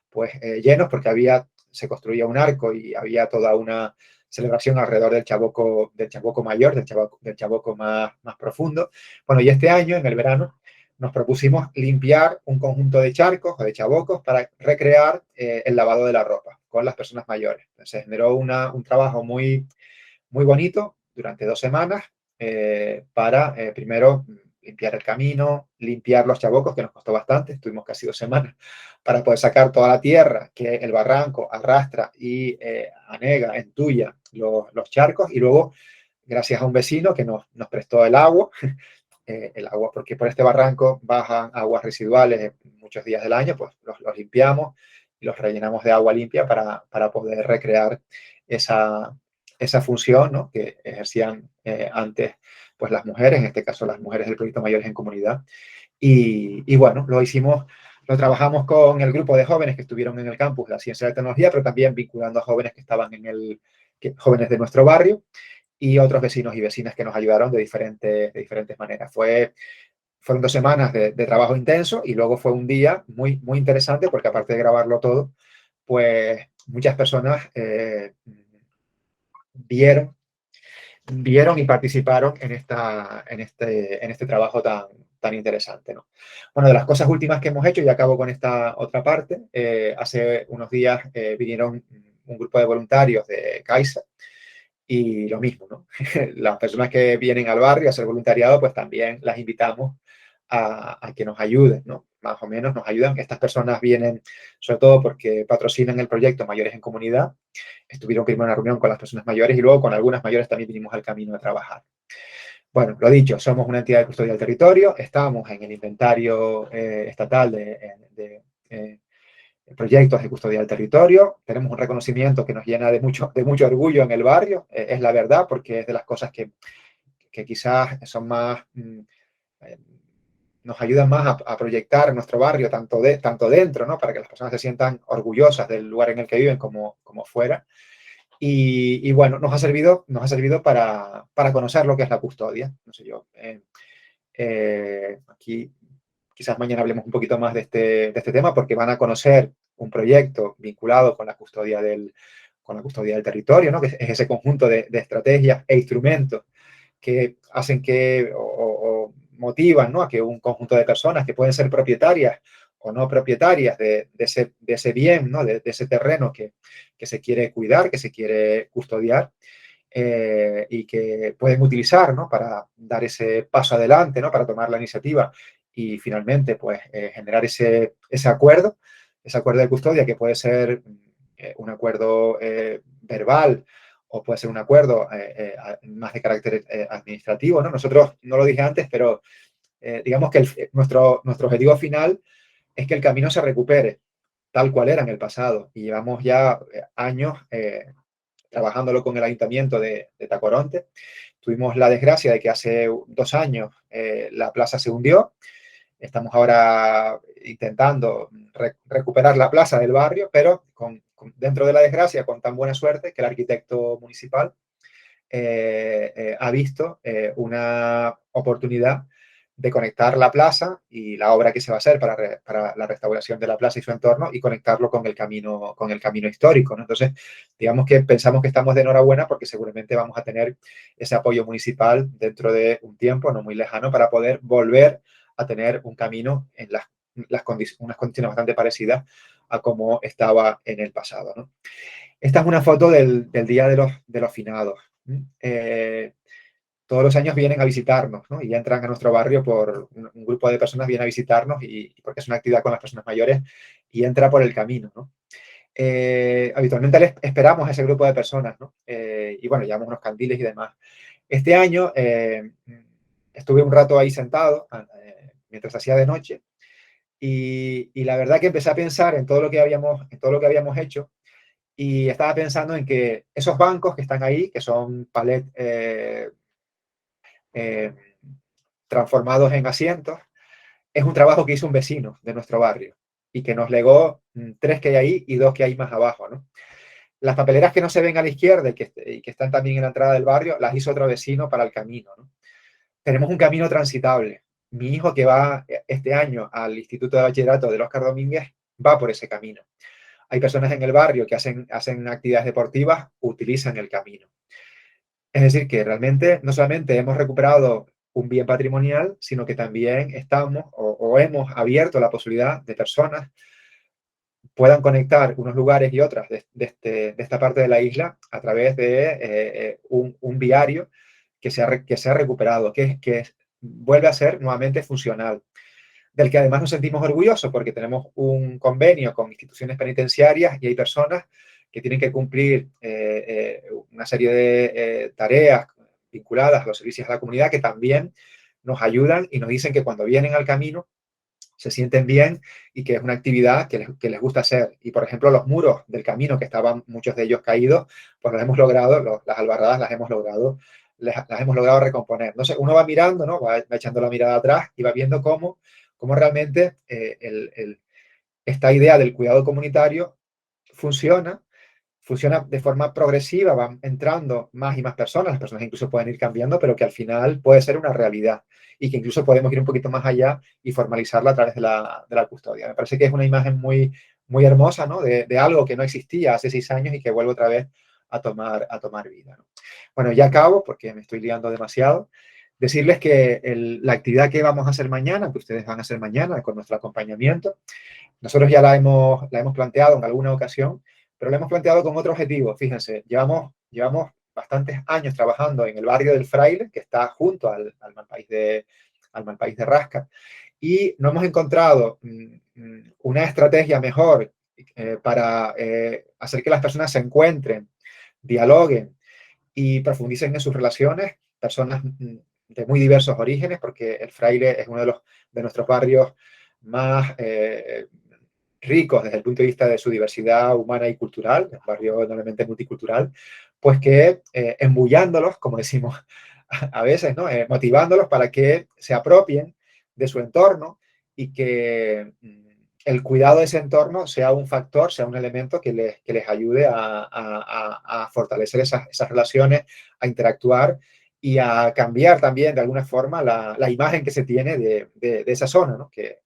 pues llenos, porque se construía un arco y había toda una celebración alrededor del chaboco mayor, del chaboco más profundo. Bueno, y este año, en el verano, nos propusimos limpiar un conjunto de charcos o de chabocos para recrear el lavado de la ropa con las personas mayores. Entonces, se generó un trabajo muy, muy bonito durante 2 semanas para primero limpiar el camino, limpiar los chabocos, que nos costó bastante, estuvimos casi 2 semanas para poder sacar toda la tierra que el barranco arrastra y anega, entulla los charcos, y luego, gracias a un vecino que nos prestó el agua, porque por este barranco bajan aguas residuales muchos días del año, pues los limpiamos y los rellenamos de agua limpia para poder recrear esa función, ¿no?, que ejercían antes pues las mujeres, en este caso las mujeres del proyecto Mayores en Comunidad. Y bueno, lo trabajamos con el grupo de jóvenes que estuvieron en el campus de la Ciencia y la Tecnología, pero también vinculando a jóvenes que estaban jóvenes de nuestro barrio, y otros vecinos y vecinas que nos ayudaron de diferentes maneras. Fueron 2 semanas de trabajo intenso, y luego fue un día muy, muy interesante, porque aparte de grabarlo todo, pues muchas personas vieron y participaron en este trabajo tan interesante, ¿no? Bueno, de las cosas últimas que hemos hecho, y acabo con esta otra parte, hace unos días vinieron un grupo de voluntarios de Caixa, y lo mismo, ¿no? Las personas que vienen al barrio a hacer voluntariado, pues también las invitamos a que nos ayuden, ¿no? Más o menos nos ayudan. Estas personas vienen sobre todo porque patrocinan el proyecto Mayores en Comunidad. Estuvieron primero en una reunión con las personas mayores, y luego con algunas mayores también vinimos al camino a trabajar. Bueno, lo dicho, somos una entidad de custodia del territorio, estamos en el inventario estatal de proyectos de custodia del territorio. Tenemos un reconocimiento que nos llena de mucho orgullo en el barrio, es la verdad, porque es de las cosas que quizás son más, nos ayudan más a proyectar nuestro barrio tanto dentro, ¿no?, para que las personas se sientan orgullosas del lugar en el que viven como fuera. Y bueno, nos ha servido para conocer lo que es la custodia. No sé yo, aquí quizás mañana hablemos un poquito más de este tema, porque van a conocer un proyecto vinculado con la custodia del territorio, ¿no?, que es ese conjunto de estrategias e instrumentos que hacen o motivan, ¿no?, a que un conjunto de personas que pueden ser propietarias o no propietarias de ese bien, ¿no?, de ese terreno que se quiere cuidar, que se quiere custodiar, y que pueden utilizar, ¿no?, para dar ese paso adelante, ¿no?, para tomar la iniciativa y finalmente pues generar ese acuerdo de custodia, que puede ser un acuerdo verbal, o puede ser un acuerdo más de carácter administrativo, ¿no? Nosotros, no lo dije antes, pero digamos que nuestro objetivo final es que el camino se recupere tal cual era en el pasado, y llevamos ya años trabajándolo con el Ayuntamiento de Tacoronte. Tuvimos la desgracia de que hace 2 años la plaza se hundió. Estamos ahora intentando recuperar la plaza del barrio, pero dentro de la desgracia, con tan buena suerte que el arquitecto municipal ha visto una oportunidad de conectar la plaza y la obra que se va a hacer para la restauración de la plaza y su entorno, y conectarlo con el camino histórico, ¿no? Entonces, digamos que pensamos que estamos de enhorabuena, porque seguramente vamos a tener ese apoyo municipal dentro de un tiempo no muy lejano, para poder volver a tener un camino en unas condiciones bastante parecidas a como estaba en el pasado, ¿no? Esta es una foto del Día de los Finados. Todos los años vienen a visitarnos, ¿no? Y entran a nuestro barrio por un grupo de personas, viene a visitarnos, y porque es una actividad con las personas mayores, y entra por el camino, ¿no? Habitualmente esperamos a ese grupo de personas, ¿no? Y bueno, llevamos unos candiles y demás. Este año estuve un rato ahí sentado mientras hacía de noche, y la verdad que empecé a pensar en todo lo que habíamos hecho, y estaba pensando en que esos bancos que están ahí, que son palets transformados en asientos, es un trabajo que hizo un vecino de nuestro barrio, y que nos legó 3 que hay ahí y 2 que hay más abajo, ¿no? Las papeleras que no se ven a la izquierda y que están también en la entrada del barrio, las hizo otro vecino para el camino, ¿no? Tenemos un camino transitable. Mi hijo, que va este año al Instituto de Bachillerato del Óscar Domínguez, va por ese camino. Hay personas en el barrio que hacen actividades deportivas, utilizan el camino. Es decir, que realmente no solamente hemos recuperado un bien patrimonial, sino que también estamos o hemos abierto la posibilidad de personas puedan conectar unos lugares y otras de esta parte de la isla a través de un viario que se ha recuperado, que vuelve a ser nuevamente funcional, del que además nos sentimos orgullosos porque tenemos un convenio con instituciones penitenciarias y hay personas que tienen que cumplir una serie de tareas vinculadas a los servicios de la comunidad que también nos ayudan y nos dicen que cuando vienen al camino se sienten bien y que es una actividad que les gusta hacer. Y, por ejemplo, los muros del camino, que estaban muchos de ellos caídos, pues los hemos logrado, las albarradas las hemos logrado recomponer. No sé, uno va mirando, ¿no? Va echando la mirada atrás y va viendo cómo realmente esta idea del cuidado comunitario funciona de forma progresiva, van entrando más y más personas, las personas incluso pueden ir cambiando, pero que al final puede ser una realidad y que incluso podemos ir un poquito más allá y formalizarla a través de la custodia. Me parece que es una imagen muy, muy hermosa, ¿no? De algo que no existía hace 6 años y que vuelve otra vez a tomar vida, ¿no? Bueno, ya acabo porque me estoy liando demasiado. Decirles que la actividad que vamos a hacer mañana, que ustedes van a hacer mañana con nuestro acompañamiento, nosotros ya la hemos planteado en alguna ocasión, pero la hemos planteado con otro objetivo. Fíjense, llevamos bastantes años trabajando en el barrio del Fraile, que está junto al Malpaís de Rasca, y no hemos encontrado una estrategia mejor para hacer que las personas se encuentren, dialoguen y profundicen en sus relaciones, personas de muy diversos orígenes, porque el Fraile es uno de nuestros barrios más ricos desde el punto de vista de su diversidad humana y cultural, un barrio enormemente multicultural, pues que embullándolos, como decimos a veces, ¿no? Motivándolos para que se apropien de su entorno y que el cuidado de ese entorno sea un factor, sea un elemento que les ayude a fortalecer esas relaciones, a interactuar y a cambiar también de alguna forma la imagen que se tiene de esa zona, ¿no? Que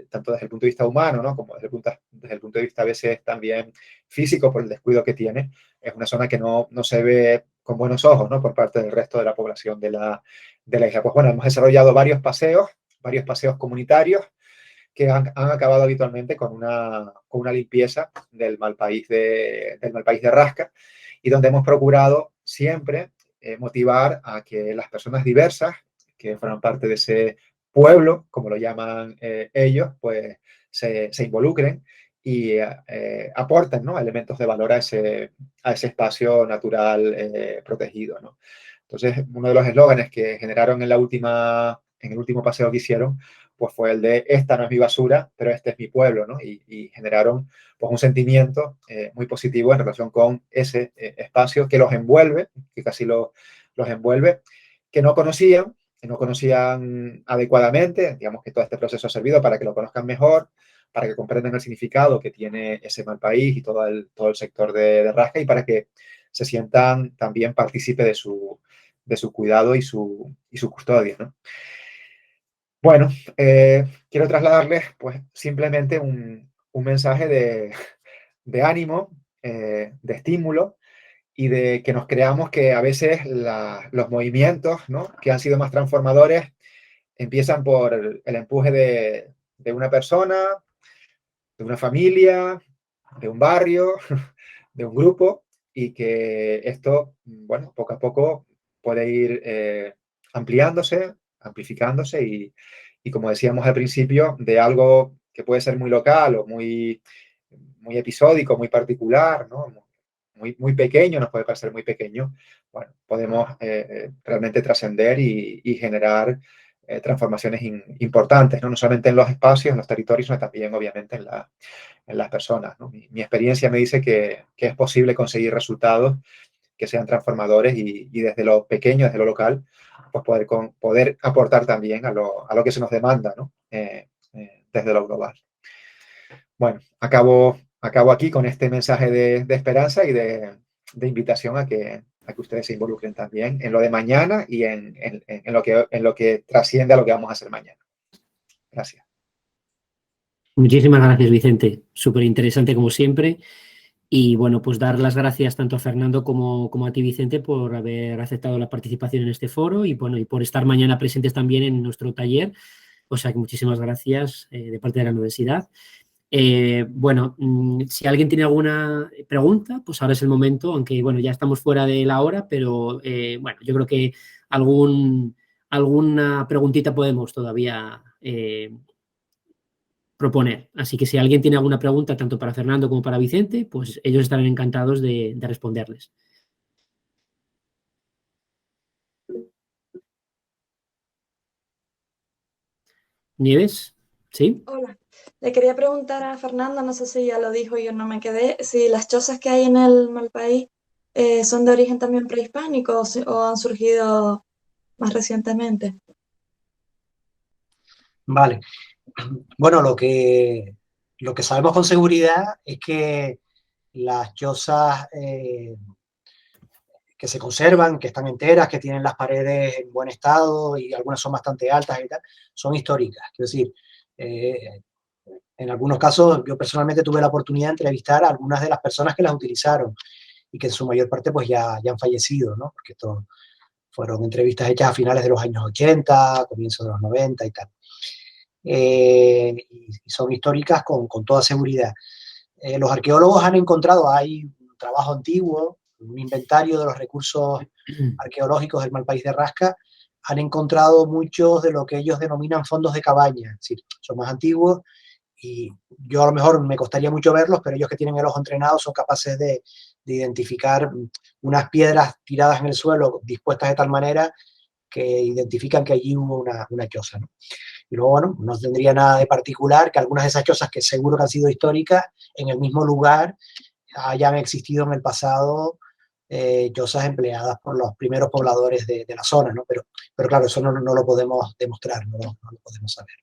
tanto desde el punto de vista humano, ¿no? Como desde el punto de vista a veces también físico por el descuido que tiene, es una zona que no se ve con buenos ojos, ¿no? Por parte del resto de la población de la isla. Pues bueno, hemos desarrollado varios paseos comunitarios que han acabado habitualmente con una limpieza del Malpaís de Rasca y donde hemos procurado siempre motivar a que las personas diversas que forman parte de ese pueblo, como lo llaman ellos, pues se involucren y aporten, ¿no? Elementos de valor a ese espacio natural protegido, ¿no? Entonces, uno de los eslóganes que generaron en el último paseo que hicieron, pues fue el de esta no es mi basura, pero este es mi pueblo, ¿no? Y generaron pues un sentimiento muy positivo en relación con ese espacio que los envuelve, que casi los envuelve, que no conocían adecuadamente. Digamos que todo este proceso ha servido para que lo conozcan mejor, para que comprendan el significado que tiene ese Malpaís y todo el sector de Rasca y para que se sientan también partícipe de su cuidado y su custodia, ¿no? Bueno, quiero trasladarles pues simplemente un mensaje de ánimo, de estímulo y de que nos creamos que a veces los movimientos, ¿no? Que han sido más transformadores empiezan por el empuje de una persona, de una familia, de un barrio, de un grupo, y que esto, bueno, poco a poco puede ir ampliándose, amplificándose y, como decíamos al principio, de algo que puede ser muy local o muy, muy episódico, muy particular, ¿no? Muy, muy pequeño, nos puede parecer muy pequeño, bueno, podemos realmente trascender y generar transformaciones importantes, ¿no? No solamente en los espacios, en los territorios, sino también, obviamente, en las personas, ¿no? Mi experiencia me dice que es posible conseguir resultados que sean transformadores y desde lo pequeño, desde lo local, pues poder aportar también a lo que se nos demanda, ¿no? Desde lo global. Bueno, acabo acabo aquí con este mensaje de esperanza y de invitación a que ustedes se involucren también en lo de mañana y en lo que trasciende a lo que vamos a hacer mañana. Gracias. Muchísimas gracias, Vicente. Súper interesante como siempre. Y bueno, pues dar las gracias tanto a Fernando como a ti, Vicente, por haber aceptado la participación en este foro y bueno, y por estar mañana presentes también en nuestro taller. O sea que muchísimas gracias de parte de la universidad. Bueno, si alguien tiene alguna pregunta, pues ahora es el momento, aunque bueno, ya estamos fuera de la hora, pero bueno, yo creo que alguna preguntita podemos todavía proponer. Así que si alguien tiene alguna pregunta, tanto para Fernando como para Vicente, pues ellos estarán encantados de responderles. Nieves, ¿sí? Hola, le quería preguntar a Fernando, no sé si ya lo dijo y yo no me quedé, si las chozas que hay en el Malpaís son de origen también prehispánico o han surgido más recientemente. Vale. Bueno, lo que sabemos con seguridad es que las chozas que se conservan, que están enteras, que tienen las paredes en buen estado y algunas son bastante altas y tal, son históricas. Quiero decir, en algunos casos yo personalmente tuve la oportunidad de entrevistar a algunas de las personas que las utilizaron y que en su mayor parte pues ya han fallecido, ¿no? Porque esto fueron entrevistas hechas a finales de los años 80, comienzos de los 90 y tal. Y son históricas con toda seguridad. Los arqueólogos han encontrado, hay un trabajo antiguo, un inventario de los recursos arqueológicos del Malpaís de Rasca, han encontrado muchos de lo que ellos denominan fondos de cabaña, es decir, son más antiguos y yo a lo mejor me costaría mucho verlos, pero ellos que tienen el ojo entrenado son capaces de identificar unas piedras tiradas en el suelo dispuestas de tal manera que identifican que allí hubo una choza, ¿no? Y luego, bueno, no tendría nada de particular que algunas de esas chozas que seguro que han sido históricas en el mismo lugar hayan existido en el pasado chozas empleadas por los primeros pobladores de la zona, ¿no? Pero claro, eso no lo podemos demostrar, no lo podemos saber.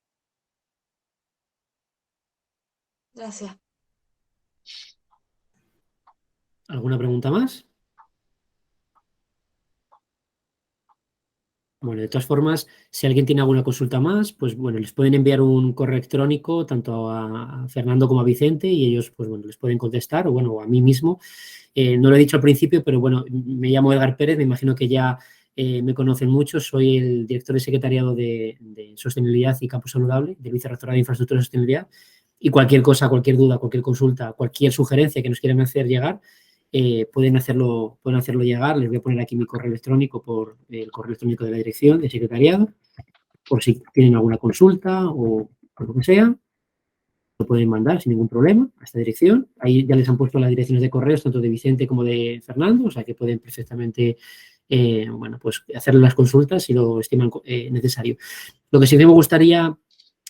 Gracias. ¿Alguna pregunta más? Bueno, de todas formas, si alguien tiene alguna consulta más, pues bueno, les pueden enviar un correo electrónico tanto a Fernando como a Vicente y ellos, pues bueno, les pueden contestar o bueno, a mí mismo. No lo he dicho al principio, pero bueno, me llamo Edgar Pérez, me imagino que ya me conocen mucho, soy el director de secretariado de Sostenibilidad y Campo Saludable del Vicerrectorado de Infraestructura y Sostenibilidad y cualquier cosa, cualquier duda, cualquier consulta, cualquier sugerencia que nos quieran hacer llegar, pueden hacerlo llegar. Les voy a poner aquí mi correo electrónico por el correo electrónico de la dirección de secretariado, por si tienen alguna consulta o lo que sea, lo pueden mandar sin ningún problema a esta dirección. Ahí ya les han puesto las direcciones de correos tanto de Vicente como de Fernando, o sea que pueden perfectamente bueno, pues hacer las consultas si lo estiman necesario. Lo que sí me gustaría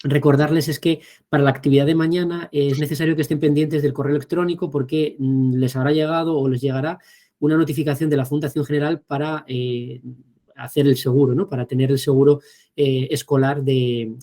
recordarles es que para la actividad de mañana es necesario que estén pendientes del correo electrónico porque les habrá llegado o les llegará una notificación de la Fundación General para hacer el seguro, ¿no? Para tener el seguro escolar el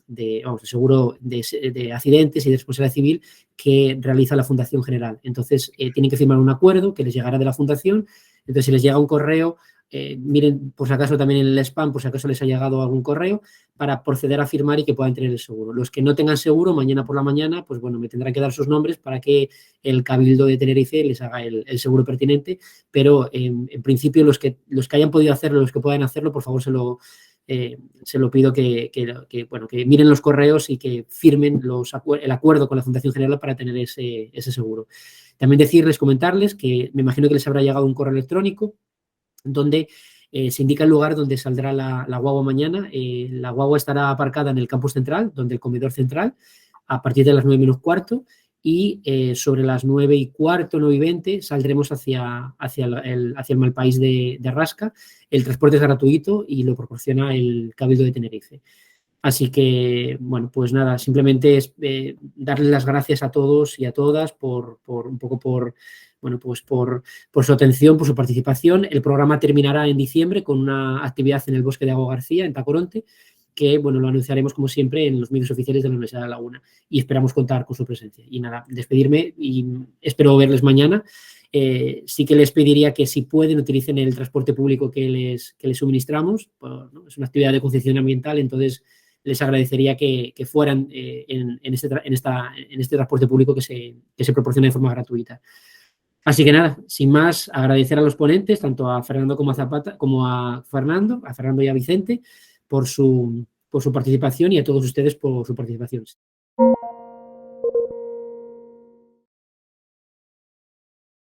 seguro de accidentes y de responsabilidad civil que realiza la Fundación General. Entonces, tienen que firmar un acuerdo que les llegará de la Fundación. Entonces, si les llega un correo, miren por si acaso también en el spam, por si acaso les ha llegado algún correo, para proceder a firmar y que puedan tener el seguro. Los que no tengan seguro, mañana por la mañana, pues bueno, me tendrán que dar sus nombres para que el Cabildo de Tenerife les haga el seguro pertinente, pero en principio los que hayan podido hacerlo, los que puedan hacerlo, por favor se lo pido que miren los correos y que firmen el acuerdo con la Fundación General para tener ese seguro. También comentarles que me imagino que les habrá llegado un correo electrónico donde se indica el lugar donde saldrá la guagua mañana. La guagua estará aparcada en el campus central, donde el comedor central, a partir de las 9:15 y sobre las 9:15, 9:20 saldremos hacia el Malpaís de Rasca. El transporte es gratuito y lo proporciona el Cabildo de Tenerife. Así que, bueno, pues nada, simplemente es darle las gracias a todos y a todas por su atención, por su participación. El programa terminará en diciembre con una actividad en el Bosque de Ago García, en Tacoronte, que, bueno, lo anunciaremos como siempre en los medios oficiales de la Universidad de La Laguna y esperamos contar con su presencia. Y nada, despedirme y espero verles mañana. Sí que les pediría que si pueden utilicen el transporte público que les suministramos, pues, ¿no? Es una actividad de concienciación ambiental, entonces les agradecería que fueran en este transporte público que se proporciona de forma gratuita. Así que nada, sin más, agradecer a los ponentes, tanto a Fernando como a Zapata, como a Fernando y a Vicente, por su participación y a todos ustedes por su participación.